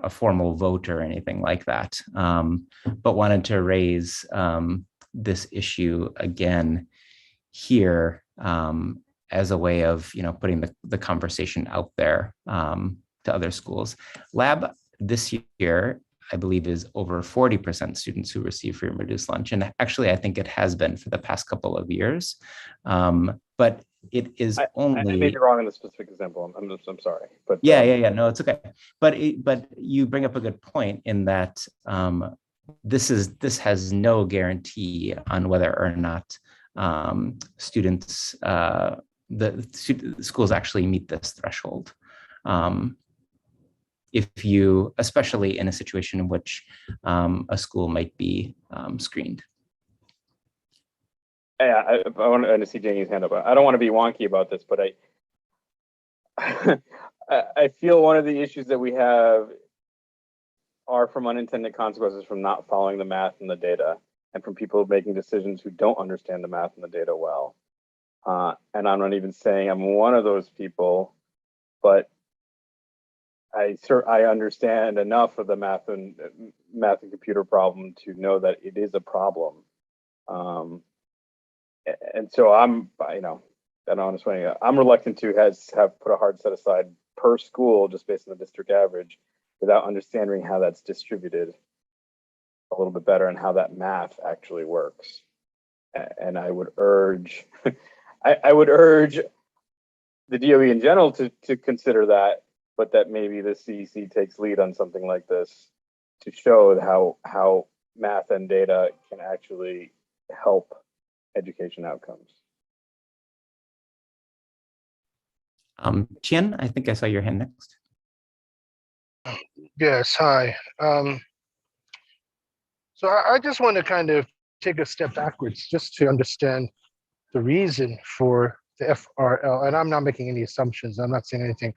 Speaker 13: formal vote or anything like that, but wanted to raise this issue again here as a way of, putting the conversation out there to other schools. Lab this year, I believe, is over 40% students who receive free and reduced lunch. And actually, I think it has been for the past couple of years. But it is only—
Speaker 11: I may be wrong in the specific example. I'm sorry. But
Speaker 13: yeah. No, it's okay. But you bring up a good point in that this has no guarantee on whether or not students, the schools actually meet this threshold. If you, especially in a situation in which a school might be screened.
Speaker 11: Yeah, I want to see Janie's hand up. I don't want to be wonky about this, but I feel one of the issues that we have are from unintended consequences from not following the math and the data, and from people making decisions who don't understand the math and the data well. And I'm not even saying I'm one of those people, but I understand enough of the math and computer problem to know that it is a problem. And so I'm, that honest way, I'm reluctant to have put a hard set aside per school just based on the district average without understanding how that's distributed a little bit better and how that math actually works. And I would urge, I would urge the DOE in general to consider that, but that maybe the CEC takes lead on something like this to show how math and data can actually help education outcomes.
Speaker 13: Chien, I think I saw your hand next.
Speaker 15: Yes, hi. So I just want to kind of take a step backwards just to understand the reason for the FRL. And I'm not making any assumptions. I'm not saying anything.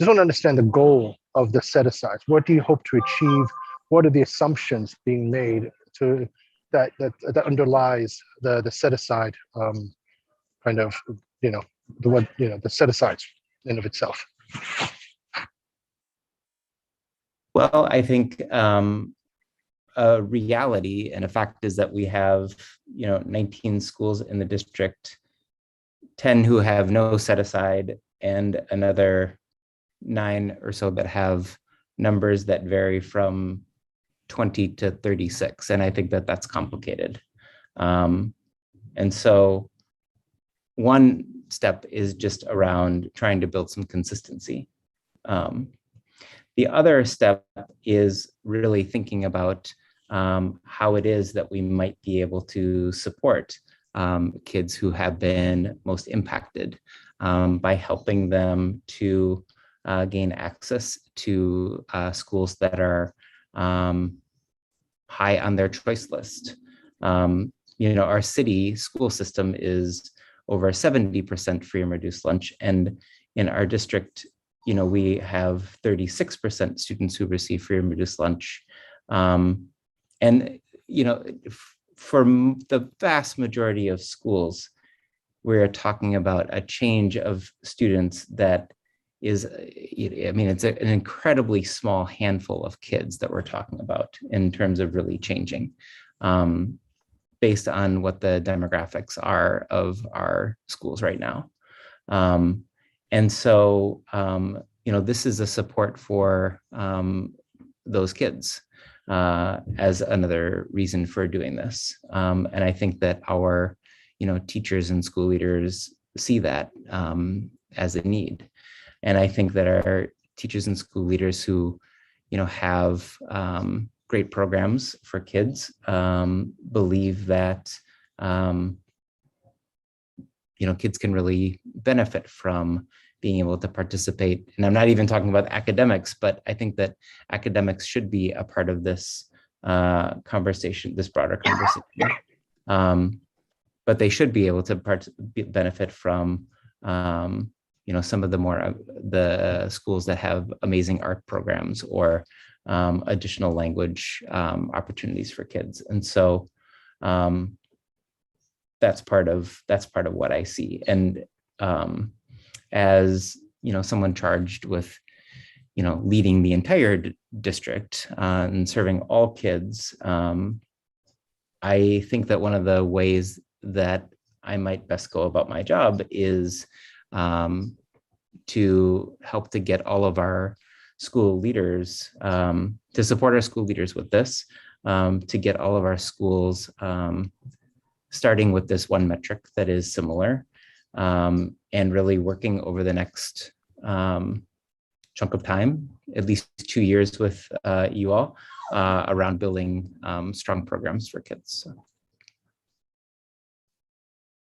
Speaker 15: Just want to understand the goal of the set-asides. What do you hope to achieve? What are the assumptions being made to that underlies the set-aside kind of, the set-asides in of itself?
Speaker 13: Well, I think a reality and a fact is that we have, 19 schools in the district, 10 who have no set aside, and another 9 or so that have numbers that vary from 20 to 36. And I think that that's complicated. And so one step is just around trying to build some consistency. The other step is really thinking about how it is that we might be able to support kids who have been most impacted by helping them to gain access to schools that are high on their choice list. Our city school system is over 70% free and reduced lunch, and in our district, we have 36% students who receive free and reduced lunch. And, for the vast majority of schools, we're talking about a change of students that is, it's an incredibly small handful of kids that we're talking about in terms of really changing based on what the demographics are of our schools right now. And so, this is a support for those kids as another reason for doing this. And I think that our, teachers and school leaders see that as a need. And I think that our teachers and school leaders who, have great programs for kids believe that, kids can really benefit from being able to participate. And I'm not even talking about academics, but I think that academics should be a part of this conversation, this broader conversation. But they should be able to benefit from, some of the schools that have amazing art programs or additional language opportunities for kids. And so that's part of what I see. And as someone charged with leading the entire district and serving all kids, I think that one of the ways that I might best go about my job is to help to get all of our school leaders, to support our school leaders with this, to get all of our schools starting with this one metric that is similar, and really working over the next chunk of time, at least 2 years with you all, around building strong programs for kids. So.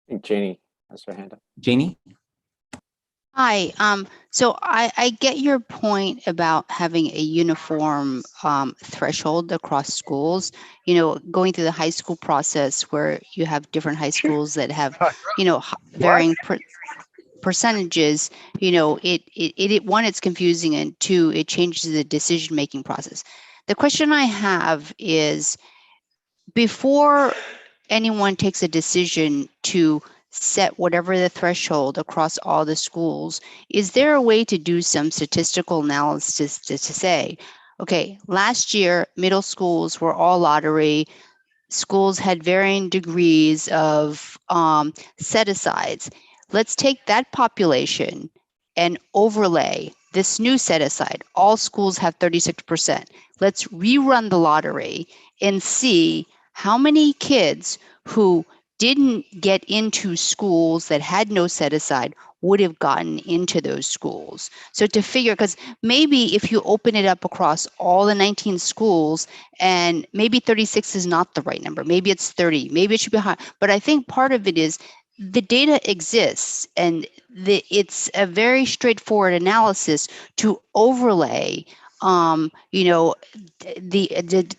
Speaker 4: I think Janie has her hand up.
Speaker 13: Janie?
Speaker 8: Hi. So I get your point about having a uniform threshold across schools, going through the high school process where you have different high schools that have, varying percentages, one, it's confusing, and two, it changes the decision-making process. The question I have is, before anyone takes a decision to set whatever the threshold across all the schools, is there a way to do some statistical analysis to say, okay, last year, middle schools were all lottery, schools had varying degrees of set-asides. Let's take that population and overlay this new set-aside. All schools have 36%. Let's rerun the lottery and see how many kids who didn't get into schools that had no set-aside would have gotten into those schools. So to figure, because maybe if you open it up across all the 19 schools, and maybe 36 is not the right number, maybe it's 30, maybe it should be high. But I think part of it is the data exists, and it's a very straightforward analysis to overlay the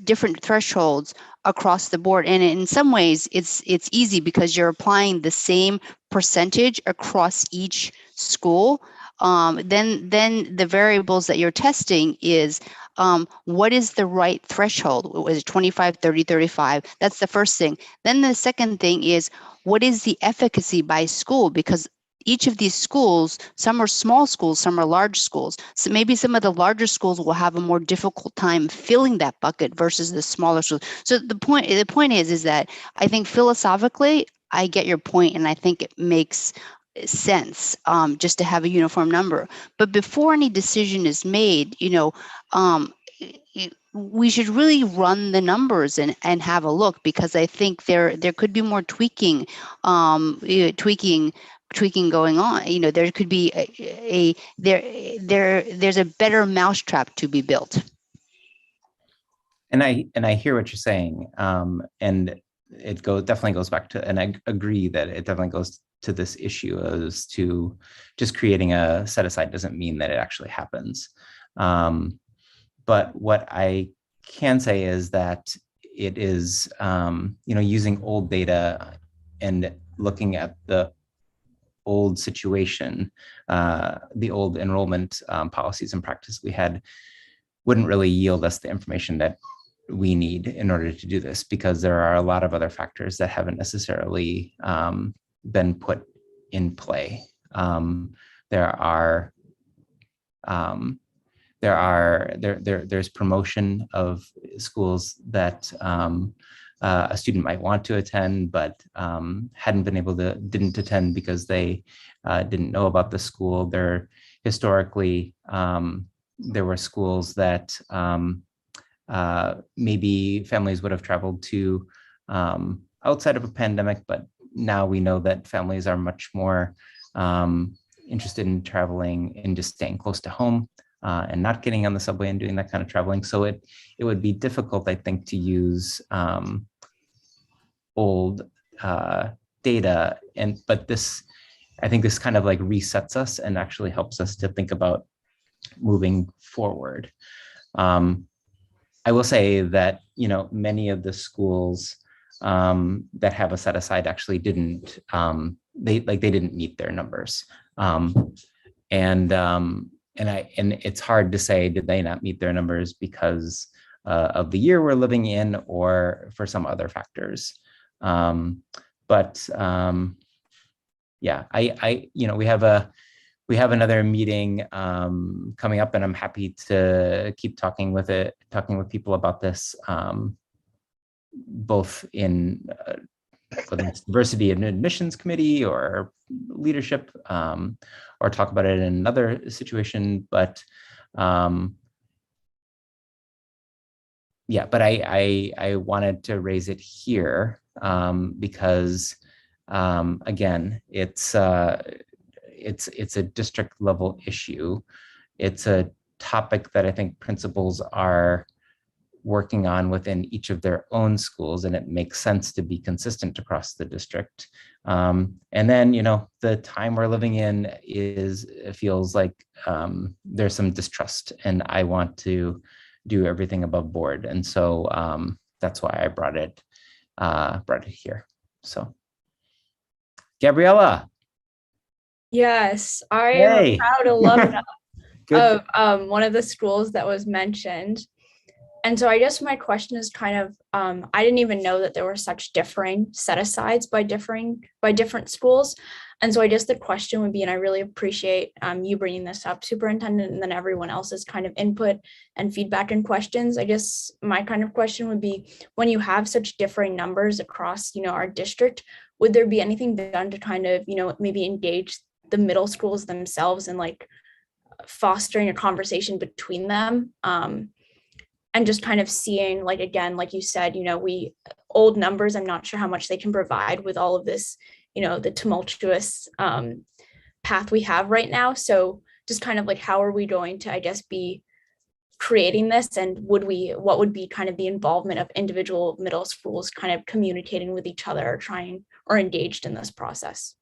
Speaker 8: different thresholds across the board. And in some ways, it's easy because you're applying the same percentage across each school. Then the variables that you're testing is what is the right threshold? Was it 25, 30, 35? That's the first thing. Then the second thing is, what is the efficacy by school? Because each of these schools, some are small schools, some are large schools. So maybe some of the larger schools will have a more difficult time filling that bucket versus the smaller schools. So the point is that I think philosophically, I get your point, and I think it makes sense just to have a uniform number. But before any decision is made, we should really run the numbers and have a look, because I think there could be more tweaking going on. There could be there's a better mousetrap to be built.
Speaker 13: And I hear what you're saying, and it definitely goes back to, and I agree that it definitely goes to this issue as to just creating a set aside doesn't mean that it actually happens. But what I can say is that it is, using old data and looking at the old situation, the old enrollment policies and practice we had wouldn't really yield us the information that we need in order to do this, because there are a lot of other factors that haven't necessarily been put in play. There's promotion of schools that a student might want to attend, but didn't attend because they didn't know about the school. Historically, there were schools that maybe families would have traveled to outside of a pandemic, but now we know that families are much more interested in traveling and just staying close to home and not getting on the subway and doing that kind of traveling. So it would be difficult, I think, to use old data, but I think this kind of like resets us and actually helps us to think about moving forward. I will say that many of the schools that have a set aside actually didn't they didn't meet their numbers, and it's hard to say, did they not meet their numbers because of the year we're living in or for some other factors. Yeah, we have another meeting coming up, and I'm happy to keep talking with people about this, both in whether it's diversity and admissions committee or leadership, or talk about it in another situation. But yeah, but I wanted to raise it here because again, it's a district level issue. It's a topic that I think principals are working on within each of their own schools, and it makes sense to be consistent across the district. And then, the time we're living in feels like there's some distrust, and I want to do everything above board. And so that's why I brought it here. So, Gabriella.
Speaker 16: Yes, I
Speaker 13: Hey.
Speaker 16: am a proud alumna of one of the schools that was mentioned. And so I guess my question is kind of, I didn't even know that there were such differing set asides by different schools. And so I guess the question would be, and I really appreciate you bringing this up, Superintendent, and then everyone else's kind of input and feedback and questions. I guess my kind of question would be, when you have such differing numbers across, our district, would there be anything done to kind of, maybe engage the middle schools themselves and like fostering a conversation between them? And just kind of seeing, like, again, like you said, old numbers, I'm not sure how much they can provide with all of this, the tumultuous path we have right now. So just kind of like, how are we going to, I guess, be creating this? And what would be kind of the involvement of individual middle schools kind of communicating with each other or engaged in this process?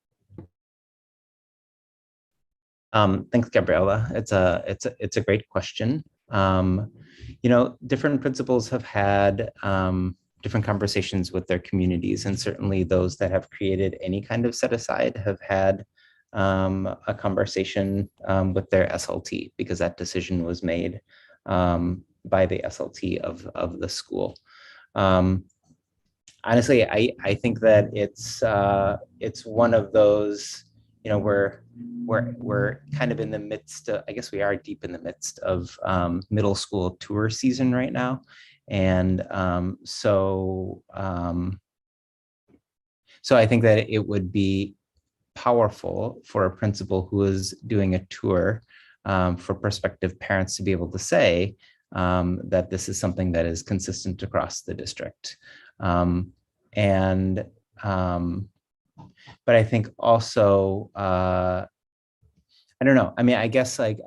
Speaker 13: Thanks, Gabriella. It's a great question. Different principals have had different conversations with their communities, and certainly those that have created any kind of set aside have had a conversation with their SLT, because that decision was made by the SLT of the school. Honestly, I think that it's one of those, we're kind of in the midst of, I guess we are deep in the midst of middle school tour season right now. And so I think that it would be powerful for a principal who is doing a tour for prospective parents to be able to say that this is something that is consistent across the district. But I think also, I don't know. I mean, I guess like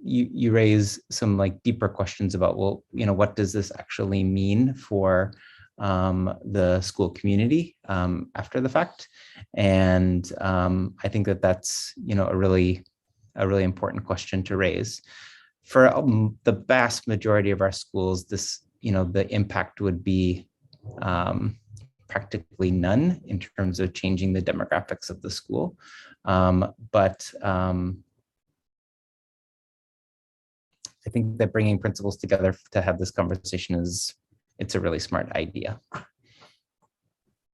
Speaker 13: you raise some like deeper questions about, well, what does this actually mean for the school community after the fact? And I think that that's, a really important question to raise. For the vast majority of our schools, this, the impact would be practically none in terms of changing the demographics of the school. But I think that bringing principals together to have this conversation it's a really smart idea.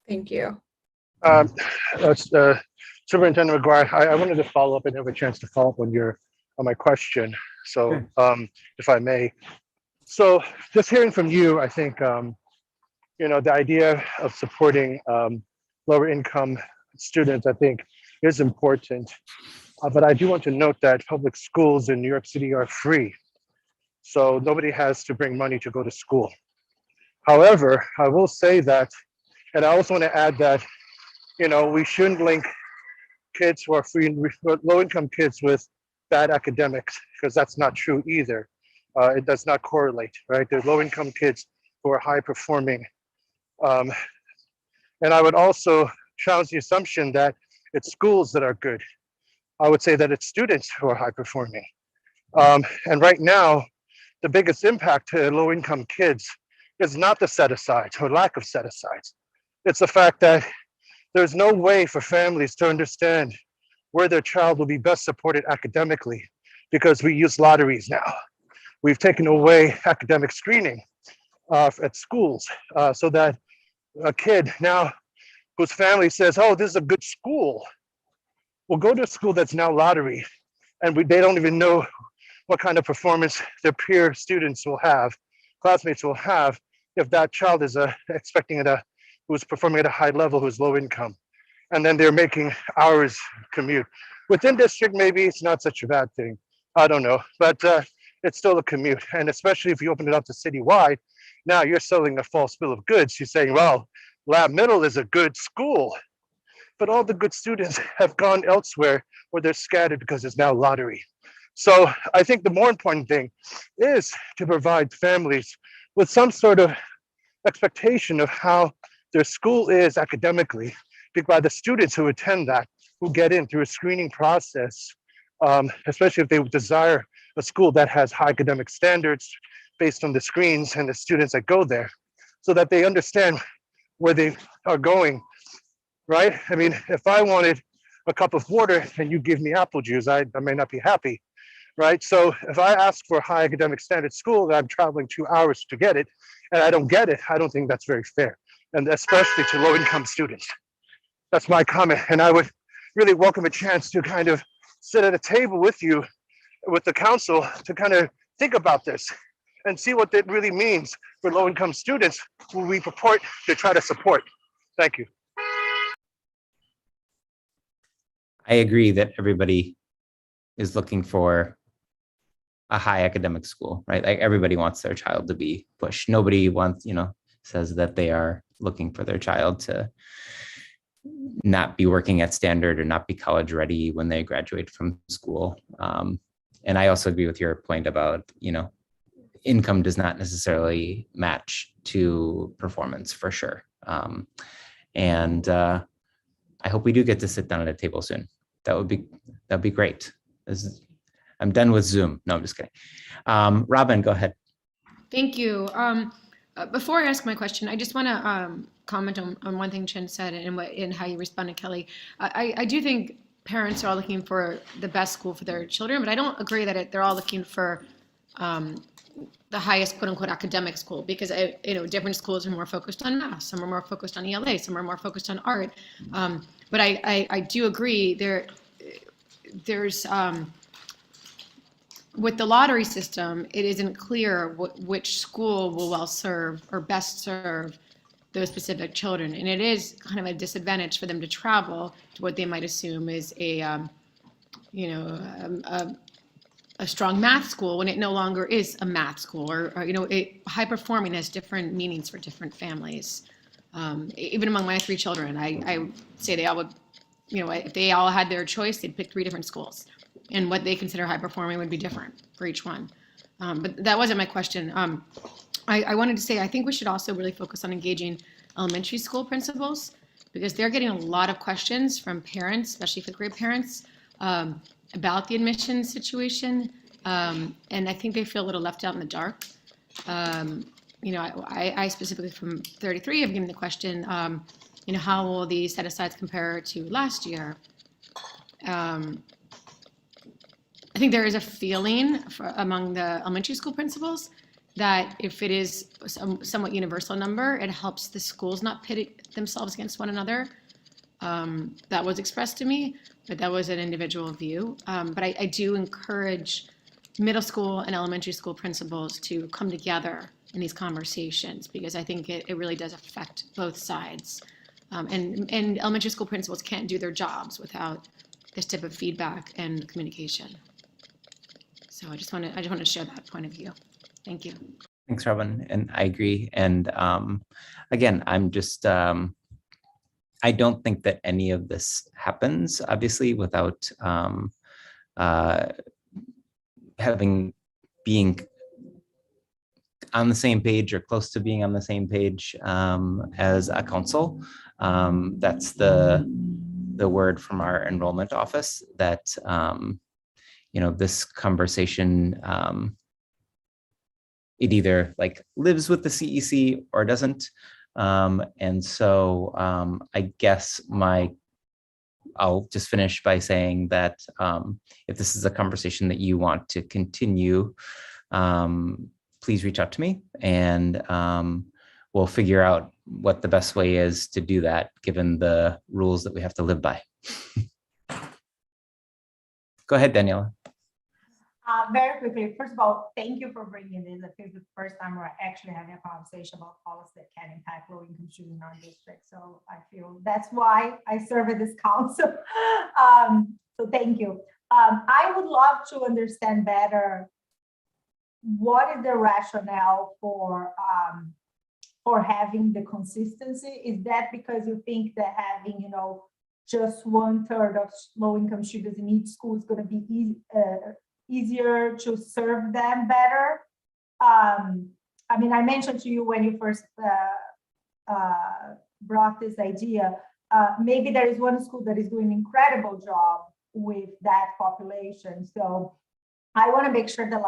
Speaker 16: Thank you.
Speaker 15: Superintendent McGuire, I wanted to follow up and have a chance to follow up on my question. So if I may. So just hearing from you, I think, the idea of supporting lower income students, I think, is important. But I do want to note that public schools in New York City are free. So nobody has to bring money to go to school. However, I will say that, and I also want to add that, we shouldn't link kids who are free and low income kids with bad academics, because that's not true either. It does not correlate, right? There's low income kids who are high performing. And I would also challenge the assumption that it's schools that are good. I would say that it's students who are high performing. And right now, the biggest impact to low income kids is not the set asides or lack of set asides. It's the fact that there's no way for families to understand where their child will be best supported academically, because we use lotteries now. We've taken away academic screening at schools so that a kid now whose family says, oh, this is a good school, will go to a school that's now lottery, and they don't even know what kind of performance their peer students will have, classmates will have, if that child is who's performing at a high level, who's low income. And then they're making hours commute. Within district, maybe it's not such a bad thing. I don't know, but it's still a commute. And especially if you open it up to citywide, now you're selling a false bill of goods. You're saying, well, Lab Middle is a good school, but all the good students have gone elsewhere where they're scattered because it's now lottery. So I think the more important thing is to provide families with some sort of expectation of how their school is academically by the students who attend that, who get in through a screening process, especially if they desire a school that has high academic standards based on the screens and the students that go there, so that they understand where they are going, right? I mean, if I wanted a cup of water and you give me apple juice, I may not be happy. right? So if I ask for a high academic standard school and I'm traveling 2 hours to get it, and I don't get it, I don't think that's very fair, and especially to low-income students. That's my comment, and I would really welcome a chance to kind of sit at a table with you, with the council, to kind of think about this and see what that really means for low-income students who we purport to try to support. Thank you.
Speaker 13: I agree that everybody is looking for a high academic school, right? Like everybody wants their child to be pushed. Nobody wants, says that they are looking for their child to not be working at standard or not be college ready when they graduate from school. And I also agree with your point about, income does not necessarily match to performance for sure. And I hope we do get to sit down at a table soon. That'd be great. I'm done with Zoom. No, I'm just kidding. Robin, go ahead.
Speaker 6: Thank you. Before I ask my question, I just want to comment on one thing Chin said and how you responded, Kelly. I do think parents are all looking for the best school for their children, but I don't agree that they're all looking for the highest quote unquote academic school, because different schools are more focused on math, some are more focused on ELA, some are more focused on art. But I do agree there's with the lottery system, it isn't clear which school will well serve or best serve those specific children. And it is kind of a disadvantage for them to travel to what they might assume is a strong math school when it no longer is a math school, or high performing has different meanings for different families. Even among my 3 children, I say they all would, if they all had their choice, they'd pick 3 different schools. And what they consider high performing would be different for each one. But that wasn't my question. I wanted to say, I think we should also really focus on engaging elementary school principals, because they're getting a lot of questions from parents, especially 5th grade parents, about the admission situation. And I think they feel a little left out in the dark. I specifically from 33 have given the question, how will the set-asides compare to last year? I think there is a feeling among the elementary school principals that if it is a somewhat universal number, it helps the schools not pit themselves against one another. That was expressed to me, but that was an individual view. But I do encourage middle school and elementary school principals to come together in these conversations, because I think it really does affect both sides. And elementary school principals can't do their jobs without this type of feedback and communication. So I just want to share that point of view. Thank you.
Speaker 13: Thanks, Robin. And I agree. And again, I'm just, I don't think that any of this happens, obviously, without being on the same page or close to being on the same page as a council. That's the word from our enrollment office that this conversation, it either lives with the CEC or doesn't. And so I guess I'll just finish by saying that if this is a conversation that you want to continue, please reach out to me, and we'll figure out what the best way is to do that, given the rules that we have to live by. Go ahead, Daniela.
Speaker 7: Very quickly, first of all, thank you for bringing this. I think it's the first time we're actually having a conversation about policy that can impact low-income students in our district. So I feel that's why I serve at this council. So thank you. I would love to understand better what is the rationale for having the consistency. Is that because you think that having just 1/3 of low-income students in each school is going to be easier to serve them better? I mean, I mentioned to you when you first brought this idea, maybe there is one school that is doing an incredible job with that population. So I want to make sure that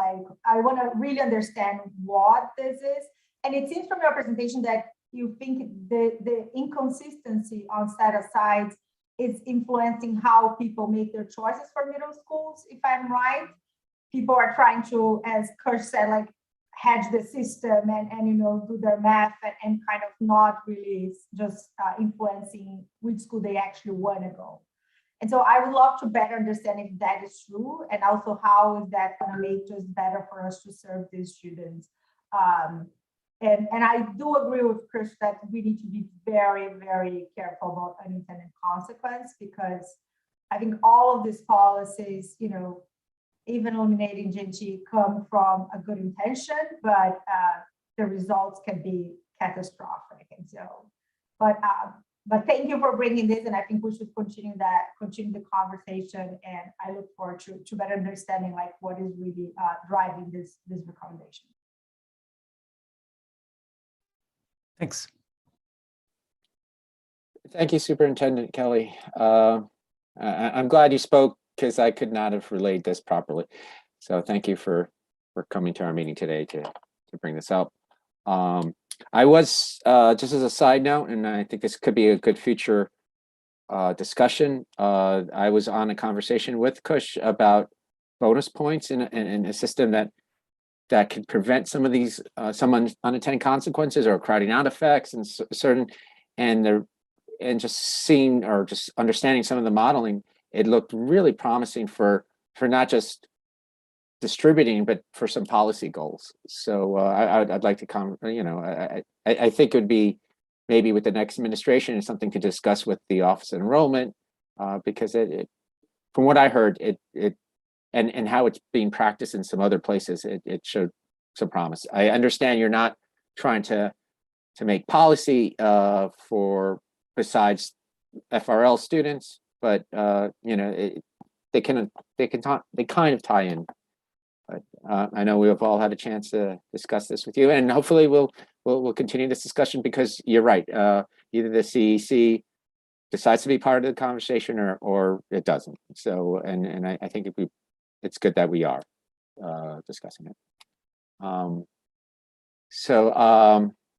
Speaker 7: I want to really understand what this is. And it seems from your presentation that you think the inconsistency on set-asides is influencing how people make their choices for middle schools, if I'm right. people are trying to, as Kirsch said, like hedge the system and you know, do their math and kind of not really just influencing which school they actually want to go. And so I would love to better understand if that is true, and also how is that going to make it better for us to serve these students. And I do agree with Chris that we need to be very, very careful about unintended consequence, because I think all of these policies, you know, even eliminating GNT come from a good intention, but the results can be catastrophic. And so, but thank you for bringing this, and I think we should continue the conversation. And I look forward to better understanding like what is really driving this recommendation.
Speaker 13: Thanks.
Speaker 4: Thank you, Superintendent Kelly. I'm glad you spoke, because I could not have relayed this properly. So thank you for coming to our meeting today to bring this up. I was, just as a side note, and I think this could be a good future discussion, I was on a conversation with Kush about bonus points in a system that could prevent some of these some unintended consequences or crowding out effects and certain, and just seeing or just understanding some of the modeling. It looked really promising for not just distributing, but for some policy goals. So I'd like to you know, I think it would be maybe with the next administration something to discuss with the Office of Enrollment, because it from what I heard, and how it's being practiced in some other places, it showed some promise. I understand you're not trying to make policy for besides FRL students, but you know, they kind of tie in. But I know we have all had a chance to discuss this with you, and hopefully we'll continue this discussion, because you're right. Either the CEC decides to be part of the conversation or it doesn't. So, and I think it's good that we are discussing it.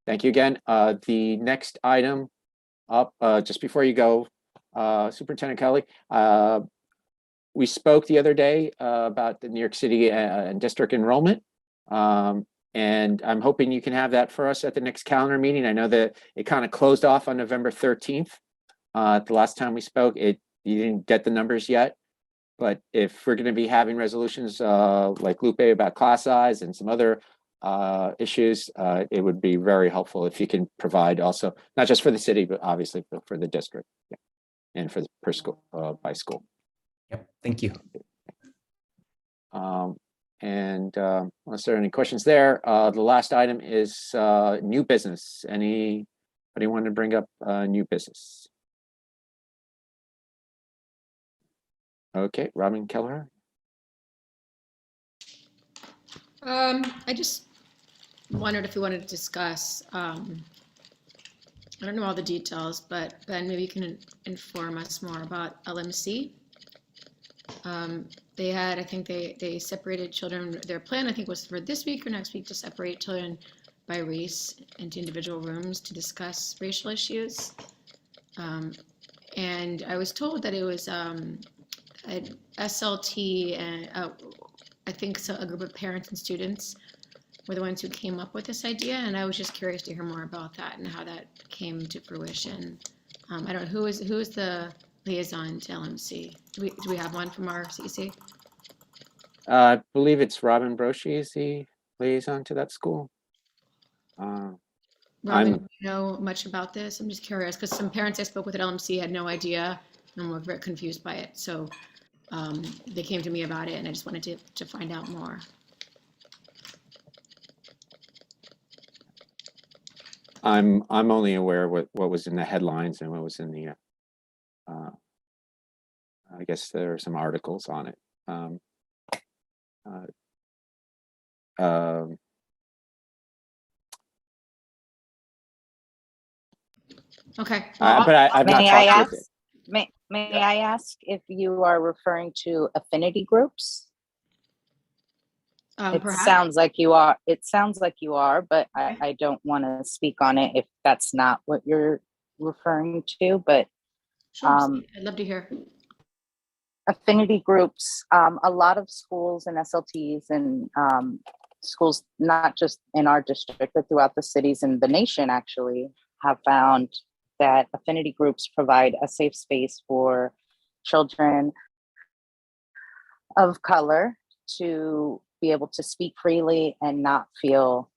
Speaker 4: Thank you again. The next item up, just before you go, Superintendent Kelly, we spoke the other day about the New York City and district enrollment, and I'm hoping you can have that for us at the next calendar meeting. I know that it kind of closed off on November 13th. The last time we spoke, you didn't get the numbers yet, but if we're going to be having resolutions like Lupe about class size and some other issues, it would be very helpful if you can provide also, not just for the city, but obviously for the district, yeah, and for the per school, by school.
Speaker 13: Yep, thank you.
Speaker 4: Unless there are any questions there, the last item is new business. Anybody want to bring up new business? Okay, Robin Keller.
Speaker 6: I just wondered if we wanted to discuss, I don't know all the details, but Ben, maybe you can inform us more about LMC. They had, I think they separated children. Their plan, I think, was for this week or next week to separate children by race into individual rooms to discuss racial issues. And I was told that it was an SLT and I think so, a group of parents and students were the ones who came up with this idea. And I was just curious to hear more about that and how that came to fruition. I don't know, who is the liaison to LMC? Do we have one from our CEC?
Speaker 4: I believe it's Robin Broshi is the liaison to that school.
Speaker 6: Robin, do you know much about this? I'm just curious because some parents I spoke with at LMC had no idea and were very confused by it. So they came to me about it and I just wanted to find out more.
Speaker 4: I'm only aware what was in the headlines and what was in the I guess there are some articles on it.
Speaker 6: Okay.
Speaker 4: But I've not talked with it.
Speaker 14: May I ask if you are referring to affinity groups? It
Speaker 6: Perhaps.
Speaker 14: sounds like you are. It sounds like you are, but I don't want to speak on it if that's not what you're referring to. But
Speaker 6: sure, I'd love to hear.
Speaker 14: affinity groups, a lot of schools and SLTs and schools, not just in our district, but throughout the cities and the nation actually, have found that affinity groups provide a safe space for children of color to be able to speak freely and not feel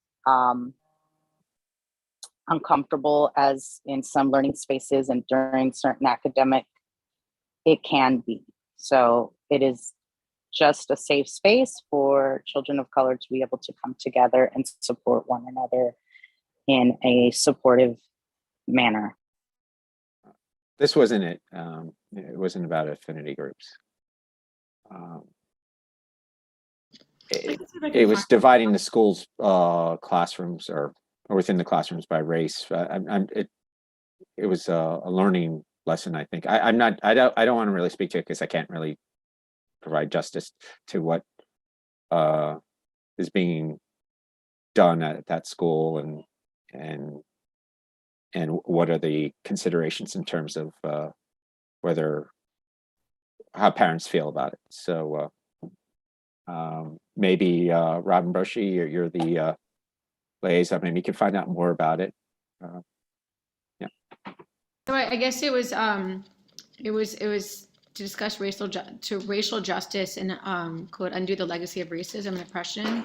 Speaker 14: uncomfortable, as in some learning spaces and during certain academic, it can be. So it is just a safe space for children of color to be able to come together and support one another in a supportive manner.
Speaker 4: This wasn't it. It wasn't about affinity groups. It was dividing the schools' classrooms or within the classrooms by race. It was a learning lesson, I think. I don't want to really speak to it because I can't really provide justice to what is being done at that school and what are the considerations in terms of how parents feel about it. So maybe Robin Broshi, you're the liaison. Maybe you can find out more about it. Yeah.
Speaker 6: So I guess it was to discuss racial justice and quote undo the legacy of racism and oppression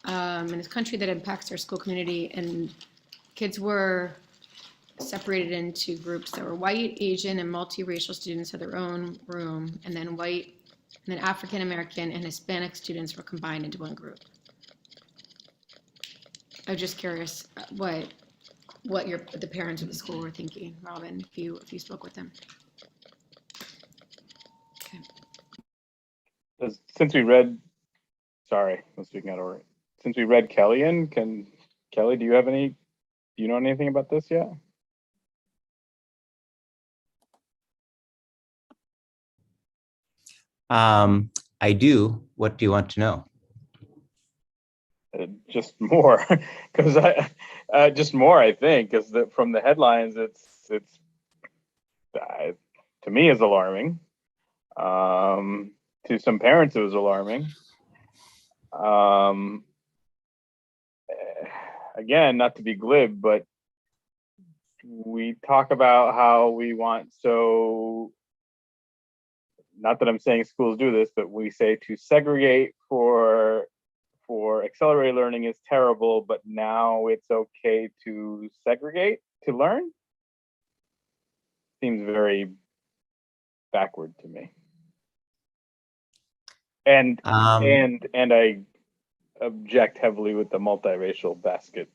Speaker 6: in this country that impacts our school community. And kids were separated into groups that were white, Asian, and multiracial students had their own room, and then white, and then African American and Hispanic students were combined into one group. I was just curious what the parents of the school were thinking, Robin, if you spoke with them. Okay.
Speaker 11: Since we read, sorry, I'm speaking out of order. Since we read Kelly in, Kelly, do you know anything about this yet?
Speaker 13: I do. What do you want to know?
Speaker 11: Just more, because just more, I think, because from the headlines, it's to me is alarming. To some parents, it was alarming. Again, not to be glib, but we talk about how we want, so not that I'm saying schools do this, but we say to segregate for accelerated learning is terrible, but now it's okay to segregate to learn. Seems very backward to me. And I object heavily with the multiracial basket.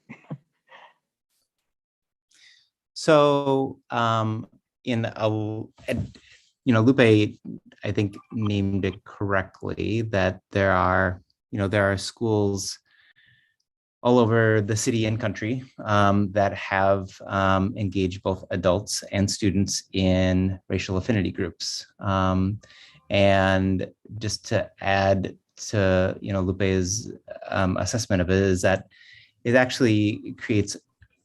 Speaker 13: So Lupe, I think, named it correctly, that there are schools all over the city and country that have engaged both adults and students in racial affinity groups. And just to add to Lupe's assessment of it, is that it actually creates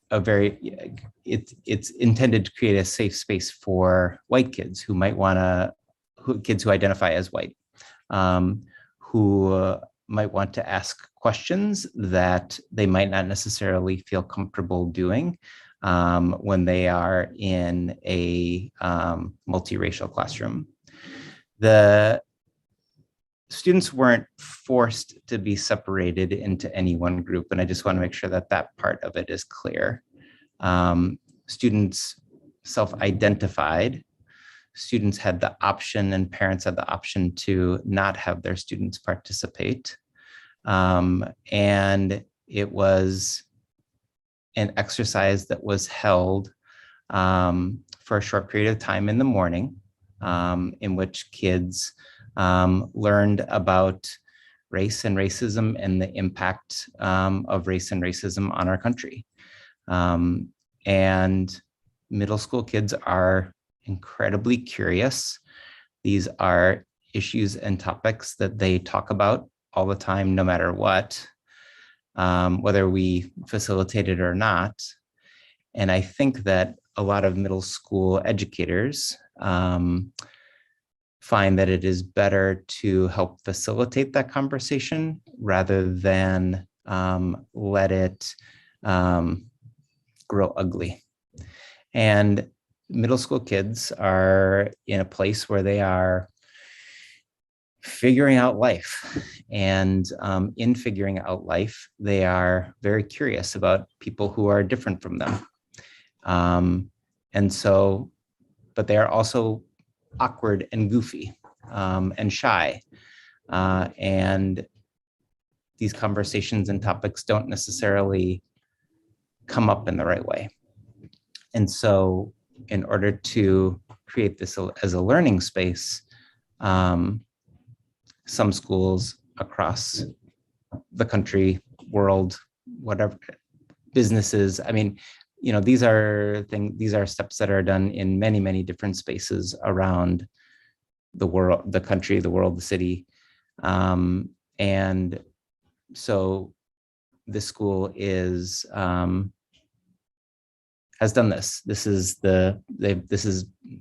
Speaker 13: it's intended to create a safe space for white kids who might kids who identify as white, who might want to ask questions that they might not necessarily feel comfortable doing when they are in a multiracial classroom. The students weren't forced to be separated into any one group, and I just want to make sure that that part of it is clear. Students self-identified. Students had the option, and parents had the option to not have their students participate. And it was an exercise that was held for a short period of time in the morning, in which kids learned about race and racism and the impact of race and racism on our country. And middle school kids are incredibly curious. These are issues and topics that they talk about all the time, no matter what, whether we facilitate it or not. And I think that a lot of middle school educators find that it is better to help facilitate that conversation rather than let it grow ugly. And middle school kids are in a place where they are figuring out life. And in figuring out life, they are very curious about people who are different from them. And so, but they are also awkward and goofy and shy. And these conversations and topics don't necessarily come up in the right way. And so in order to create this as a learning space, some schools across the country, world, whatever, businesses, I mean, you know, these are steps that are done in many, many different spaces around the world, the country, the world, the city. And so this school has done this. This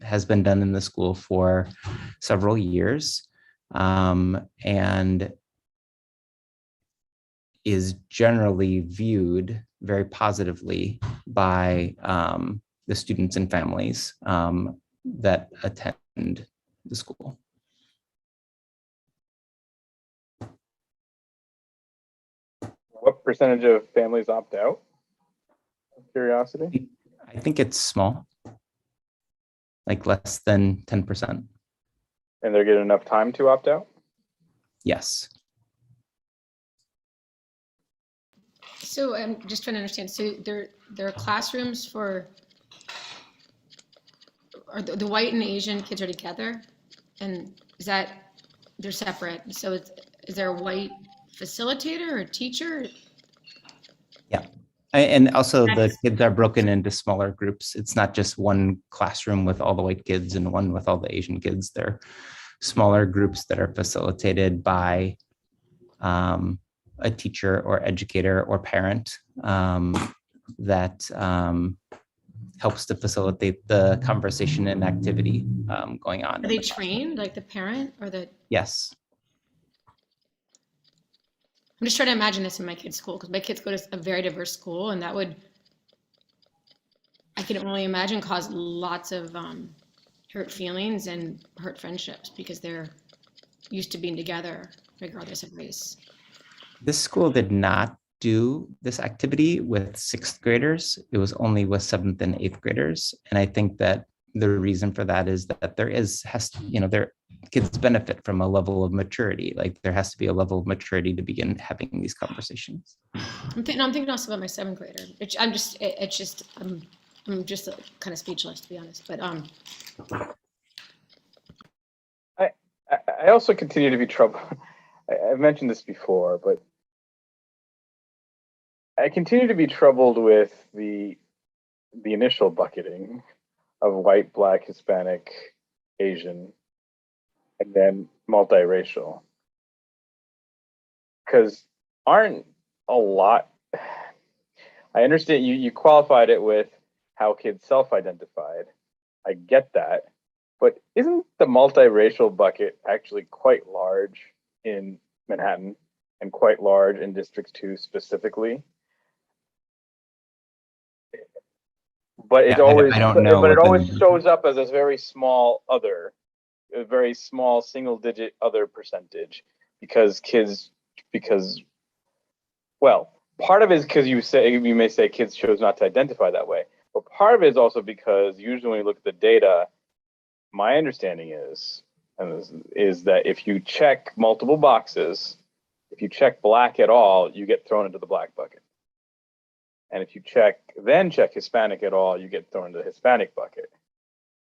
Speaker 13: has been done in the school for several years, and is generally viewed very positively by the students and families that attend the school.
Speaker 11: What percentage of families opt out? Curiosity.
Speaker 13: I think it's small, like less than 10%.
Speaker 11: And they're getting enough time to opt out?
Speaker 13: Yes.
Speaker 6: So I'm just trying to understand. So there are classrooms for, are the white and Asian kids are together, and is that they're separate? So is there a white facilitator or teacher?
Speaker 13: Yeah. And also the kids are broken into smaller groups. It's not just one classroom with all the white kids and one with all the Asian kids. They're smaller groups that are facilitated by a teacher or educator or parent that helps to facilitate the conversation and activity going on.
Speaker 6: Are they trained, like the parent or the?
Speaker 13: Yes.
Speaker 6: I'm just trying to imagine this in my kids' school, because my kids go to a very diverse school, and that would, I can only imagine, cause lots of hurt feelings and hurt friendships because they're used to being together regardless of race.
Speaker 13: This school did not do this activity with sixth graders. It was only with seventh and eighth graders. And I think that the reason for that is that their kids benefit from a level of maturity. Like there has to be a level of maturity to begin having these conversations.
Speaker 6: I'm thinking also about my seventh grader. I'm just kind of speechless, to be honest. But
Speaker 11: I also continue to be troubled. I've mentioned this before, but I continue to be troubled with the initial bucketing of white, black, Hispanic, Asian, and then multiracial. Because aren't a lot, I understand you qualified it with how kids self-identified. I get that. But isn't the multiracial bucket actually quite large in Manhattan and quite large in District 2 specifically? But it always,
Speaker 13: I don't know,
Speaker 11: but it always shows up as a very small other, a very small single-digit other percentage, because well, part of it is because you may say kids chose not to identify that way, but part of it is also because usually when you look at the data, my understanding is that if you check multiple boxes, if you check black at all, you get thrown into the black bucket. And if you then check Hispanic at all, you get thrown into the Hispanic bucket,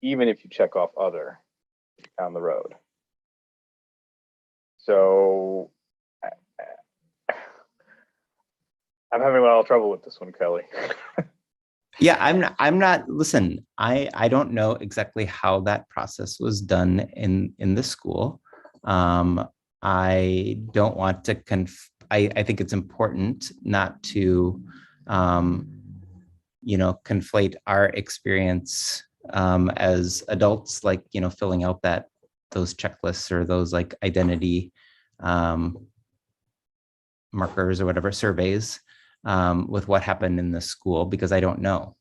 Speaker 11: even if you check off other down the road. So I'm having a lot of trouble with this one, Kelly.
Speaker 13: Yeah, I'm not, listen, I don't know exactly how that process was done in the school. I don't want to, I think it's important not to, conflate our experience as adults, like, filling out that those checklists or those like identity markers or whatever surveys with what happened in the school, because I don't know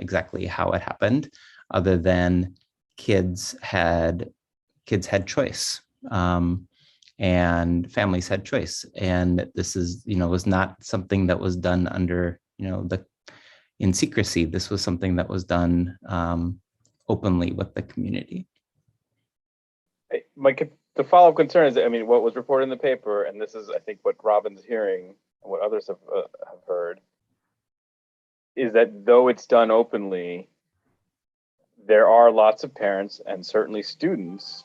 Speaker 13: exactly how it happened, other than kids had choice and families had choice. And this is, was not something that was done under, in secrecy. This was something that was done openly with the community.
Speaker 11: The follow-up concern is, what was reported in the paper, and this is, I think, what Robin's hearing and what others have heard, is that though it's done openly, there are lots of parents and certainly students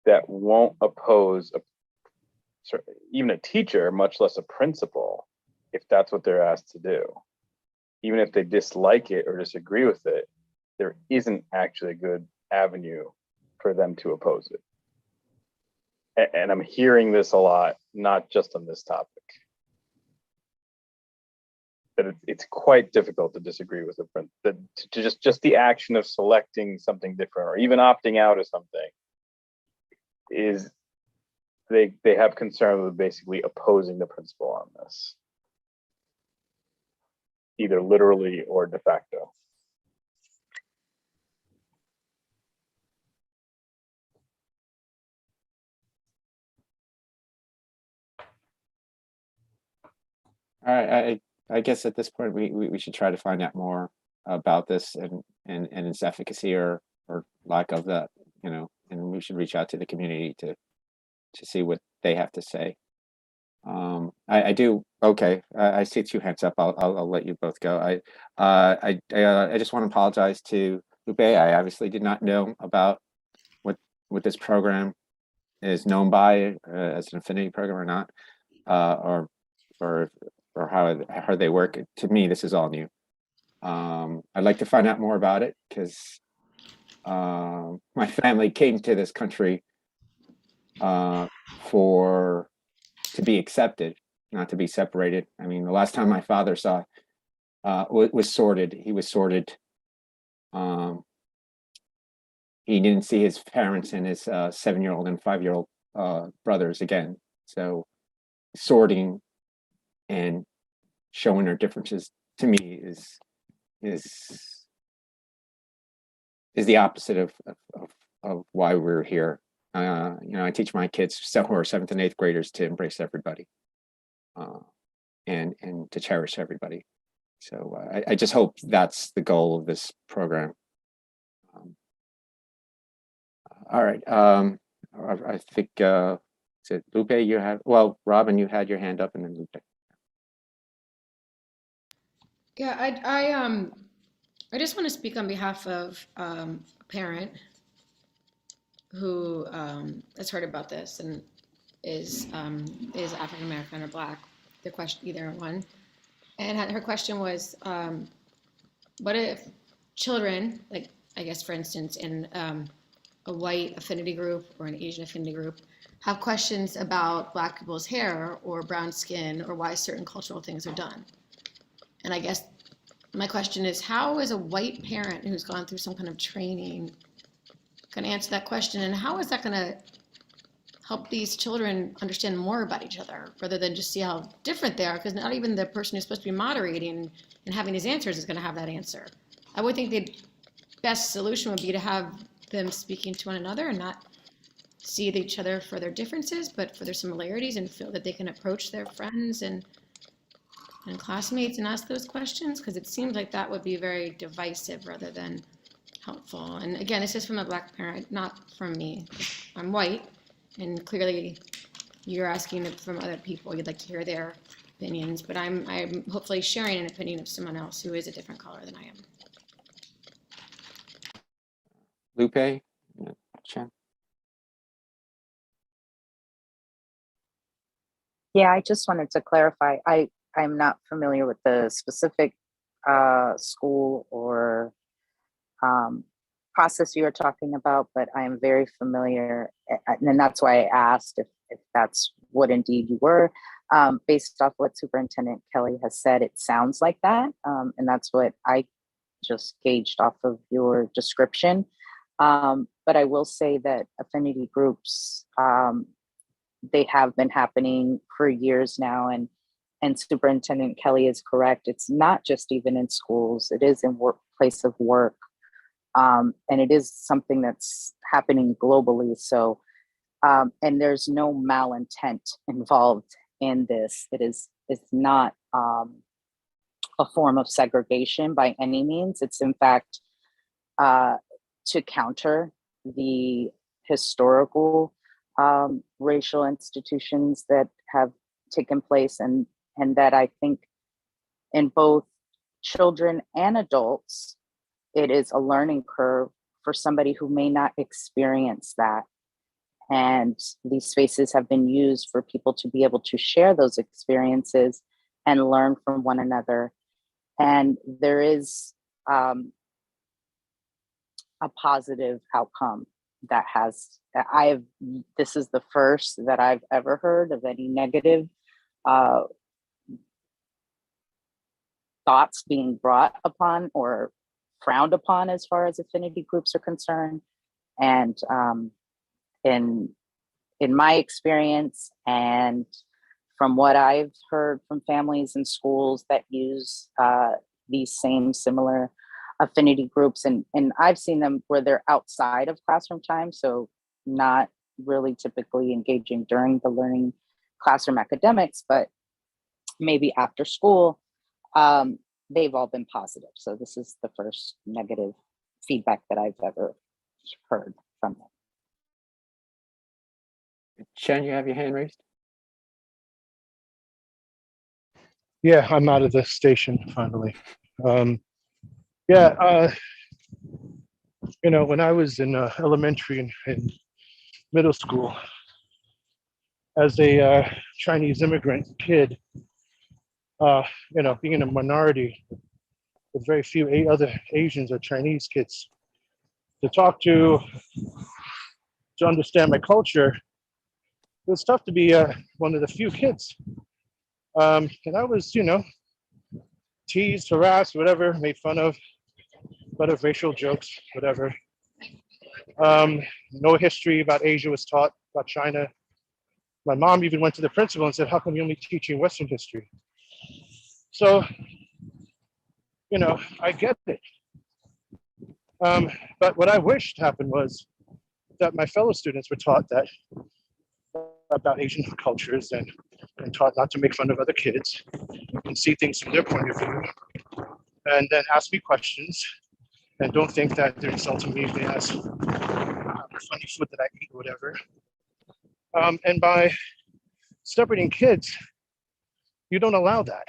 Speaker 11: that won't oppose even a teacher, much less a principal, if that's what they're asked to do. Even if they dislike it or disagree with it, there isn't actually a good avenue for them to oppose it. And I'm hearing this a lot, not just on this topic. That it's quite difficult to disagree with that to just the action of selecting something different or even opting out of something is they have concern with basically opposing the principal on this, either literally or de facto.
Speaker 4: All right, I guess at this point we should try to find out more about this and its efficacy or lack of that, and we should reach out to the community to see what they have to say. I do. Okay, I see 2 hands up. I'll let you both go. I just want to apologize to Lupe. I obviously did not know about what this program is known by as an affinity program or not, or how they work. To me, this is all new. I'd like to find out more about it because my family came to this country to be accepted, not to be separated. I mean, the last time my father saw was sorted. He was sorted. He didn't see his parents and his 7-year-old and 5-year-old brothers again. So sorting and showing our differences to me is the opposite of why we're here. I teach my kids who are 7th and 8th graders to embrace everybody and to cherish everybody. So I just hope that's the goal of this program. All right. I think is it Lupe? You have, well, Robin, you had your hand up, and then Lupe.
Speaker 6: Yeah, I just want to speak on behalf of a parent who has heard about this and is African American or Black. The question, either one, and her question was, what if children, like I guess for instance in a white affinity group or an Asian affinity group, have questions about Black people's hair or brown skin or why certain cultural things are done. And I guess my question is, how is a white parent who's gone through some kind of training going to answer that question? And how is that going to help these children understand more about each other rather than just see how different they are? Because not even the person who's supposed to be moderating and having these answers is going to have that answer. I would think the best solution would be to have them speaking to one another and not see each other for their differences, but for their similarities, and feel that they can approach their friends and classmates and ask those questions, because it seems like that would be very divisive rather than helpful. And again, this is from a Black parent, not from me. I'm white, and clearly you're asking it from other people. You'd like to hear their opinions, but I'm hopefully sharing an opinion of someone else who is a different color than I am.
Speaker 4: Lupe? Chen?
Speaker 14: Yeah, I just wanted to clarify. I'm not familiar with the specific school or process you were talking about, but I am very familiar, and that's why I asked if that's what indeed you were. Based off what Superintendent Kelly has said, it sounds like that, and that's what I just gauged off of your description. But I will say that affinity groups, they have been happening for years now, and Superintendent Kelly is correct. It's not just even in schools, it is in workplace of work. And it is something that's happening globally. So, and there's no malintent involved in this. It's not a form of segregation by any means. It's in fact to counter the historical racial institutions that have taken place, and that I think in both children and adults, it is a learning curve for somebody who may not experience that. And these spaces have been used for people to be able to share those experiences and learn from one another. And there is a positive outcome that this is the first that I've ever heard of any negative thoughts being brought upon or frowned upon as far as affinity groups are concerned. And in my experience, and from what I've heard from families and schools that use these same similar affinity groups, and I've seen them where they're outside of classroom time, so not really typically engaging during the learning classroom academics, but maybe after school, they've all been positive. So this is the first negative feedback that I've ever heard from them.
Speaker 4: Chen, you have your hand raised?
Speaker 15: Yeah, I'm out of the station finally. When I was in elementary and middle school, as a Chinese immigrant kid, being in a minority with very few other Asians or Chinese kids to talk to understand my culture, it was tough to be one of the few kids. And I was, teased, harassed, whatever, made fun of, racial jokes, whatever. No history about Asia was taught, about China. My mom even went to the principal and said, how come you're only teaching Western history? So, I get it. But what I wished happened was that my fellow students were taught that about Asian cultures and taught not to make fun of other kids and see things from their point of view, and then ask me questions and don't think that they're insulting me if they ask funny food that I eat or whatever. And by separating kids, you don't allow that.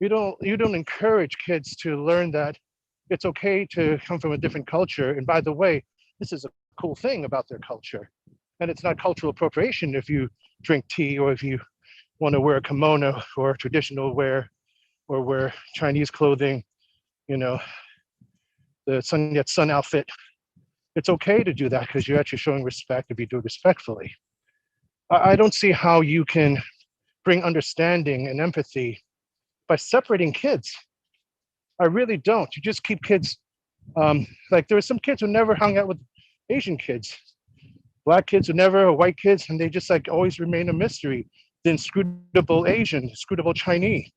Speaker 15: You don't encourage kids to learn that it's okay to come from a different culture. And by the way, this is a cool thing about their culture. And it's not cultural appropriation if you drink tea or if you want to wear a kimono or traditional wear or wear Chinese clothing, the Sun Yat-sen outfit. It's okay to do that because you're actually showing respect if you do it respectfully. I don't see how you can bring understanding and empathy by separating kids. I really don't. You just keep kids, like there were some kids who never hung out with Asian kids, Black kids who never, or white kids, and they just like always remain a mystery. The inscrutable Asian, inscrutable Chinese,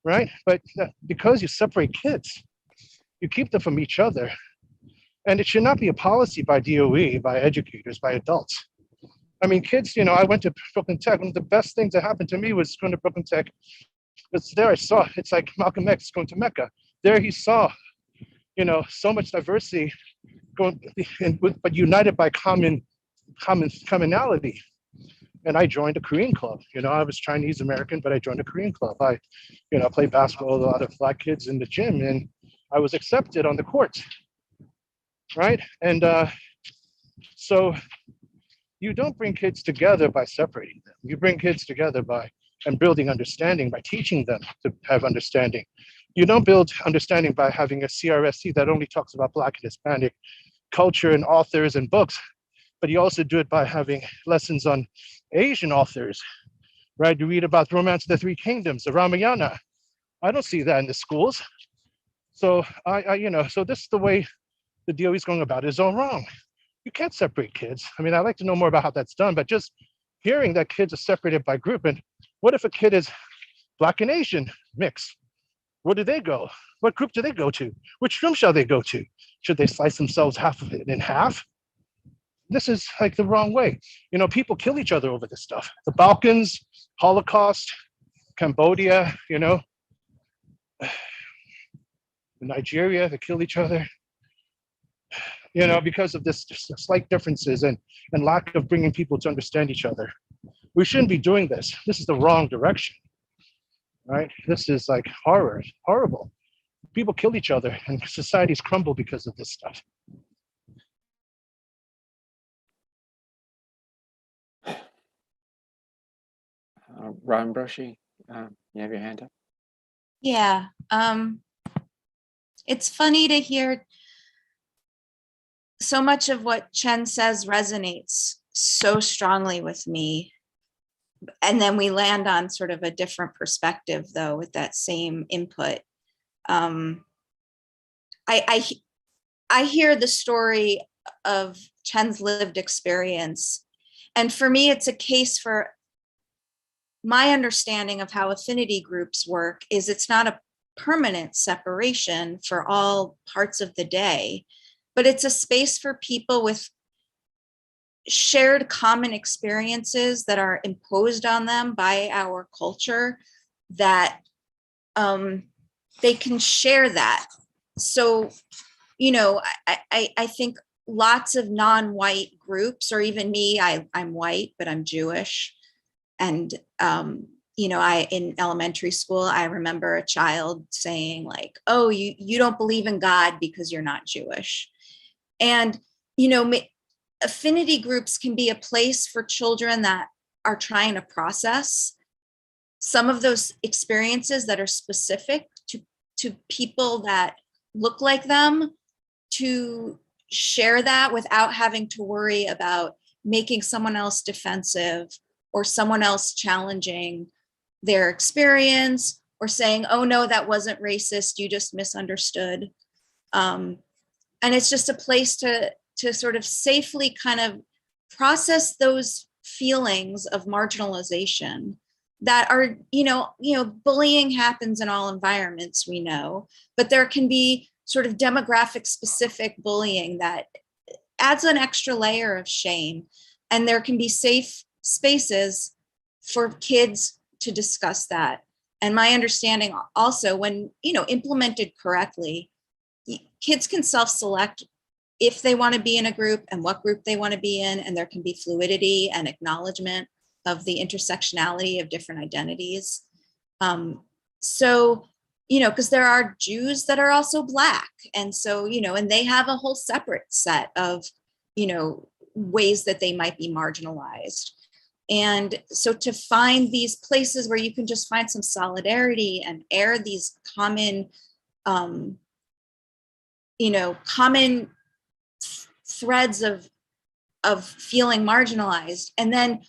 Speaker 15: right? But because you separate kids, you keep them from each other. And it should not be a policy by DOE, by educators, by adults. I mean, kids, I went to Brooklyn Tech. One of the best things that happened to me was going to Brooklyn Tech. It's there I saw, it's like Malcolm X going to Mecca. There he saw, so much diversity going, but united by commonality. And I joined a Korean club. I was Chinese American, but I joined a Korean club. I, played basketball with a lot of Black kids in the gym, and I was accepted on the court, right? And so you don't bring kids together by separating them. You bring kids together and building understanding, by teaching them to have understanding. You don't build understanding by having a CRSC that only talks about Black and Hispanic culture and authors and books, but you also do it by having lessons on Asian authors, right? You read about the Romance of the Three Kingdoms, the Ramayana. I don't see that in the schools. So so this is the DOE's going about it is all wrong. You can't separate kids. I mean, I'd like to know more about how that's done, but just hearing that kids are separated by group, and what if a kid is Black and Asian mix? Where do they go? What group do they go to? Which room shall they go to? Should they slice themselves half of it in half? This is like the wrong way. You know, people kill each other over this stuff. The Balkans, Holocaust, Cambodia, you know, Nigeria, they kill each other, you know, because of this slight differences and lack of bringing people to understand each other. We shouldn't be doing this. This is the wrong direction, right? This is like horror, horrible. People kill each other and societies crumble because of this stuff.
Speaker 4: Ron Broshi, you have your hand up?
Speaker 3: Yeah, it's funny to hear so much of what Chen says resonates so strongly with me. And then we land on sort of a different perspective though, with that same input. I hear the story of Chen's lived experience. And for me, it's a case for my understanding of how affinity groups work is it's not a permanent separation for all parts of the day, but it's a space for people with shared common experiences that are imposed on them by our culture that they can share that. So, you know, I think lots of non-white groups, or even me, I'm white, but I'm Jewish. And, you know, in elementary school, I remember a child saying like, oh, you don't believe in God because you're not Jewish. And, you know, affinity groups can be a place for children that are trying to process some of those experiences that are specific to people that look like them, to share that without having to worry about making someone else defensive or someone else challenging their experience or saying, oh no, that wasn't racist, you just misunderstood. And it's just a place to sort of safely kind of process those feelings of marginalization that are, you know, bullying happens in all environments, we know, but there can be sort of demographic specific bullying that adds an extra layer of shame. And there can be safe spaces for kids to discuss that. And my understanding also, when, you know, implemented correctly, kids can self-select if they want to be in a group and what group they want to be in, and there can be fluidity and acknowledgement of the intersectionality of different identities. So, you know, because there are Jews that are also Black. And so, you know, and they have a whole separate set of, you know, ways that they might be marginalized. And so to find these places where you can just find some solidarity and air these common, you know, common threads of feeling marginalized. And then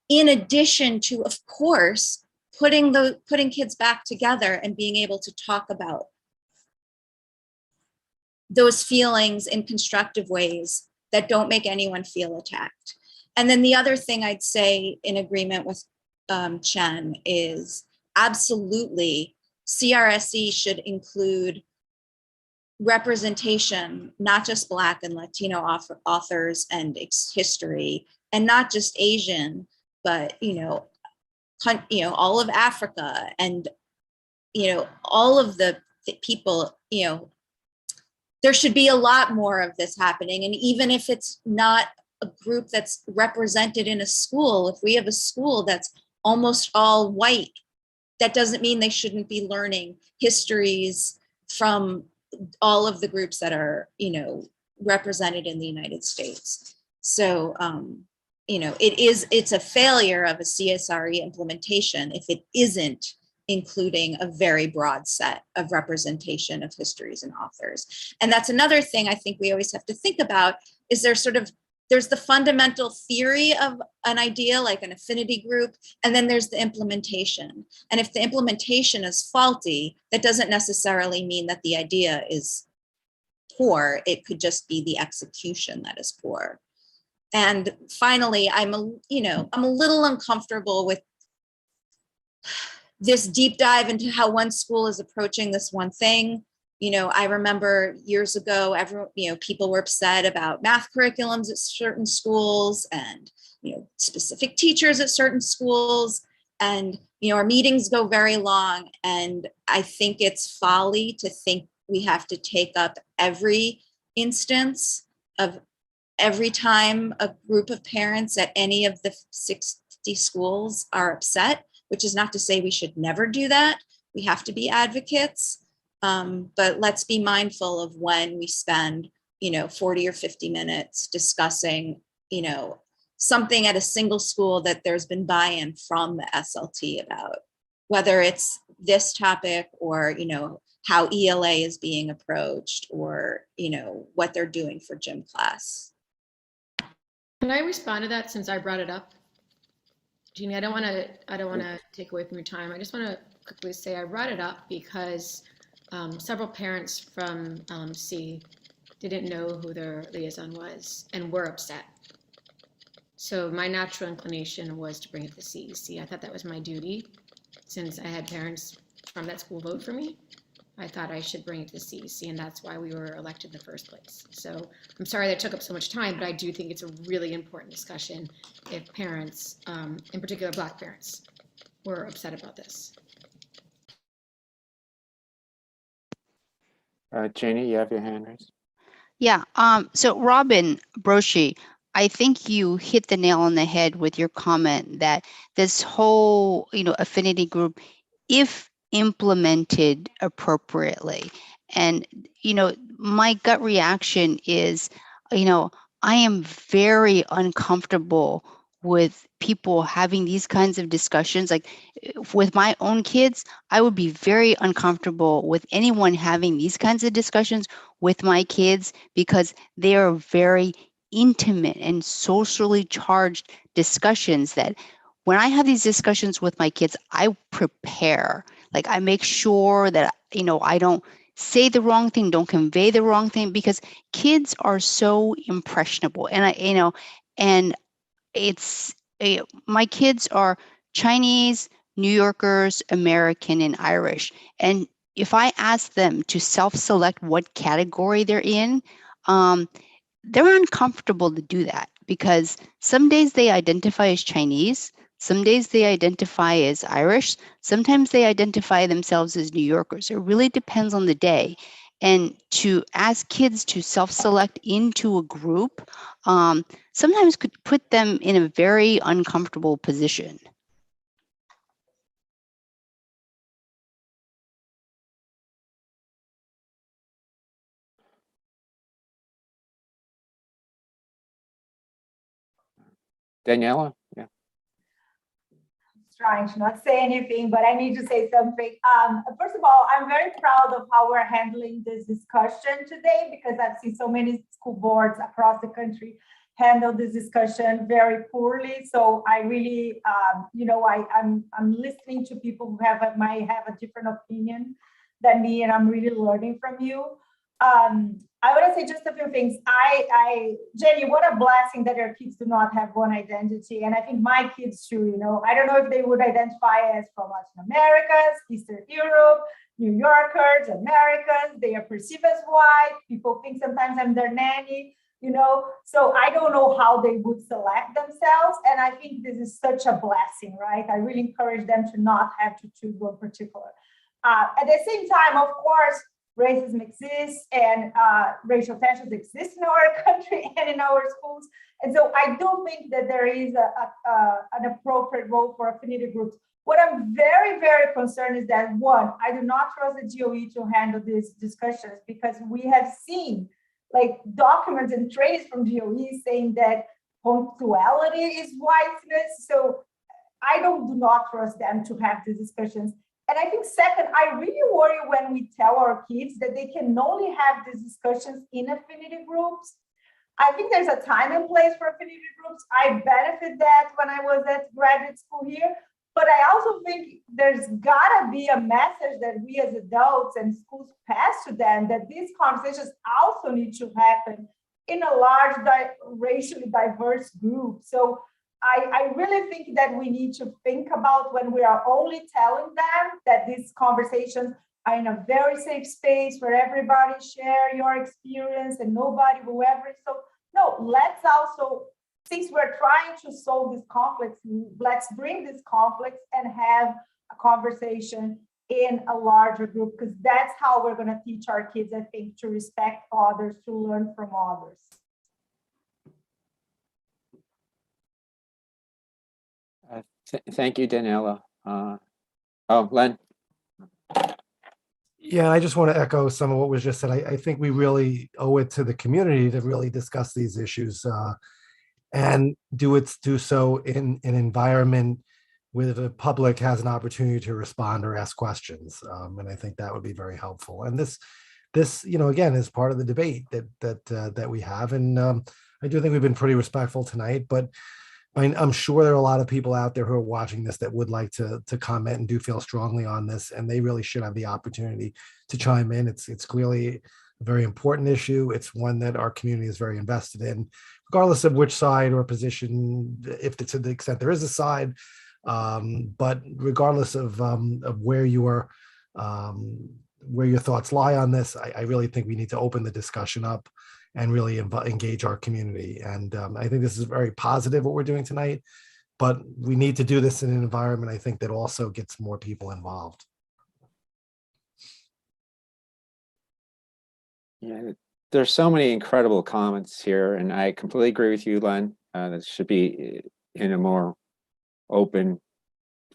Speaker 3: in addition to, of course, putting kids back together and being able to talk about those feelings in constructive ways that don't make anyone feel attacked. And then the other thing I'd say in agreement with Chen is absolutely CRSE should include representation, not just Black and Latino authors and history, and not just Asian, but, you know, all of Africa and, you know, all of the people, you know, there should be a lot more of this happening. And even if it's not a group that's represented in a school, if we have a school that's almost all white, that doesn't mean they shouldn't be learning histories from all of the groups that are, you know, represented in the United States. So, you know, it's a failure of a CSRE implementation if it isn't including a very broad set of representation of histories and authors. And that's another thing I think we always have to think about is there's the fundamental theory of an idea like an affinity group, and then there's the implementation. And if the implementation is faulty, that doesn't necessarily mean that the idea is poor. It could just be the execution that is poor. And finally, I'm a little uncomfortable with this deep dive into how one school is approaching this one thing. I remember years ago, people were upset about math curriculums at certain schools and, specific teachers at certain schools. And, our meetings go very long. And I think it's folly to think we have to take up every instance of every time a group of parents at any of the 60 schools are upset, which is not to say we should never do that. We have to be advocates, but let's be mindful of when we spend, 40 or 50 minutes discussing, something at a single school that there's been buy-in from the SLT about, whether it's this topic or, how ELA is being approached or, what they're doing for gym class.
Speaker 6: Can I respond to that since I brought it up? Jeannie, I don't want to take away from your time. I just want to quickly say I brought it up because several parents from LMC didn't know who their liaison was and were upset. So my natural inclination was to bring it to CEC. I thought that was my duty. Since I had parents from that school vote for me, I thought I should bring it to CEC, and that's why we were elected in the first place. So I'm sorry that took up so much time, but I do think it's a really important discussion if parents, in particular Black parents, were upset about this.
Speaker 4: Janie, you have your hand raised.
Speaker 8: Yeah. So Robin Broshi, I think you hit the nail on the head with your comment that this whole, affinity group, if implemented appropriately, and, my gut reaction is, I am very uncomfortable with people having these kinds of discussions. Like with my own kids, I would be very uncomfortable with anyone having these kinds of discussions with my kids because they are very intimate and socially charged discussions that when I have these discussions with my kids, I prepare. Like I make sure that, I don't say the wrong thing, don't convey the wrong thing, because kids are so impressionable. And and it's, my kids are Chinese, New Yorkers, American, and Irish. And if I ask them to self-select what category they're in, they're uncomfortable to do that because some days they identify as Chinese, some days they identify as Irish, sometimes they identify themselves as New Yorkers. It really depends on the day. And to ask kids to self-select into a group sometimes could put them in a very uncomfortable position.
Speaker 4: Daniela? Yeah.
Speaker 7: Trying to not say anything, but I need to say something. First of all, I'm very proud of how we're handling this discussion today because I've seen so many school boards across the country handle this discussion very poorly. So I really, I'm listening to people who might have a different opinion than me, and I'm really learning from you. I want to say just a few things. Jenny, what a blessing that your kids do not have one identity. And I think my kids too, I don't know if they would identify as from Latin Americans, Eastern Europe, New Yorkers, Americans. They are perceived as white. People think sometimes I'm their nanny, so I don't know how they would select themselves. And I think this is such a blessing, right? I really encourage them to not have to choose one particular. At the same time, of course, racism exists and racial tensions exist in our country and in our schools. And so I do think that there is an appropriate role for affinity groups. What I'm very, very concerned is that, one, I do not trust the DOE to handle these discussions because we have seen documents and trainings from DOE saying that punctuality is whiteness. So I do not trust them to have these discussions. And I think second, I really worry when we tell our kids that they can only have these discussions in affinity groups. I think there's a time and place for affinity groups. I benefit that when I was at graduate school here, But I also think there's gotta be a message that we as adults and schools pass to them, that these conversations also need to happen in a large racially diverse group. So I really think that we need to think about when we are only telling them that these conversations are in a very safe space where everybody share your experience and nobody will ever. So no, let's also, since we're trying to solve these conflicts, let's bring these conflicts and have a conversation in a larger group, because that's how we're going to teach our kids, I think, to respect others, to learn from others.
Speaker 4: Thank you, Daniela. Oh, Len.
Speaker 9: Yeah, I just want to echo some of what was just said. I think we really owe it to the community to really discuss these issues and do so in an environment where the public has an opportunity to respond or ask questions. And I think that would be very helpful. And this, again, is part of the debate that we have. And I do think we've been pretty respectful tonight, but I'm sure there are a lot of people out there who are watching this that would like to comment and do feel strongly on this, and they really should have the opportunity to chime in. It's clearly a very important issue. It's one that our community is very invested in, regardless of which side or position, if to the extent there is a side. But regardless of where your thoughts lie on this, I really think we need to open the discussion up and really engage our community. And I think this is very positive what we're doing tonight, but we need to do this in an environment, I think, that also gets more people involved.
Speaker 4: Yeah, there's so many incredible comments here, and I completely agree with you, Len. That should be in a more open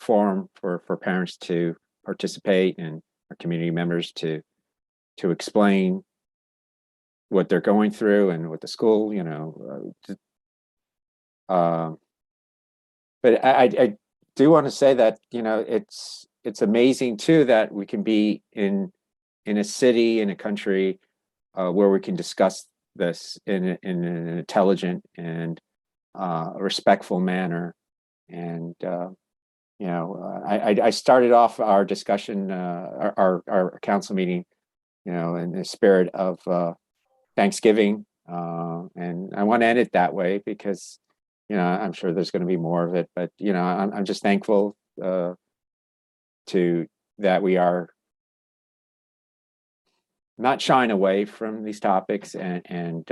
Speaker 4: forum for parents to participate and our community members to explain what they're going through and what the school, but I do want to say that, it's amazing too that we can be in a city, in a country where we can discuss this in an intelligent and respectful manner. And I started off our discussion, our council meeting, in the spirit of Thanksgiving, and I want to end it that way because I'm sure there's going to be more of it, but I'm just thankful to that we are not shying away from these topics and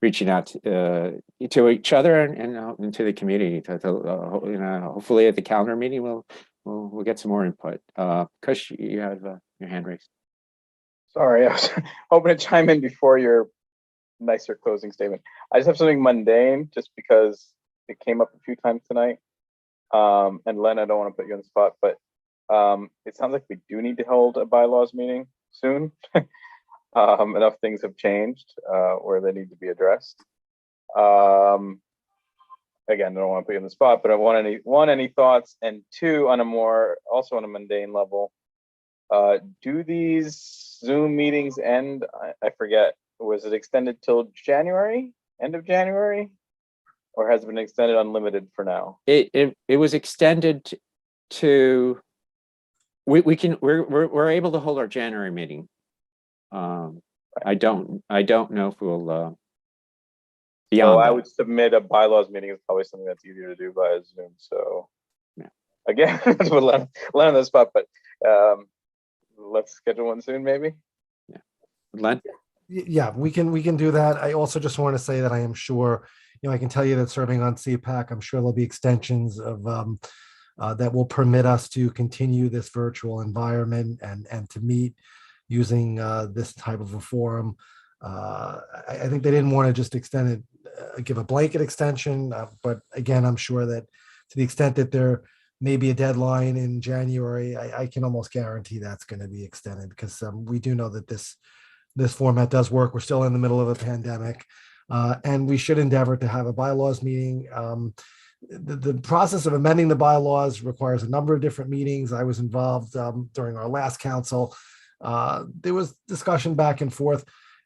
Speaker 4: reaching out to each other and to the community. Hopefully at the calendar meeting we'll get some more input. Kush, you have your hand raised.
Speaker 11: Sorry, I was hoping to chime in before your nicer closing statement. I just have something mundane, just because it came up a few times tonight. And Len, I don't want to put you on the spot, but it sounds like we do need to hold a bylaws meeting soon. Enough things have changed where they need to be addressed. Again, I don't want to put you on the spot, but I want any thoughts, and two, on a mundane level, do these Zoom meetings end? I forget, was it extended till January, end of January, or has it been extended unlimited for now?
Speaker 4: It was extended to, we're able to hold our January meeting. I don't know if we'll beyond
Speaker 11: I
Speaker 4: that.
Speaker 11: would submit a bylaws meeting is probably something that's easier to do via Zoom. So yeah, again, that's what Len on the spot, but let's schedule one soon, maybe.
Speaker 4: Yeah, Len.
Speaker 9: Yeah, we can do that. I also just want to say that I am sure, I can tell you that serving on CPAC, I'm sure there'll be extensions of that will permit us to continue this virtual environment and to meet using this type of a forum. I think they didn't want to just extend it, give a blanket extension, but again, I'm sure that to the extent that there may be a deadline in January, I can almost guarantee that's going to be extended, because we do know that this format does work. We're still in the middle of a pandemic, and we should endeavor to have a bylaws meeting. The process of amending the bylaws requires a number of different meetings. I was involved during our last council. There was discussion back and forth,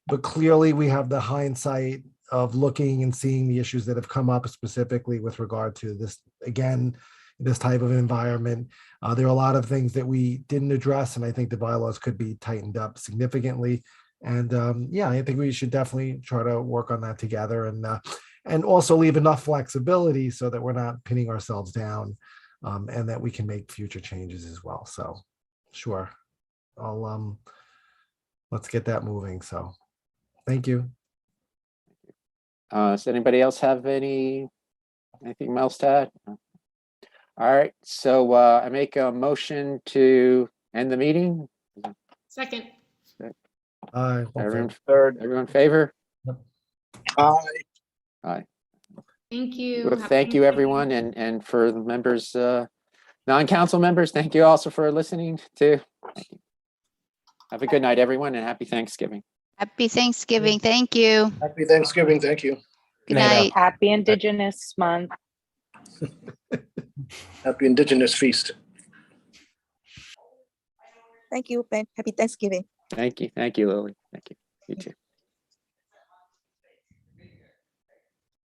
Speaker 9: but clearly we have the hindsight of looking and seeing the issues that have come up specifically with regard to this, again, this type of environment. There are a lot of things that we didn't address, and I think the bylaws could be tightened up significantly. And yeah, I think we should definitely try to work on that together, and also leave enough flexibility so that we're not pinning ourselves down, and that we can make future changes as well. So sure, I'll let's get that moving. So thank you.
Speaker 4: Does anybody else have anything else to add? All right, so I make a motion to end the meeting.
Speaker 6: Second.
Speaker 4: Everyone,
Speaker 11: Third.
Speaker 4: everyone in favor?
Speaker 15: Aye.
Speaker 4: Aye.
Speaker 6: Thank you.
Speaker 4: Well,
Speaker 6: Have a
Speaker 4: thank
Speaker 6: good
Speaker 4: you,
Speaker 6: night.
Speaker 4: everyone, and for the members, non-council members, thank you also for listening too. Thank you. Have a good night, everyone, and happy Thanksgiving.
Speaker 8: Happy Thanksgiving. Thank you.
Speaker 15: Happy Thanksgiving. Thank you.
Speaker 8: Good night.
Speaker 14: Happy Indigenous Month.
Speaker 15: Happy Indigenous Feast.
Speaker 12: Thank you, Ben. Happy Thanksgiving.
Speaker 4: Thank you, Lily. Thank you. You too.